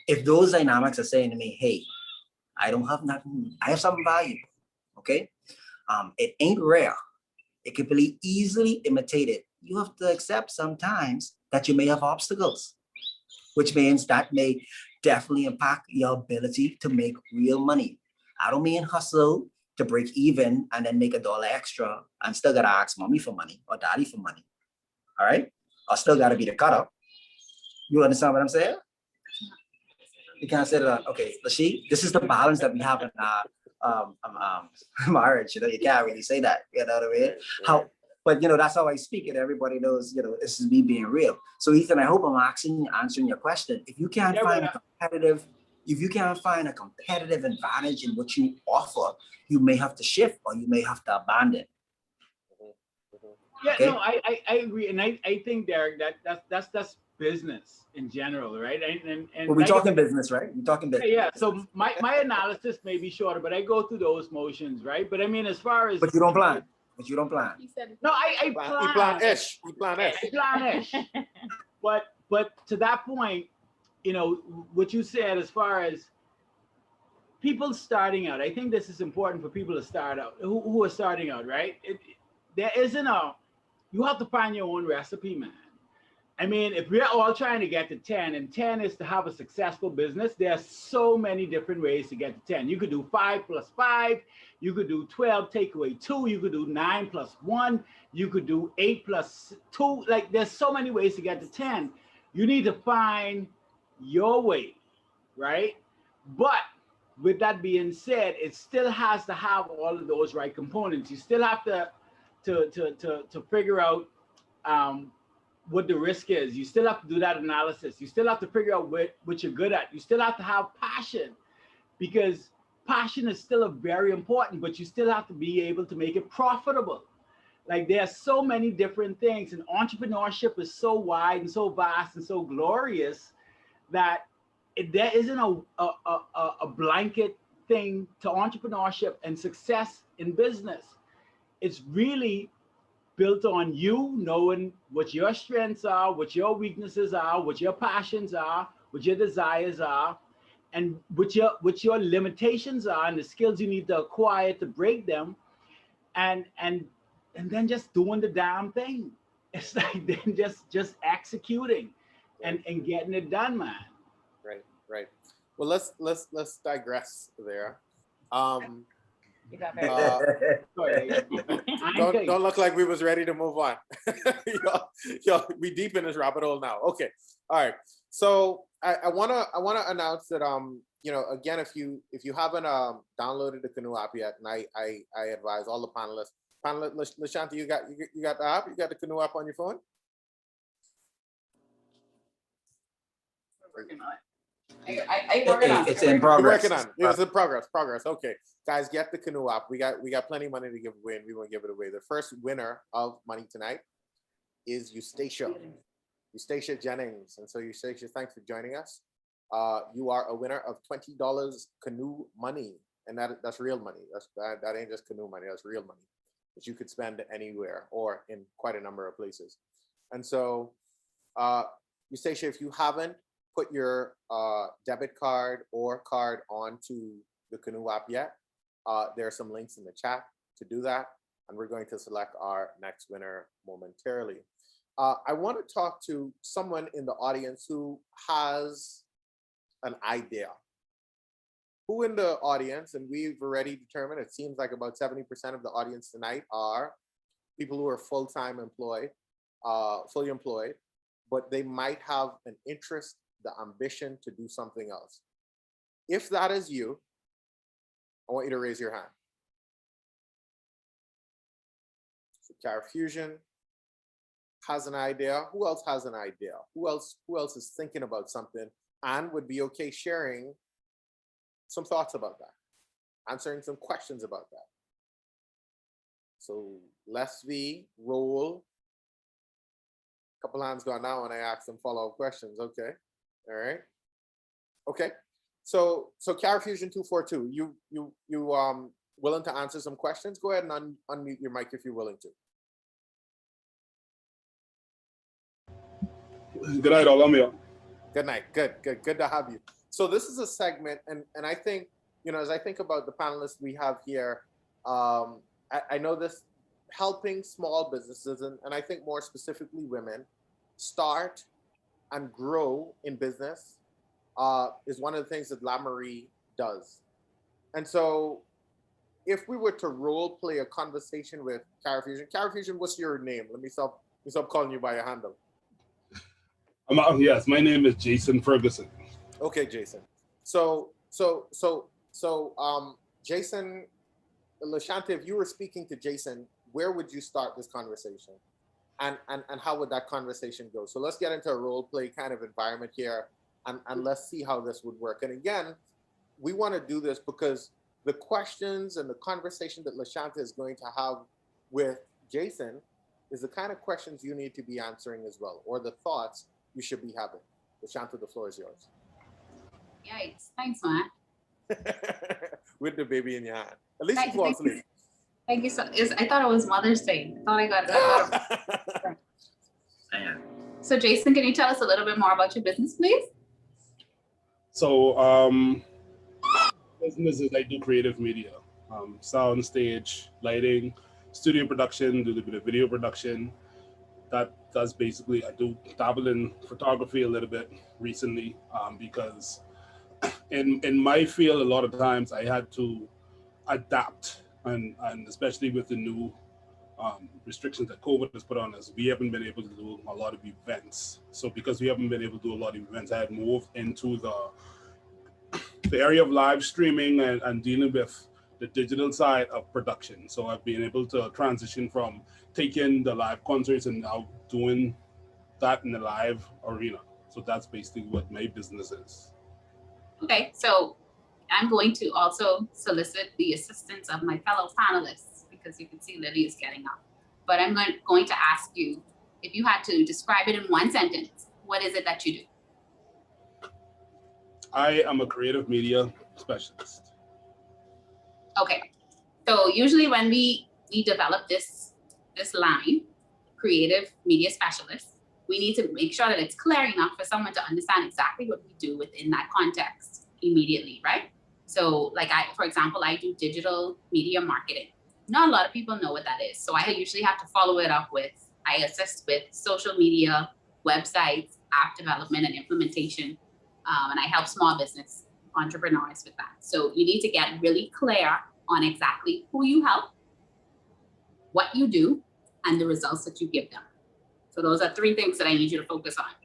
If those dynamics are saying to me, hey, I don't have nothing, I have something valuable, okay? It ain't rare. It can be easily imitated. You have to accept sometimes that you may have obstacles, which means that may definitely impact your ability to make real money. I don't mean hustle to break even and then make $1 extra and still gotta ask mommy for money or daddy for money. All right? Or still gotta be the cutter. You understand what I'm saying? You can't say that, okay, this is the balance that we have in our marriage. You can't really say that. You know what I mean? But that's how I speak, and everybody knows, this is me being real. So Ethan, I hope I'm answering your question. If you can't find a competitive advantage in what you offer, you may have to shift or you may have to abandon.
Yeah, okay? No, I agree. And I think, Derek, that's business in general, right? And
well, we're talking business, right? We're talking business.
Yeah, so my analysis may be shorter, but I go through those motions, right? But I mean, as far as...
But you don't plan.
No, I plan.
You plan-ish.
I plan-ish. But to that point, what you said as far as people starting out, I think this is important for people to start out, who are starting out, right? There isn't you have to find your own recipe, man. I mean, if we're all trying to get to 10, and 10 is to have a successful business, there are so many different ways to get to 10. You could do 5 plus 5. You could do 12, take away 2. You could do 9 plus 1. You could do 8 plus 2. Like, there's so many ways to get to 10. You need to find your way, right? But with that being said, it still has to have all of those right components. You still have to figure out what the risk is. You still have to do that analysis. You still have to figure out what you're good at. You still have to have passion, because passion is still very important, but you still have to be able to make it profitable. Like, there are so many different things, and entrepreneurship is so wide and so vast and so glorious that there isn't a blanket thing to entrepreneurship and success in business. It's really built on you knowing what your strengths are, what your weaknesses are, what your passions are, what your desires are, and what your limitations are, and the skills you need to acquire to break them, and then just doing the damn thing. It's like then just executing and getting it done, man.
Right. Well, let's digress there.
You got very
Don't look like we was ready to move on. yo, we deep in this rabbit hole now. Okay, all right. So I wanna announce that you know, again, if you haven't downloaded the Canoe app yet, and I advise all the panelists. Lashanta, you got the app? You got the Canoe app on your phone?
We're working on it. I working on it.
It's in progress.
You're working on it. It's in progress. Okay, guys, get the Canoe app. We got plenty of money to give away, and we want to give it away. The first winner of money tonight is Eustacia Jennings. And so Eustacia, thanks for joining us. You are a winner of $20 Canoe money, and that's real money. That ain't just Canoe money. That's real money that you could spend anywhere or in quite a number of places. And so, Eustacia, if you haven't put your debit card or card onto the Canoe app yet, there are some links in the chat to do that, and we're going to select our next winner momentarily. I want to talk to someone in the audience who has an idea. Who in the audience, and we've already determined, it seems like about 70% of the audience tonight are people who are full-time employed, fully employed, but they might have an interest, the ambition to do something else. If that is you, I want you to raise your hand. So CarFusion has an idea. Who else has an idea? Who else is thinking about something and would be okay sharing some thoughts about that, answering some questions about that? So let's roll. A couple hands gone now, and I asked them follow-up questions. Okay, all right. Okay, so CarFusion 242, you willing to answer some questions? Go ahead and unmute your mic if you're willing to.
Good night, all. I'm here.
Good night. Good to have you. So this is a segment, and I think, you know, as I think about the panelists we have here, I know this helping small businesses, and I think more specifically women, start and grow in business is one of the things that LaMarie does. And so if we were to role play a conversation with CarFusion, what's your name? Let me stop calling you by your handle.
Yes, my name is Jason Ferguson.
Okay, Jason. So Jason, Lashanta, if you were speaking to Jason, where would you start this conversation? And how would that conversation go? So let's get into a role play kind of environment here, and let's see how this would work. And again, we want to do this because the questions and the conversation that Lashanta is going to have with Jason is the kind of questions you need to be answering as well, or the thoughts you should be having. Lashanta, the floor is yours.
Yikes. Thanks, man.
With the baby in your hand. At least you fall asleep.
Thank you. I thought it was Mother's Day. I thought I got it. So Jason, can you tell us a little bit more about your business, please?
So business is I do creative media, sound, stage, lighting, studio production, do a bit of video production. that's basically, I do dabble in photography a little bit recently, because in my field, a lot of times I had to adapt, and especially with the new restrictions that COVID has put on us, we haven't been able to do a lot of events. So because we haven't been able to do a lot of events, I had moved into the area of live streaming and dealing with the digital side of production. So I've been able to transition from taking the live concerts and now doing that in the live arena. So that's basically what my business is.
Okay, so I'm going to also solicit the assistance of my fellow panelists because you can see Lily is getting up. But I'm going to ask you, if you had to describe it in one sentence, what is it that you do?
I am a creative media specialist.
Okay, so usually when we develop this line, creative media specialist, we need to make sure that it's clear enough for someone to understand exactly what we do within that context immediately, right? So like for example, I do digital media marketing. Not a lot of people know what that is. So I usually have to follow it up with, I assist with social media, websites, app development and implementation. And I help small business entrepreneurs with that. So you need to get really clear on exactly who you help, what you do, and the results that you give them. So those are three things that I need you to focus on.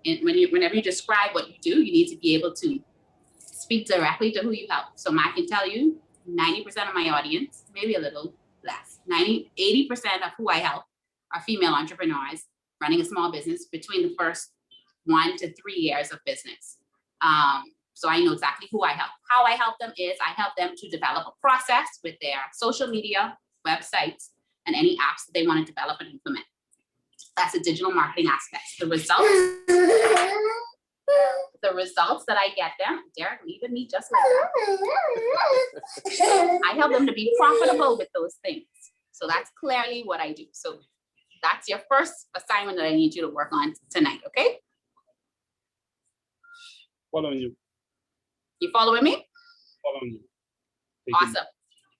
And whenever you describe what you do, you need to be able to speak directly to who you help. So I can tell you 90% of my audience, maybe a little less, 80% of who I help are female entrepreneurs running a small business between the first 1 to 3 years of business. So I know exactly who I help. How I help them is I help them to develop a process with their social media, websites, and any apps that they want to develop and implement. That's a digital marketing aspect. The results that I get them, Derek leaving me just like that. I help them to be profitable with those things. So that's clearly what I do. So that's your first assignment that I need you to work on tonight, okay?
Following you.
You following me?
Following you.
Awesome.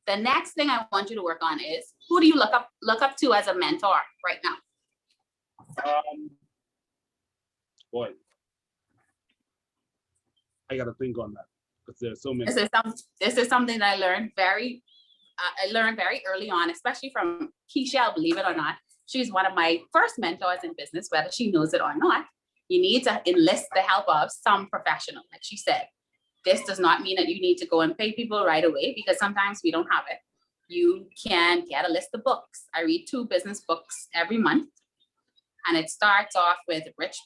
The next thing I want you to work on is, who do you look up to as a mentor right now?
Boy, I gotta think on that because there's so many.
This is something that I learned very early on, especially from Keishell, believe it or not. She's one of my first mentors in business, whether she knows it or not. You need to enlist the help of some professional. Like she said, this does not mean that you need to go and pay people right away because sometimes we don't have it. You can get a list of books. I read 2 business books every month. And it starts off with Rich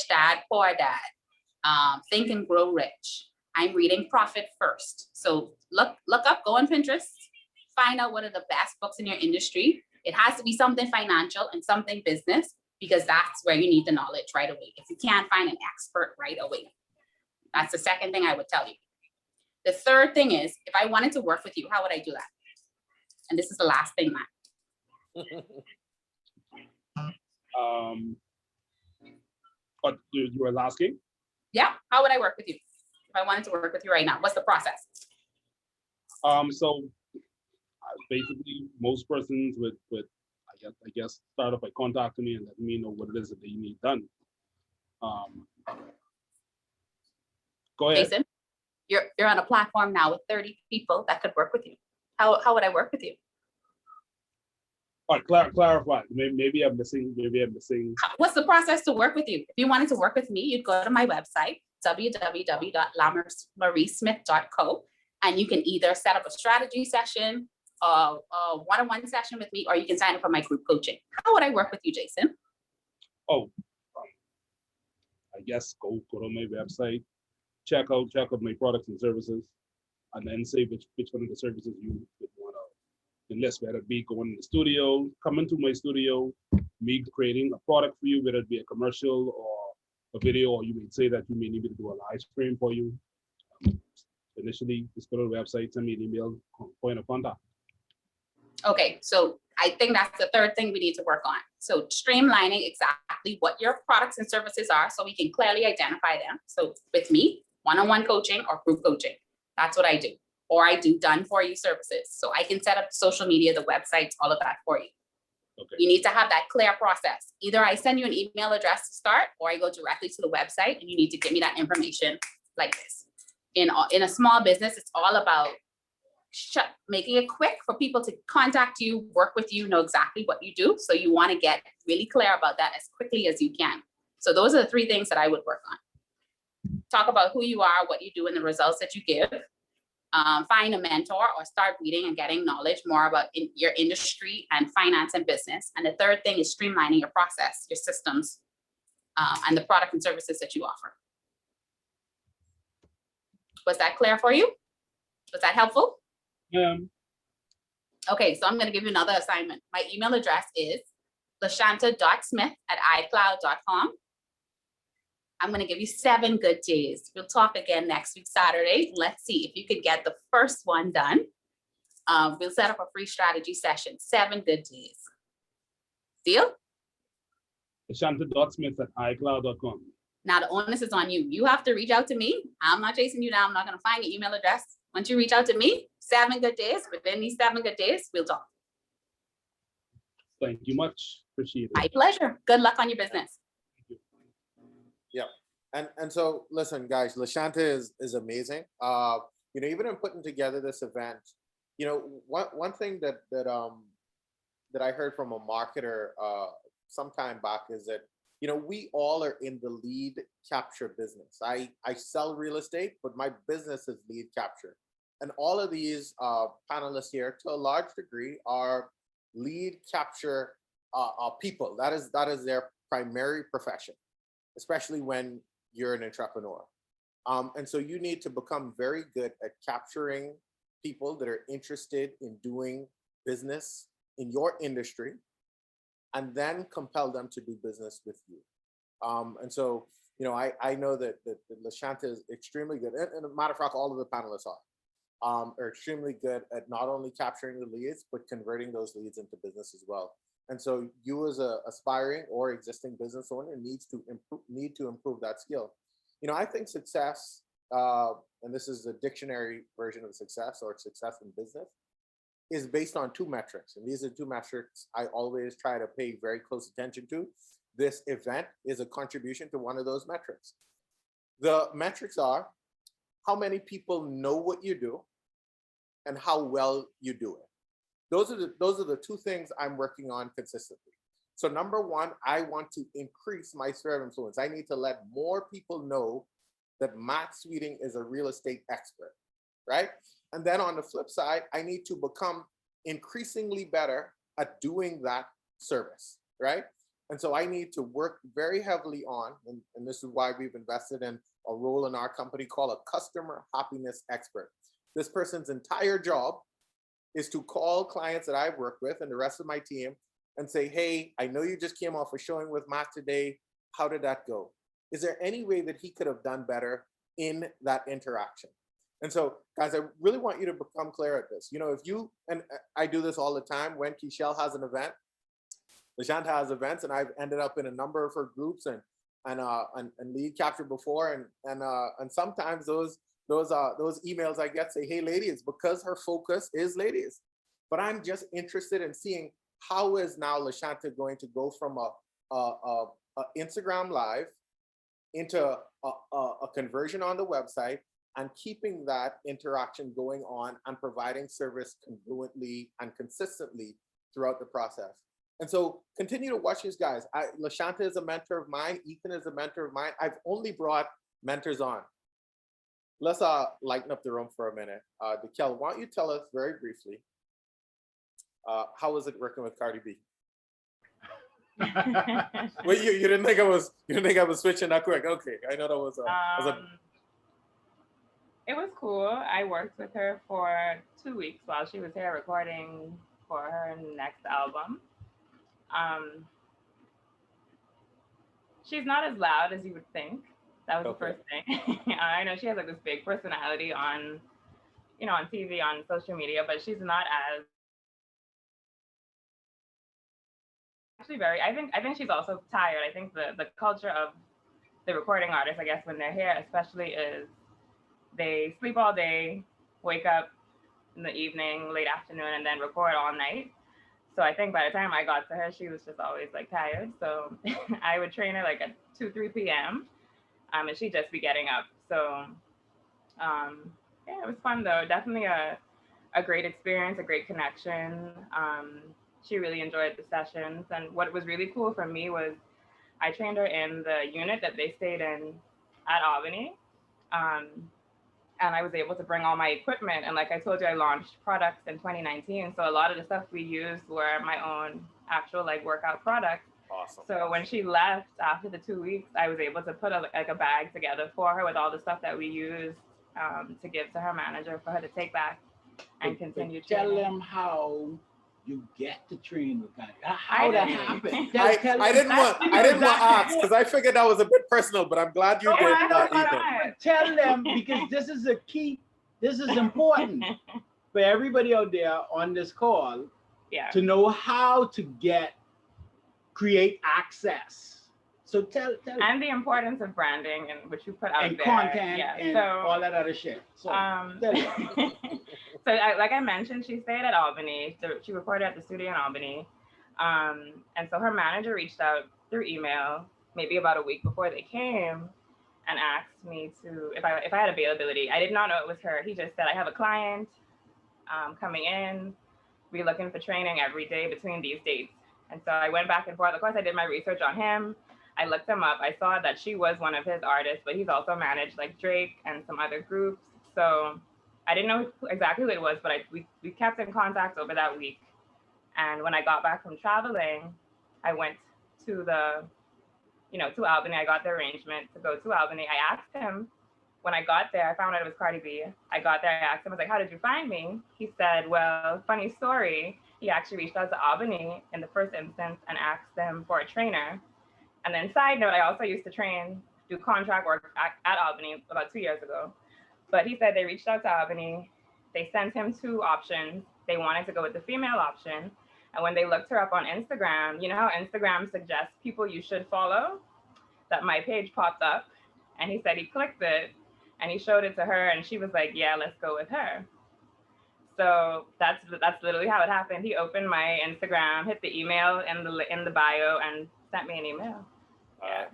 Dad, Poor Dad, Think and Grow Rich. I'm reading Profit First. So look up, go on Pinterest, find out what are the best books in your industry. It has to be something financial and something business because that's where you need the knowledge right away. If you can't find an expert right away. That's the second thing I would tell you. The third thing is, if I wanted to work with you, how would I do that? And this is the last thing, Matt.
What you were asking?
Yeah, how would I work with you? If I wanted to work with you right now, what's the process?
So basically most persons would I guess start off by contacting me and letting me know what it is that they need done. Go ahead.
Jason, you're on a platform now with 30 people that could work with you. How would I work with you?
All right, clarify. Maybe I'm missing.
What's the process to work with you? If you wanted to work with me, you'd go to my website, www.lamariesmith.co, and you can either set up a strategy session, a one-on-one session with me, or you can sign up for my group coaching. How would I work with you, Jason?
Oh, I guess go to my website, check out my products and services, and then say which one of the services you would want to enlist, whether it be going in the studio, come into my studio, me creating a product for you, whether it be a commercial or a video, or you may say that you may need me to do a live stream for you. Initially, just go to the website, send me an email, point of contact.
Okay, so I think that's the third thing we need to work on. So streamlining exactly what your products and services are so we can clearly identify them. So with me, one-on-one coaching or group coaching, that's what I do. Or I do done for you services. So I can set up social media, the websites, all of that for you.
Okay.
You need to have that clear process. Either I send you an email address to start, or I go directly to the website and you need to give me that information like this. In a small business, it's all about making it quick for people to contact you, work with you, know exactly what you do. So you want to get really clear about that as quickly as you can. So those are the 3 things that I would work on. Talk about who you are, what you do, and the results that you give. Find a mentor or start reading and getting knowledge more about your industry and finance and business. And the 3rd thing is streamlining your process, your systems, and the product and services that you offer. Was that clear for you? Was that helpful? Okay, so I'm going to give you another assignment. My email address is lashanta.smith@icloud.com. I'm going to give you 7 good days. We'll talk again next week, Saturday. Let's see if you can get the first one done. We'll set up a free strategy session, 7 good days. Deal?
lashanta.smith@icloud.com.
Now the onus is on you. You have to reach out to me. I'm not chasing you down. I'm not going to find your email address. Once you reach out to me, 7 good days. Within these 7 good days, we'll talk.
Thank you much. Appreciate it.
My pleasure. Good luck on your business.
Yeah. And so listen, guys, Lashanta is amazing. Even in putting together this event, one thing that I heard from a marketer some time back is that, we all are in the lead capture business. I sell real estate, but my business is lead capture. And all of these panelists here, to a large degree, are lead capture people. That is their primary profession, especially when you're an entrepreneur. And so you need to become very good at capturing people that are interested in doing business in your industry, and then compel them to do business with you. And so, I know that Lashanta is extremely good. And a matter of fact, all of the panelists are extremely good at not only capturing the leads, but converting those leads into business as well. And so you as a aspiring or existing business owner need to improve that skill. I think success, and this is the dictionary version of success or success in business, is based on 2 metrics. And these are 2 metrics I always try to pay very close attention to. This event is a contribution to one of those metrics. The metrics are how many people know what you do and how well you do it. Those are the 2 things I'm working on consistently. So number 1, I want to increase my sphere of influence. I need to let more people know that Matt Sweeting is a real estate expert, right? And then on the flip side, I need to become increasingly better at doing that service, right? And so I need to work very heavily on, and this is why we've invested in a role in our company called a customer happiness expert. This person's entire job is to call clients that I've worked with and the rest of my team and say, hey, I know you just came off a showing with Matt today. How did that go? Is there any way that he could have done better in that interaction? And so, guys, I really want you to become clear at this. If you, and I do this all the time, when Keishell has an event, Lashanta has events, and I've ended up in a number of her groups and lead capture before, and sometimes those emails I get say, hey, ladies, because her focus is ladies. But I'm just interested in seeing how is now Lashanta going to go from a Instagram live into a conversion on the website and keeping that interaction going on and providing service congruently and consistently throughout the process. And so continue to watch these guys. Lashanta is a mentor of mine. Ethan is a mentor of mine. I've only brought mentors on. Let's lighten up the room for a minute. Keishell, why don't you tell us very briefly, how was it working with Cardi B? Well, you didn't think I was switching that quick. Okay, I know that was
It was cool. I worked with her for 2 weeks while she was here recording for her next album. She's not as loud as you would think. That was the first thing. I know she has like this big personality on TV, on social media, but she's not as actually I think she's also tired. I think the culture of the recording artists, I guess, when they're here especially, is they sleep all day, wake up in the evening, late afternoon, and then record all night. So I think by the time I got to her, she was just always like tired. So I would train her like at 3 p.m. And she'd just be getting up. So yeah, it was fun though. Definitely a great experience, a great connection. She really enjoyed the sessions. And what was really cool for me was I trained her in the unit that they stayed in at Albany. And I was able to bring all my equipment. And like I told you, I launched products in 2019. So a lot of the stuff we used were my own actual like workout products.
Awesome.
So when she left after the 2 weeks, I was able to put a bag together for her with all the stuff that we used to give to her manager for her to take back and continue
Tell
training.
them how you get to train with Cardi. How that happened.
I didn't want to ask because I figured that was a bit personal, but I'm glad you did. Ethan.
Tell them, because this is a key. This is important for everybody out there on this call to know how to create access. So tell
and the importance of branding and what you put out
and
there.
Content and all that other shit. So,
so like I mentioned, she stayed at Albany. So she recorded at the studio in Albany. And so her manager reached out through email, maybe about a week before they came, and asked me if I had availability. I did not know it was her. He just said, I have a client coming in. We're looking for training every day between these dates. And so I went back and forth. Of course, I did my research on him. I looked him up. I saw that she was one of his artists, but he's also managed like Drake and some other groups. So I didn't know exactly who it was, but we kept in contact over that week. And when I got back from traveling, I went to to Albany. I got the arrangement to go to Albany. I asked him, when I got there, I found out it was Cardi B. I got there, I asked him, I was like, how did you find me? He said, well, funny story. He actually reached out to Albany in the first instance and asked them for a trainer. And then side note, I also used to do contract work at Albany about 2 years ago. But he said they reached out to Albany. They sent him 2 options. They wanted to go with the female option. And when they looked her up on Instagram, you know how Instagram suggests people you should follow? That my page popped up. And he said he clicked it and he showed it to her. And she was like, yeah, let's go with her. So that's literally how it happened. He opened my Instagram, hit the email in the bio, and sent me an email.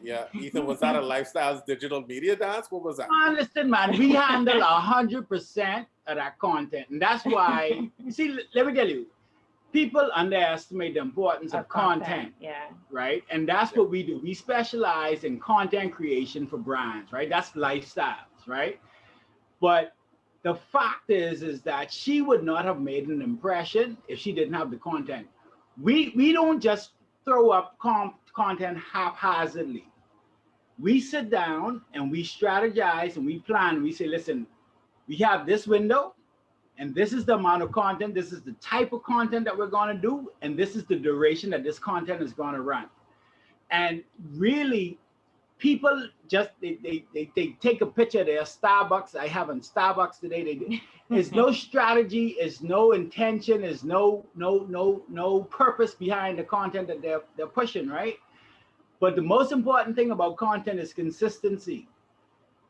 Yeah, Ethan, was that a Lifestyles digital media dance? What was that?
Listen, man, we handle 100% of that content. And that's why, see, let me tell you, people underestimate the importance of content.
Yeah.
Right? And that's what we do. We specialize in content creation for brands, right? That's lifestyles, right? But the fact is that she would not have made an impression if she didn't have the content. We don't just throw up content haphazardly. We sit down and we strategize and we plan. We say, listen, we have this window and this is the amount of content. This is the type of content that we're going to do. And this is the duration that this content is going to run. And really, people just, they take a picture of their Starbucks. I have in Starbucks today. There's no strategy, there's no intention, there's no purpose behind the content that they're pushing, right? But the most important thing about content is consistency.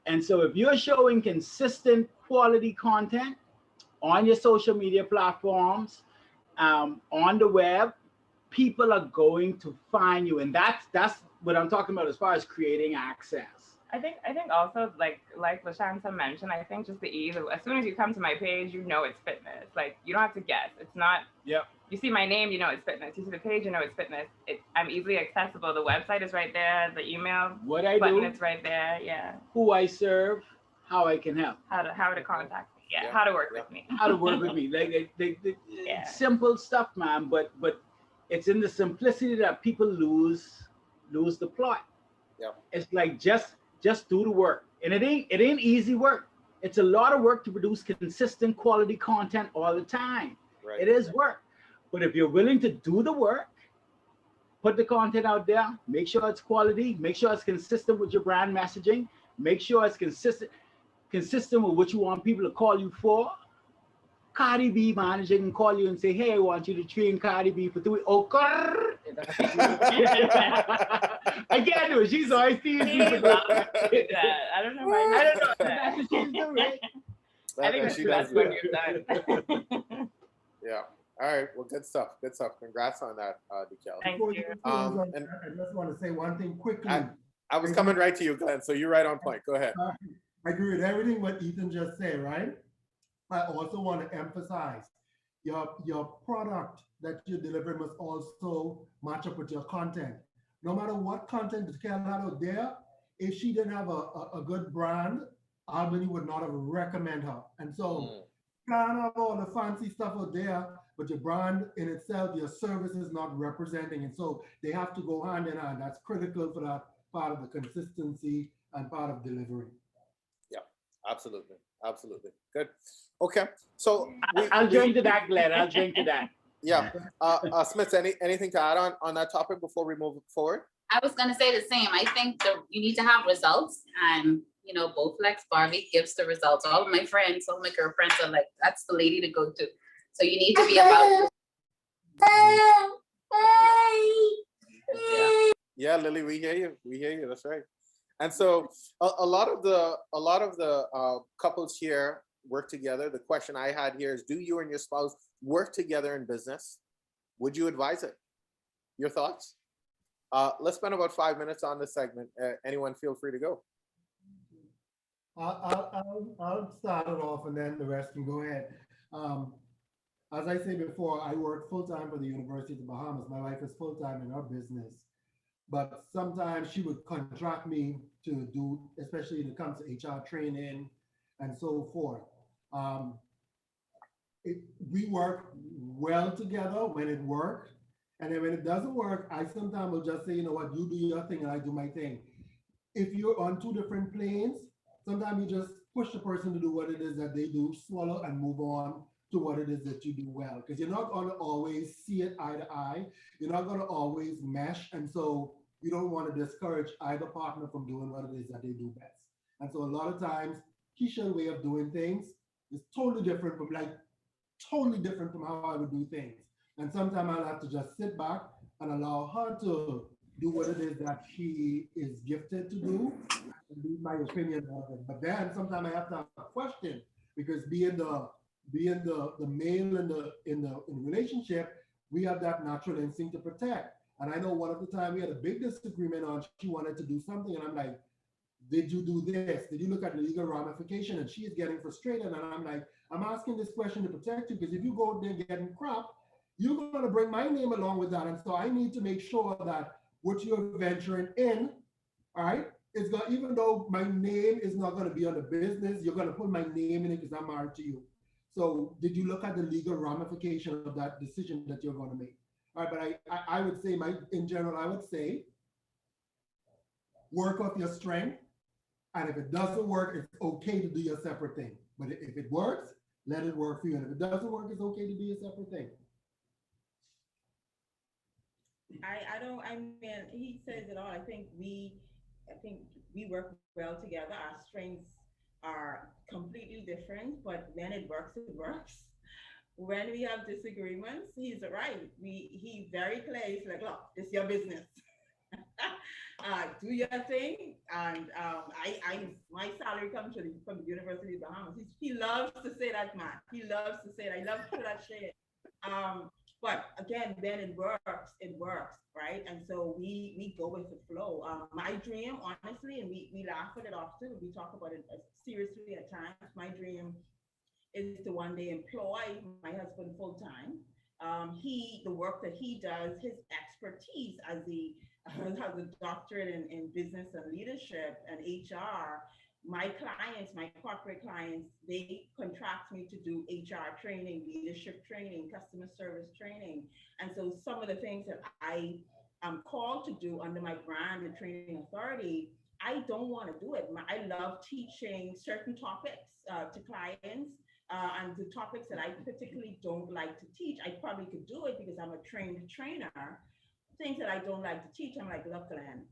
And so if you're showing consistent quality content on your social media platforms, on the web, people are going to find you. And that's what I'm talking about as far as creating access.
I think also like LaShanta mentioned, I think just the ease of, as soon as you come to my page, you know it's fitness. Like you don't have to guess. It's not, you see my name, you know it's fitness. You see the page, you know it's fitness. I'm easily accessible. The website is right there. The email button is right there. Yeah.
Who I serve, how I can help.
How to contact me. Yeah. How to work with me.
How to work with me. Like simple stuff, man. But it's in the simplicity that people lose the plot.
Yeah.
It's like just do the work. And it ain't easy work. It's a lot of work to produce consistent quality content all the time.
Right.
It is work. But if you're willing to do the work, put the content out there, make sure it's quality, make sure it's consistent with your brand messaging, make sure it's consistent with what you want people to call you for. Cardi B manager can call you and say, hey, I want you to train Cardi B for 3 weeks. Oh, I can't do it. She's always seeing me.
I don't know why. I don't know that.
That's what she's doing, right?
I think that's what you've done.
Yeah. right. Well, good stuff. Good stuff. Congrats on that, Keishell.
Thank
Before
you.
close
Um,
on
and-
that, I just want to say one thing quickly.
I was coming right to you, Glenn. So you're right on point. Go ahead.
I agree with everything what Ethan just said, right? I also want to emphasize your product that you deliver must also match up with your content. No matter what content the Kel had out there, if she didn't have a good brand, Albany would not have recommend her. And so you can't have all the fancy stuff out there, but your brand in itself, your service is not representing. And so they have to go hand in hand. That's critical for that part of the consistency and part of delivery.
Yeah, absolutely. Absolutely. Good. Okay. So
I'll drink to that, Glenn. I'll drink to that.
yeah. Smith, anything to add on that topic before we move forward?
I was gonna say the same. I think you need to have results, and you know, Bowflex Barbie gives the results. All of my friends, all my girlfriends are like, that's the lady to go to. So you need to be about.
Yeah, Lily, we hear you. We hear you. That's right. And so a lot of the couples here work together. The question I had here is, do you and your spouse work together in business? Would you advise it? Your thoughts? Let's spend about 5 minutes on this segment. Anyone feel free to go.
I'll start it off and then the rest can go ahead. As I said before, I work full-time for the University of the Bahamas. My wife is full-time in her business, but sometimes she would contract me to do, especially when it comes to HR training and so forth. We work well together when it works. And then when it doesn't work, I sometimes will just say, you know what, you do your thing and I do my thing. If you're on two different planes, sometimes you just push the person to do what it is that they do, swallow and move on to what it is that you do well. Because you're not going to always see it eye to eye. You're not going to always mesh. And so you don't want to discourage either partner from doing what it is that they do best. And so a lot of times, Keishell's way of doing things is totally different from how I would do things. And sometimes I'll have to just sit back and allow her to do what it is that she is gifted to do and leave my opinion on it. But then sometimes I have to have a question, because being the male in the relationship, we have that natural instinct to protect. And I know one of the time we had a big disagreement on she wanted to do something, and I'm like, did you do this? Did you look at the legal ramification? And she is getting frustrated, and I'm like, I'm asking this question to protect you, because if you go out there getting crap, you're going to bring my name along with that. And so I need to make sure that what you're venturing in, all right, is going, even though my name is not going to be on the business, you're going to put my name in it because I'm married to you. So did you look at the legal ramification of that decision that you're going to make? All right, but I would say, in general, I would say, work off your strength. And if it doesn't work, it's okay to do your separate thing. But if it works, let it work for you. And if it doesn't work, it's okay to do your separate thing.
I mean, he says it all. I think we work well together. Our strengths are completely different, but when it works, it works. When we have disagreements, he's right. He's very clear. He's like, look, it's your business. Do your thing. And my salary comes from the University of the Bahamas. He loves to say that, man. He loves to say that. He loves to put that shit. But again, then it works, right? And so we go with the flow. My dream, honestly, and we laugh at it off too. We talk about it seriously at times. My dream is to one day employ my husband full time. The work that he does, his expertise as a doctorate in business and leadership and HR. My clients, my corporate clients, they contract me to do HR training, leadership training, customer service training. And so some of the things that I am called to do under my brand and training authority, I don't want to do it. I love teaching certain topics to clients. And the topics that I particularly don't like to teach, I probably could do it because I'm a trained trainer. Things that I don't like to teach, I'm like, look, Glenn.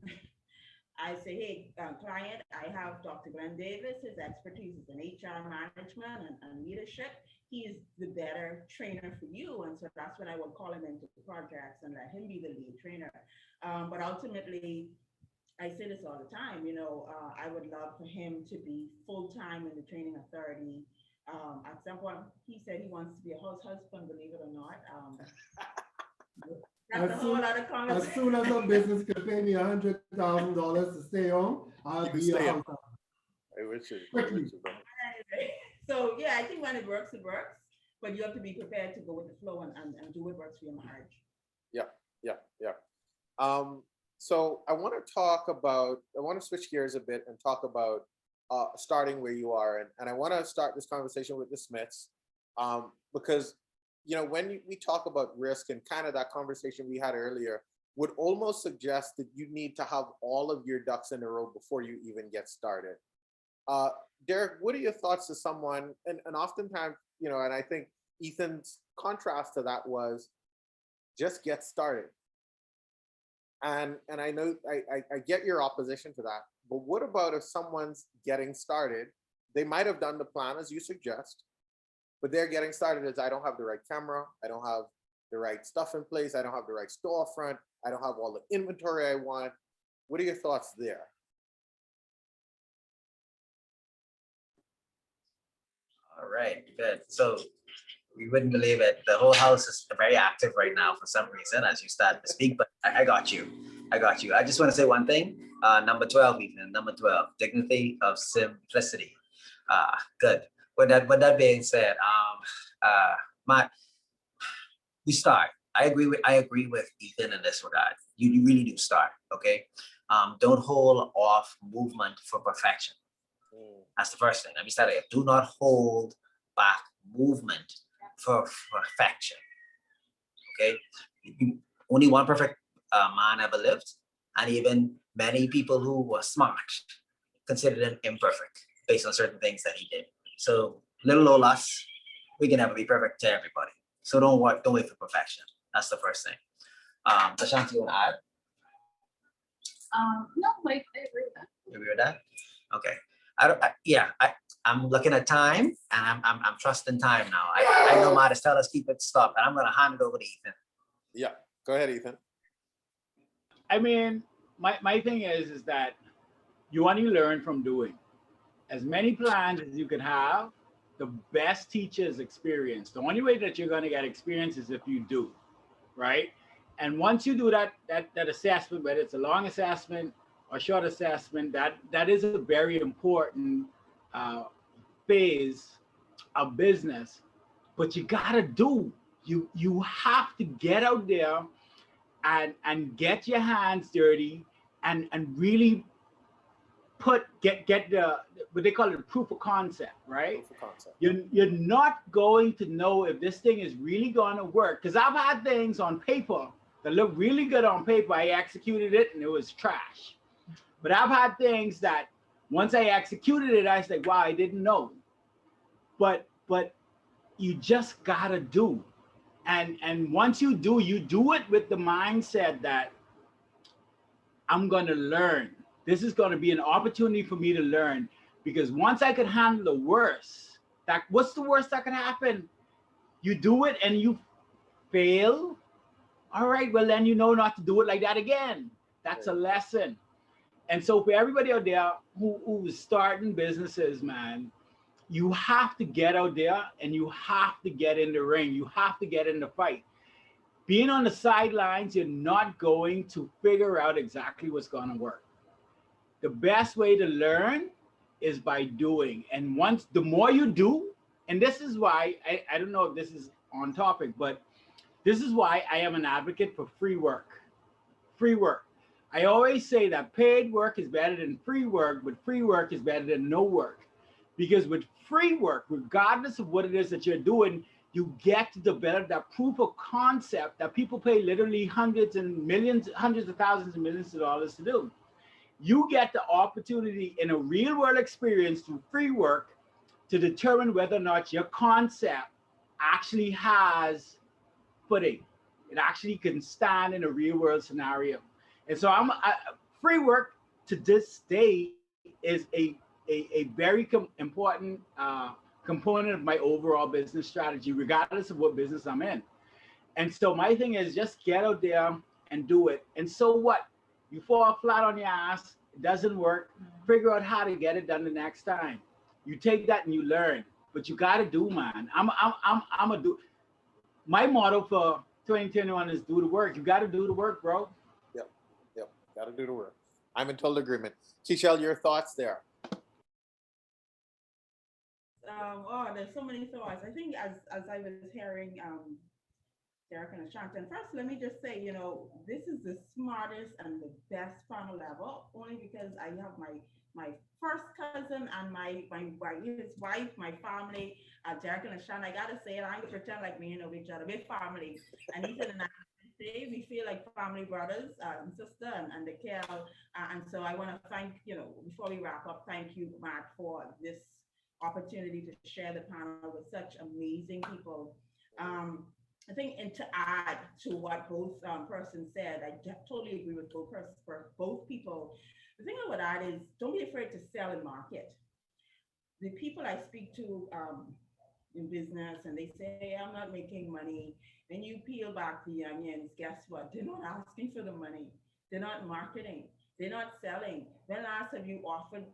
I say, hey, client, I have Dr. Glenn Davis. His expertise is in HR management and leadership. He is the better trainer for you. And so that's when I will call him into projects and let him be the lead trainer. But ultimately, I say this all the time, I would love for him to be full-time in the training authority. At some point, he said he wants to be a house husband, believe it or not. That's a whole other
As
conversation.
soon as a business could pay me $100,000 to stay home, I'll
You
be
stay
a
home.
house.
I wish you.
Quickly.
So yeah, I think when it works, but you have to be prepared to go with the flow and do what works for your marriage.
Yeah. So I want to switch gears a bit and talk about starting where you are. And I want to start this conversation with the Smiths because, when we talk about risk and kind of that conversation we had earlier would almost suggest that you need to have all of your ducks in a row before you even get started. Derek, what are your thoughts to someone, and oftentimes, and I think Ethan's contrast to that was just get started. And I know I get your opposition to that, but what about if someone's getting started? They might have done the plan as you suggest, but they're getting started as I don't have the right camera, I don't have the right stuff in place, I don't have the right storefront, I don't have all the inventory I want. What are your thoughts there?
All right, good. So you wouldn't believe it. The whole house is very active right now for some reason as you start to speak, but I got you. I just want to say one thing. Number 12, Ethan, number 12, dignity of simplicity. Good. With that being said, we start. I agree with Ethan in this regard. You really do start, okay? Don't hold off movement for perfection. That's the first thing. Let me start here. Do not hold back movement for perfection. Okay? Only one perfect man ever lived, and even many people who were smart considered him imperfect based on certain things that he did. So little old us, we can never be perfect to everybody. So don't wait for perfection. That's the first thing. Ashanti, you want to add?
No, I agree with that.
You agree with that? Okay. I'm looking at time, and I'm trusting time now. I know Martis tell us keep it stop, and I'm gonna hand it over to Ethan.
Yeah, go ahead, Ethan.
I mean, my thing is that you only learn from doing. As many plans as you can have, the best teacher is experience. The only way that you're going to get experience is if you do, right? And once you do that assessment, whether it's a long assessment or short assessment, that is a very important phase of business. But you gotta do. You have to get out there and get your hands dirty and really get the what they call it, proof of concept, right?
Proof of concept.
You're not going to know if this thing is really going to work, because I've had things on paper that look really good on paper. I executed it and it was trash. But I've had things that once I executed it, I was like, wow, I didn't know. But you just gotta do. And once you do it with the mindset that I'm gonna learn. This is gonna be an opportunity for me to learn, because once I could handle the worst, what's the worst that could happen? You do it and you fail. All right, well then you know not to do it like that again. That's a lesson. And so for everybody out there who's starting businesses, man, you have to get out there and you have to get in the ring. You have to get in the fight. Being on the sidelines, you're not going to figure out exactly what's going to work. The best way to learn is by doing. And the more you do, and this is why, I don't know if this is on topic, but this is why I am an advocate for free work. Free work. I always say that paid work is better than free work, but free work is better than no work. Because with free work, regardless of what it is that you're doing, you get to develop that proof of concept that people pay literally hundreds of thousands and millions of dollars to do. You get the opportunity in a real world experience through free work to determine whether or not your concept actually has footing. It actually can stand in a real world scenario. And so free work to this day is a very important component of my overall business strategy, regardless of what business I'm in. And so my thing is just get out there and do it. And so what? You fall flat on your ass, it doesn't work, figure out how to get it done the next time. You take that and you learn. but you got to do, man. I'm a do. My motto for 2021 is do the work. You got to do the work, bro.
Yep. Got to do the work. I'm in total agreement. Keishell, your thoughts there?
Oh, there's so many thoughts. I think as I was hearing Derek and Ashanta, and first let me just say, you know, this is the smartest and the best panel ever, only because I have my first cousin and my his wife, my family, Derek and Ashanta. I gotta say it, I ain't pretend like me and know each other. We're family. And even in today, we feel like family brothers and sister and the Kel. And so I want to thank, you know, before we wrap up, thank you, Matt, for this opportunity to share the panel with such amazing people. I think, and to add to what both persons said, I totally agree with both people. The thing I would add is don't be afraid to sell and market. The people I speak to in business and they say, hey, I'm not making money. Then you peel back the onions, guess what? They're not asking for the money. They're not marketing. They're not selling. When last have you offered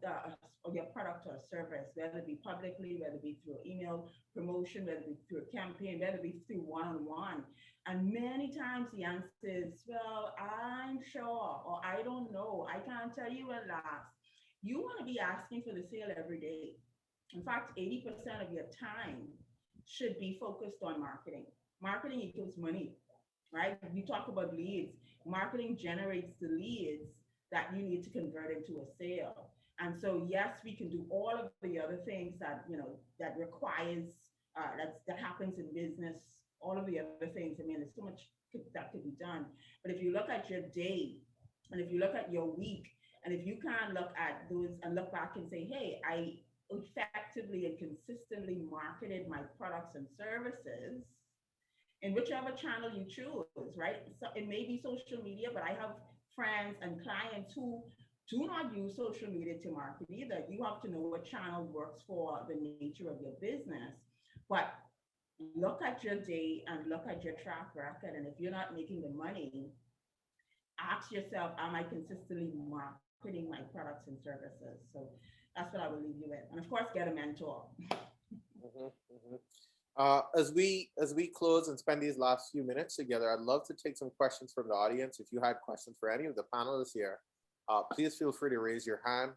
your product or service, whether it be publicly, whether it be through email promotion, whether it be through a campaign, whether it be through one-on-one? And many times the answer is, well, I'm sure, or I don't know. I can't tell you at last. You want to be asking for the sale every day. In fact, 80% of your time should be focused on marketing. Marketing equals money, right? We talk about leads. Marketing generates the leads that you need to convert into a sale. And so, yes, we can do all of the other things that, you know, that requires, that happens in business, all of the other things. I mean, there's so much that could be done. But if you look at your day, and if you look at your week, and if you can look at those and look back and say, hey, I effectively and consistently marketed my products and services in whichever channel you choose, right? So it may be social media, but I have friends and clients who do not use social media to market either. You have to know what channel works for the nature of your business. But look at your day and look at your track record. And if you're not making the money, ask yourself, am I consistently marketing my products and services? So that's what I will leave you with. And of course, get a mentor.
As we close and spend these last few minutes together, I'd love to take some questions from the audience. If you had questions for any of the panelists here, please feel free to raise your hand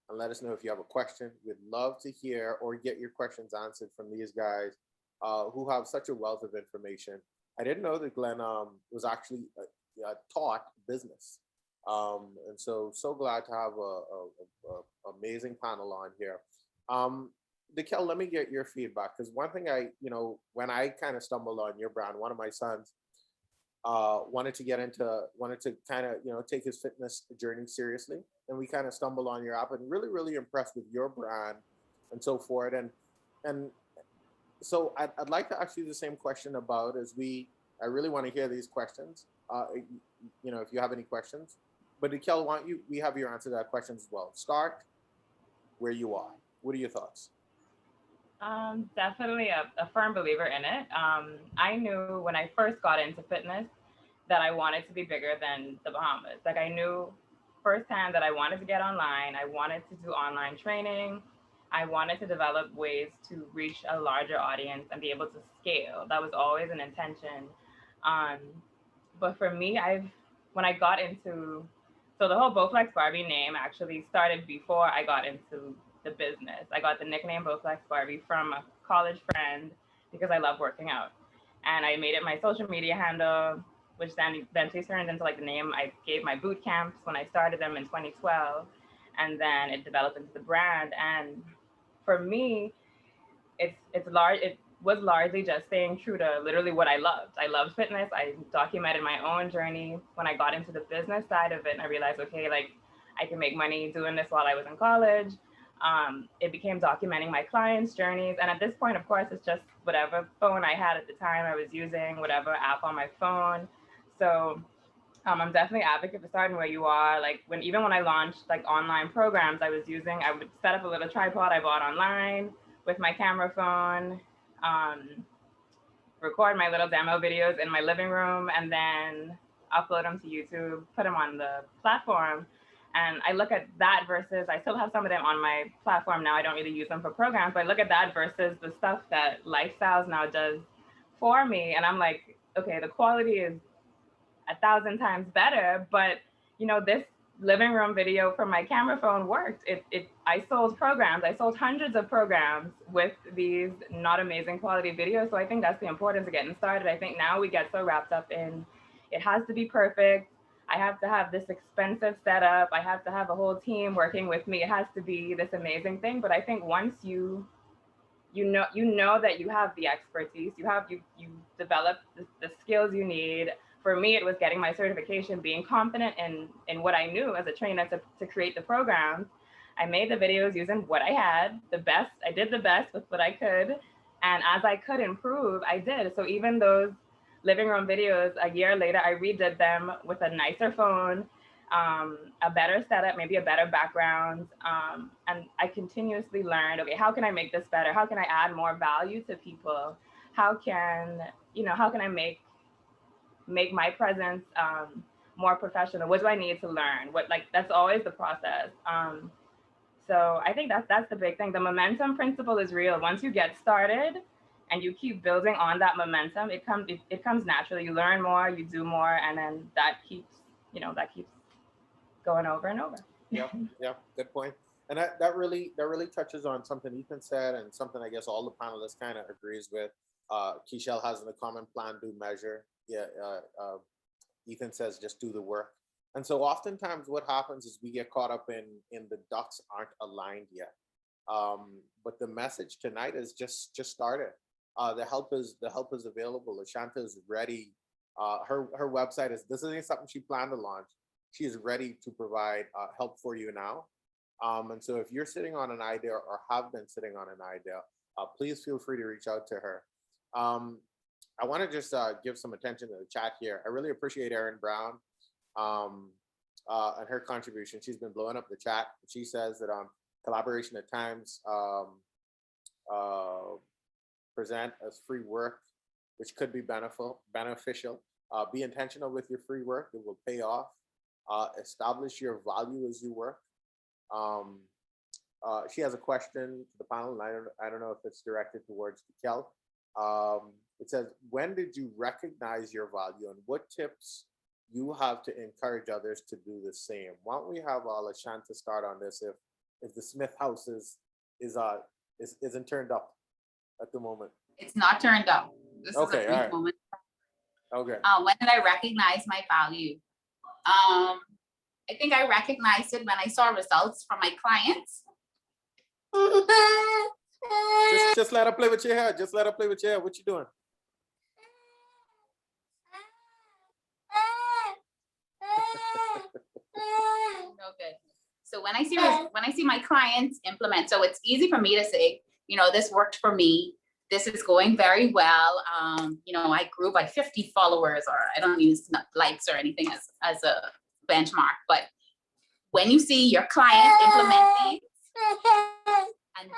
and let us know if you have a question. We'd love to hear or get your questions answered from these guys who have such a wealth of information. I didn't know that Glenn was actually taught business. And so glad to have a amazing panel on here. Keishell, let me get your feedback, because one thing when I kind of stumbled on your brand, one of my sons wanted to kind of, take his fitness journey seriously. And we kind of stumbled on your app and really impressed with your brand and so forth. And so I'd like to ask you the same question about I really want to hear these questions. If you have any questions, but Keishell, we have your answer to that question as well. Start where you are. What are your thoughts?
Definitely a firm believer in it. I knew when I first got into fitness that I wanted to be bigger than the Bahamas. Like, I knew firsthand that I wanted to get online. I wanted to do online training. I wanted to develop ways to reach a larger audience and be able to scale. That was always an intention. But for me, when I got into, so the whole Bowflex Barbie name actually started before I got into the business. I got the nickname Bowflex Barbie from a college friend because I love working out. And I made it my social media handle, which then eventually turned into like the name I gave my boot camps when I started them in 2012. And then it developed into the brand. And for me, it was largely just staying true to literally what I loved. I loved fitness. I documented my own journey. When I got into the business side of it, and I realized, okay, like I can make money doing this while I was in college. It became documenting my clients' journeys. And at this point, of course, it's just whatever phone I had at the time I was using, whatever app on my phone. So I'm definitely an advocate for starting where you are. Like even when I launched like online programs I would set up a little tripod I bought online with my camera phone, record my little demo videos in my living room, and then upload them to YouTube, put them on the platform. And I look at that versus, I still have some of them on my platform now. I don't really use them for programs, but I look at that versus the stuff that Lifestyles now does for me. And I'm like, okay, the quality is 1,000 times better, but you know, this living room video from my camera phone worked. I sold programs. I sold hundreds of programs with these not amazing quality videos. So I think that's the importance of getting started. I think now we get so wrapped up in, it has to be perfect. I have to have this expensive setup. I have to have a whole team working with me. It has to be this amazing thing. But I think once you know that you have the expertise, you develop the skills you need. For me, it was getting my certification, being confident in what I knew as a trainer to create the programs. I made the videos using what I had, I did the best with what I could. And as I could improve, I did. So even those living room videos, a year later, I redid them with a nicer phone, a better setup, maybe a better background. And I continuously learned, okay, how can I make this better? How can I add more value to people? How can I make my presence more professional? What do I need to learn? That's always the process. So I think that's the big thing. The momentum principle is real. Once you get started and you keep building on that momentum, it comes naturally. You learn more, you do more, and then that keeps going over and over.
Yeah, good point. And that really touches on something Ethan said, and something I guess all the panelists kind of agrees with. Keishell has in the common plan, do measure. Yeah, Ethan says just do the work. And so oftentimes what happens is we get caught up in the ducks aren't aligned yet. But the message tonight is just started. The help is available. Lashanta is ready. Her website this isn't something she planned to launch. She is ready to provide help for you now. And so if you're sitting on an idea or have been sitting on an idea, please feel free to reach out to her. I want to just give some attention to the chat here. I really appreciate Erin Brown and her contribution. She's been blowing up the chat. She says that collaboration at times present as free work, which could be beneficial. Be intentional with your free work. It will pay off. Establish your value as you work. She has a question to the panel, and I don't know if it's directed towards Keishell. It says, when did you recognize your value, and what tips you have to encourage others to do the same? Why don't we have Lashanta start on this if the Smith house isn't turned up at the moment?
It's not turned up. This is a brief
right.
moment.
Okay.
When did I recognize my value? I think I recognized it when I saw results from my clients.
Just let her play with your hair. Just let her play with your hair. What you doing?
No good. So when I see my clients implement, so it's easy for me to say, this worked for me. This is going very well. I grew by 50 followers, or I don't use likes or anything as a benchmark. But when you see your clients implementing, and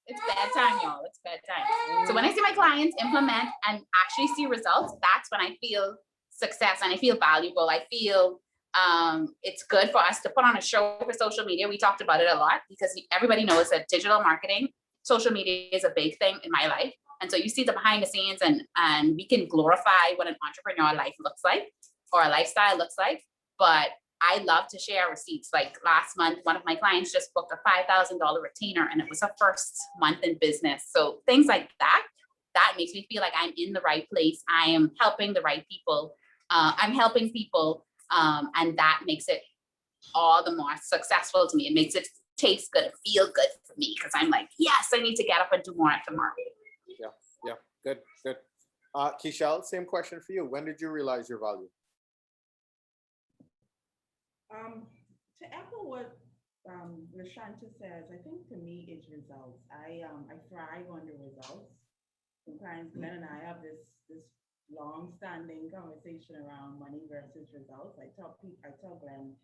it's bedtime, y'all. It's bedtime. So when I see my clients implement and actually see results, that's when I feel success and I feel valuable. I feel it's good for us to put on a show for social media. We talked about it a lot because everybody knows that digital marketing, social media is a big thing in my life. And so you see the behind the scenes and we can glorify what an entrepreneur life looks like or a lifestyle looks like. But I love to share receipts. Like last month, one of my clients just booked a $5,000 retainer and it was her first month in business. So things like that makes me feel like I'm in the right place. I am helping the right people. I'm helping people. And that makes it all the more successful to me. It makes it taste good, feel good for me because I'm like, yes, I need to get up and do more at the market.
Yeah, good. Keishell, same question for you. When did you realize your value?
To echo what Lashanta says, I think to me it's results. I thrive on the results. Sometimes Glenn and I have this long-standing conversation around money versus results. I tell Glenn,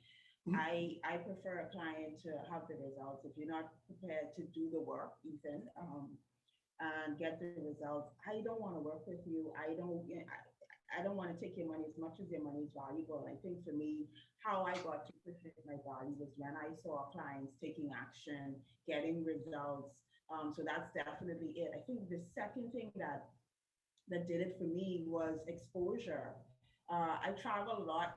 I prefer a client to have the results. If you're not prepared to do the work, Ethan, and get the results, I don't want to work with you. I don't want to take your money as much as your money is valuable. I think for me, how I got to protect my value was when I saw clients taking action, getting results. So that's definitely it. I think the second thing that did it for me was exposure. I traveled a lot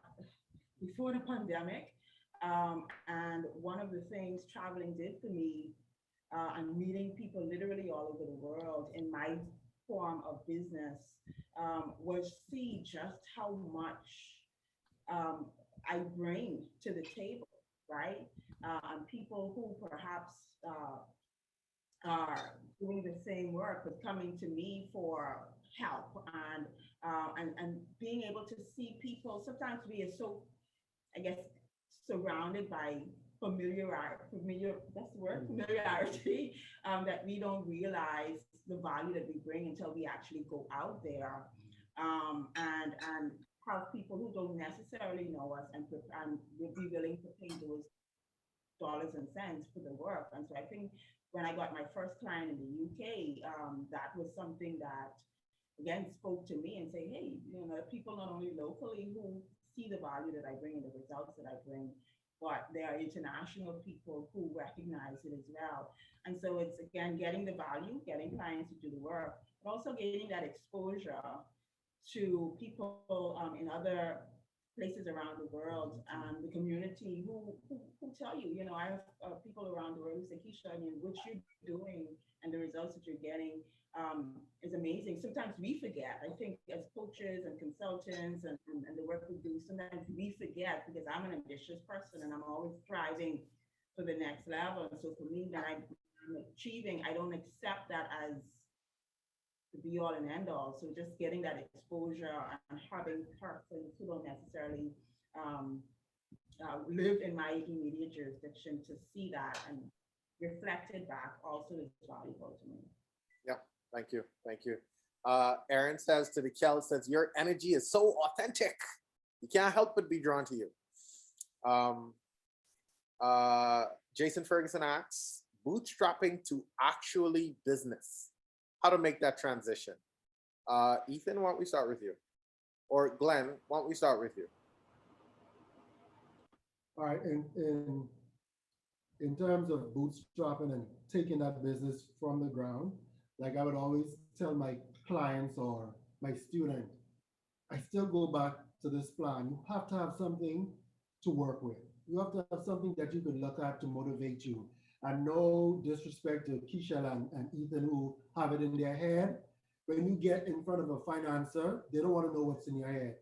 before the pandemic. And one of the things traveling did for me and meeting people literally all over the world in my form of business was see just how much I bring to the table, right? And people who perhaps are doing the same work but coming to me for help and being able to see people. Sometimes we are so, I guess, surrounded by that's the word, familiarity, that we don't realize the value that we bring until we actually go out there and have people who don't necessarily know us and will be willing to pay those dollars and cents for the work. And so I think when I got my first client in the UK, that was something that again spoke to me and say, hey, people not only locally who see the value that I bring and the results that I bring, but there are international people who recognize it as well. And so it's again getting the value, getting clients to do the work, but also getting that exposure to people in other places around the world and the community who tell you, I have people around the world who say, Keishell, what you're doing and the results that you're getting is amazing. Sometimes we forget. I think as coaches and consultants and the work we do, sometimes we forget because I'm an ambitious person and I'm always striving for the next level. And so for me, when I'm achieving, I don't accept that as the be all and end all. So just getting that exposure and having persons who don't necessarily live in my immediate jurisdiction to see that and reflect it back also is valuable to me.
Yeah, thank you. Thank you. Aaron says to the Kel, says, your energy is so authentic. You can't help but be drawn to you. Jason Ferguson asks, bootstrapping to actually business. How to make that transition? Ethan, why don't we start with you? Or Glenn, why don't we start with you?
All right, in terms of bootstrapping and taking that business from the ground, like I would always tell my clients or my student, I still go back to this plan. You have to have something to work with. You have to have something that you can look at to motivate you. And no disrespect to Keishell and Ethan who have it in their head. When you get in front of a financer, they don't want to know what's in your head.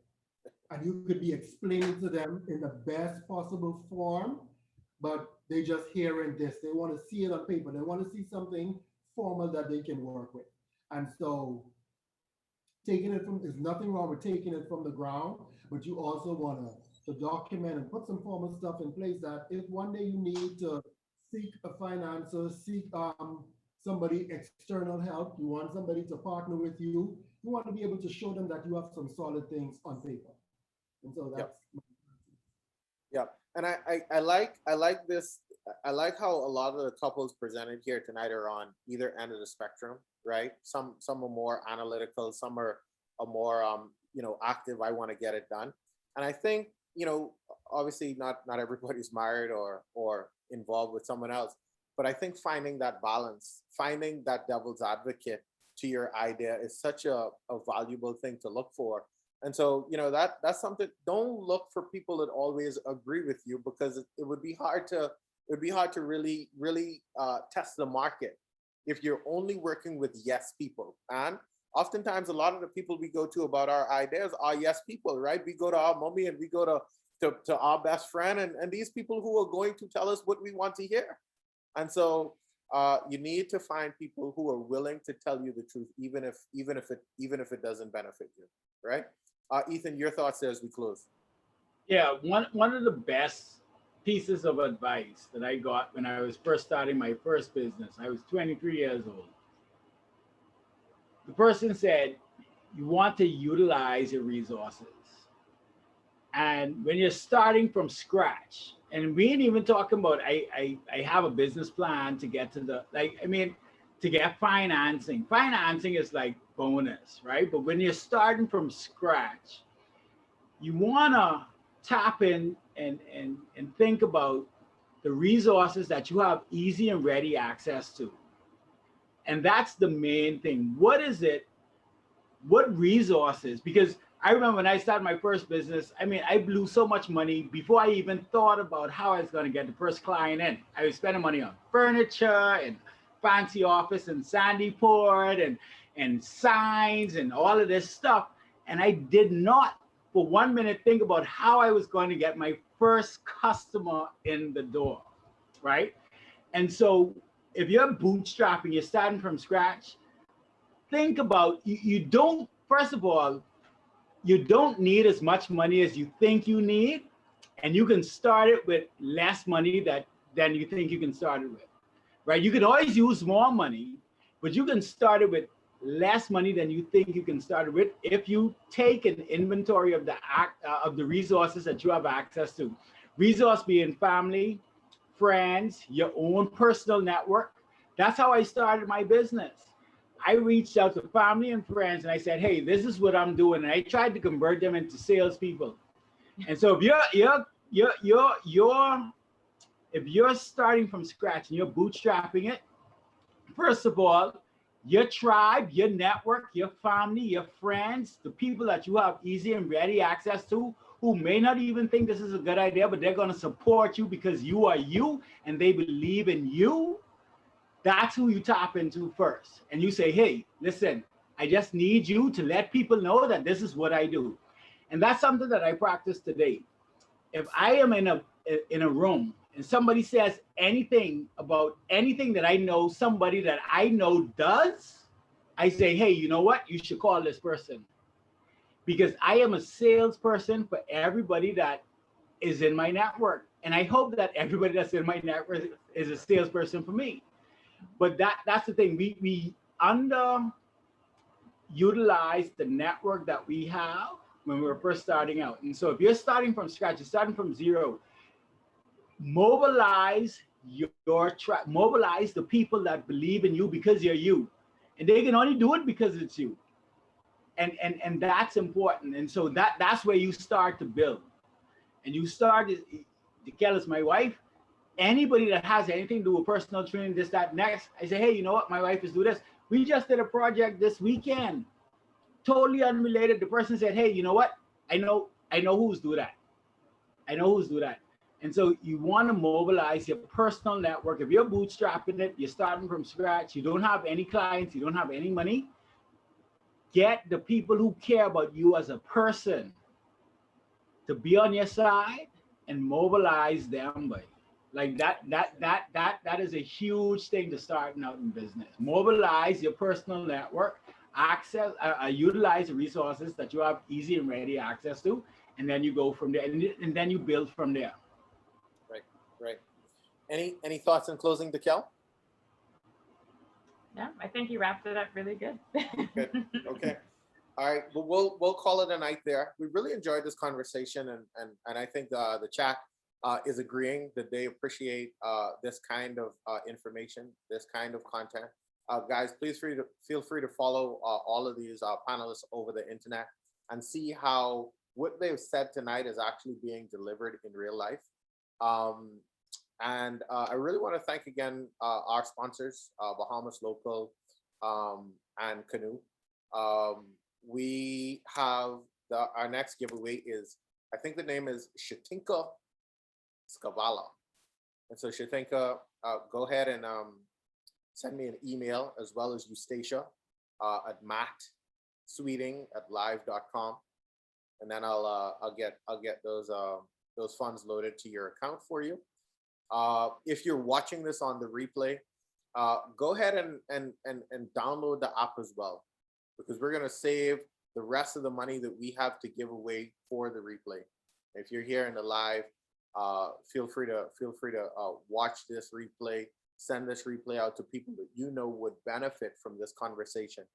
And you could be explaining to them in the best possible form, but they just hearing this. They want to see it on paper. They want to see something formal that they can work with. And so taking it from, there's nothing wrong with taking it from the ground, but you also want to document and put some formal stuff in place that if one day you need to seek a financer, seek somebody external help, you want somebody to partner with you, you want to be able to show them that you have some solid things on paper. And so that's
And I like this. I like how a lot of the couples presented here tonight are on either end of the spectrum, right? Some are more analytical, some are more active. I want to get it done. And I think, obviously not everybody's married or involved with someone else, but I think finding that balance, finding that devil's advocate to your idea is such a valuable thing to look for. And so, that's something. Don't look for people that always agree with you, because it would be hard to really test the market if you're only working with yes people. And oftentimes, a lot of the people we go to about our ideas are yes people, right? We go to our mommy and we go to our best friend, and these people who are going to tell us what we want to hear. And so you need to find people who are willing to tell you the truth, even if it doesn't benefit you, right? Ethan, your thoughts there as we close.
Yeah, one of the best pieces of advice that I got when I was first starting my first business, I was 23 years old. The person said, you want to utilize your resources. And when you're starting from scratch, and we ain't even talking about, I have a business plan to get to to get financing. Financing is like bonus, right? But when you're starting from scratch, you want to tap in and think about the resources that you have easy and ready access to. And that's the main thing. What is it? What resources? Because I remember when I started my first business, I mean, I blew so much money before I even thought about how I was going to get the first client in. I was spending money on furniture and fancy office in Sandyport and signs and all of this stuff. And I did not for 1 minute think about how I was going to get my first customer in the door, right? And so if you're bootstrapping, you're starting from scratch, think about, you don't, first of all, you don't need as much money as you think you need, and you can start it with less money than you think you can start it with, right? You can always use more money, but you can start it with less money than you think you can start it with if you take an inventory of the resources that you have access to. Resource being family, friends, your own personal network. That's how I started my business. I reached out to family and friends and I said, hey, this is what I'm doing. And I tried to convert them into salespeople. And so if you're starting from scratch and you're bootstrapping it, first of all, your tribe, your network, your family, your friends, the people that you have easy and ready access to, who may not even think this is a good idea, but they're going to support you because you are you and they believe in you. That's who you tap into first. And you say, hey, listen, I just need you to let people know that this is what I do. And that's something that I practice today. If I am in a room and somebody says anything about anything that I know somebody that I know does, I say, hey, you know what? You should call this person. Because I am a salesperson for everybody that is in my network. And I hope that everybody that's in my network is a salesperson for me. But that's the thing. We underutilize the network that we have when we're first starting out. And so if you're starting from scratch, you're starting from zero, mobilize mobilize the people that believe in you because you're you. And they can only do it because it's you. And that's important. And so that's where you start to build. And you start, Keishell is my wife. Anybody that has anything to do with personal training, this, that, next, I say, hey, you know what? My wife is doing this. We just did a project this weekend, totally unrelated. The person said, hey, you know what? I know who's do that. I know who's do that. And so you want to mobilize your personal network. If you're bootstrapping it, you're starting from scratch, you don't have any clients, you don't have any money, get the people who care about you as a person to be on your side and mobilize them. Like that is a huge thing to starting out in business. Mobilize your personal network, access, utilize the resources that you have easy and ready access to, and then you go from there, and then you build from there.
Right. Any thoughts in closing, Keishell?
Yeah, I think you wrapped it up really good.
Good. Okay. All right. Well, we'll call it a night there. We really enjoyed this conversation, and I think the chat is agreeing that they appreciate this kind of information, this kind of content. Guys, please feel free to follow all of these panelists over the internet and see how what they've said tonight is actually being delivered in real life. And I really want to thank again our sponsors, Bahamas Local and Canoe. We have our next giveaway is, I think the name is Shatinka Skavala. And so Shatinka, go ahead and send me an email, as well as Eustacia at mattsweeting@live.com. And then I'll get those funds loaded to your account for you. If you're watching this on the replay, go ahead and download the app as well, because we're gonna save the rest of the money that we have to give away for the replay. If you're here in the live, feel free to watch this replay, send this replay out to people that you know would benefit from this conversation.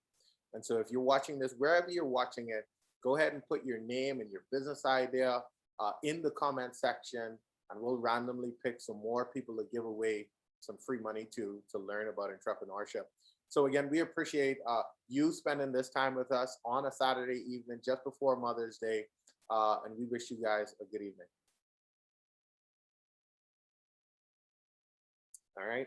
And so if you're watching this, wherever you're watching it, go ahead and put your name and your business idea in the comment section, and we'll randomly pick some more people to give away some free money to learn about entrepreneurship. So again, we appreciate you spending this time with us on a Saturday evening just before Mother's Day. And we wish you guys a good evening. All right.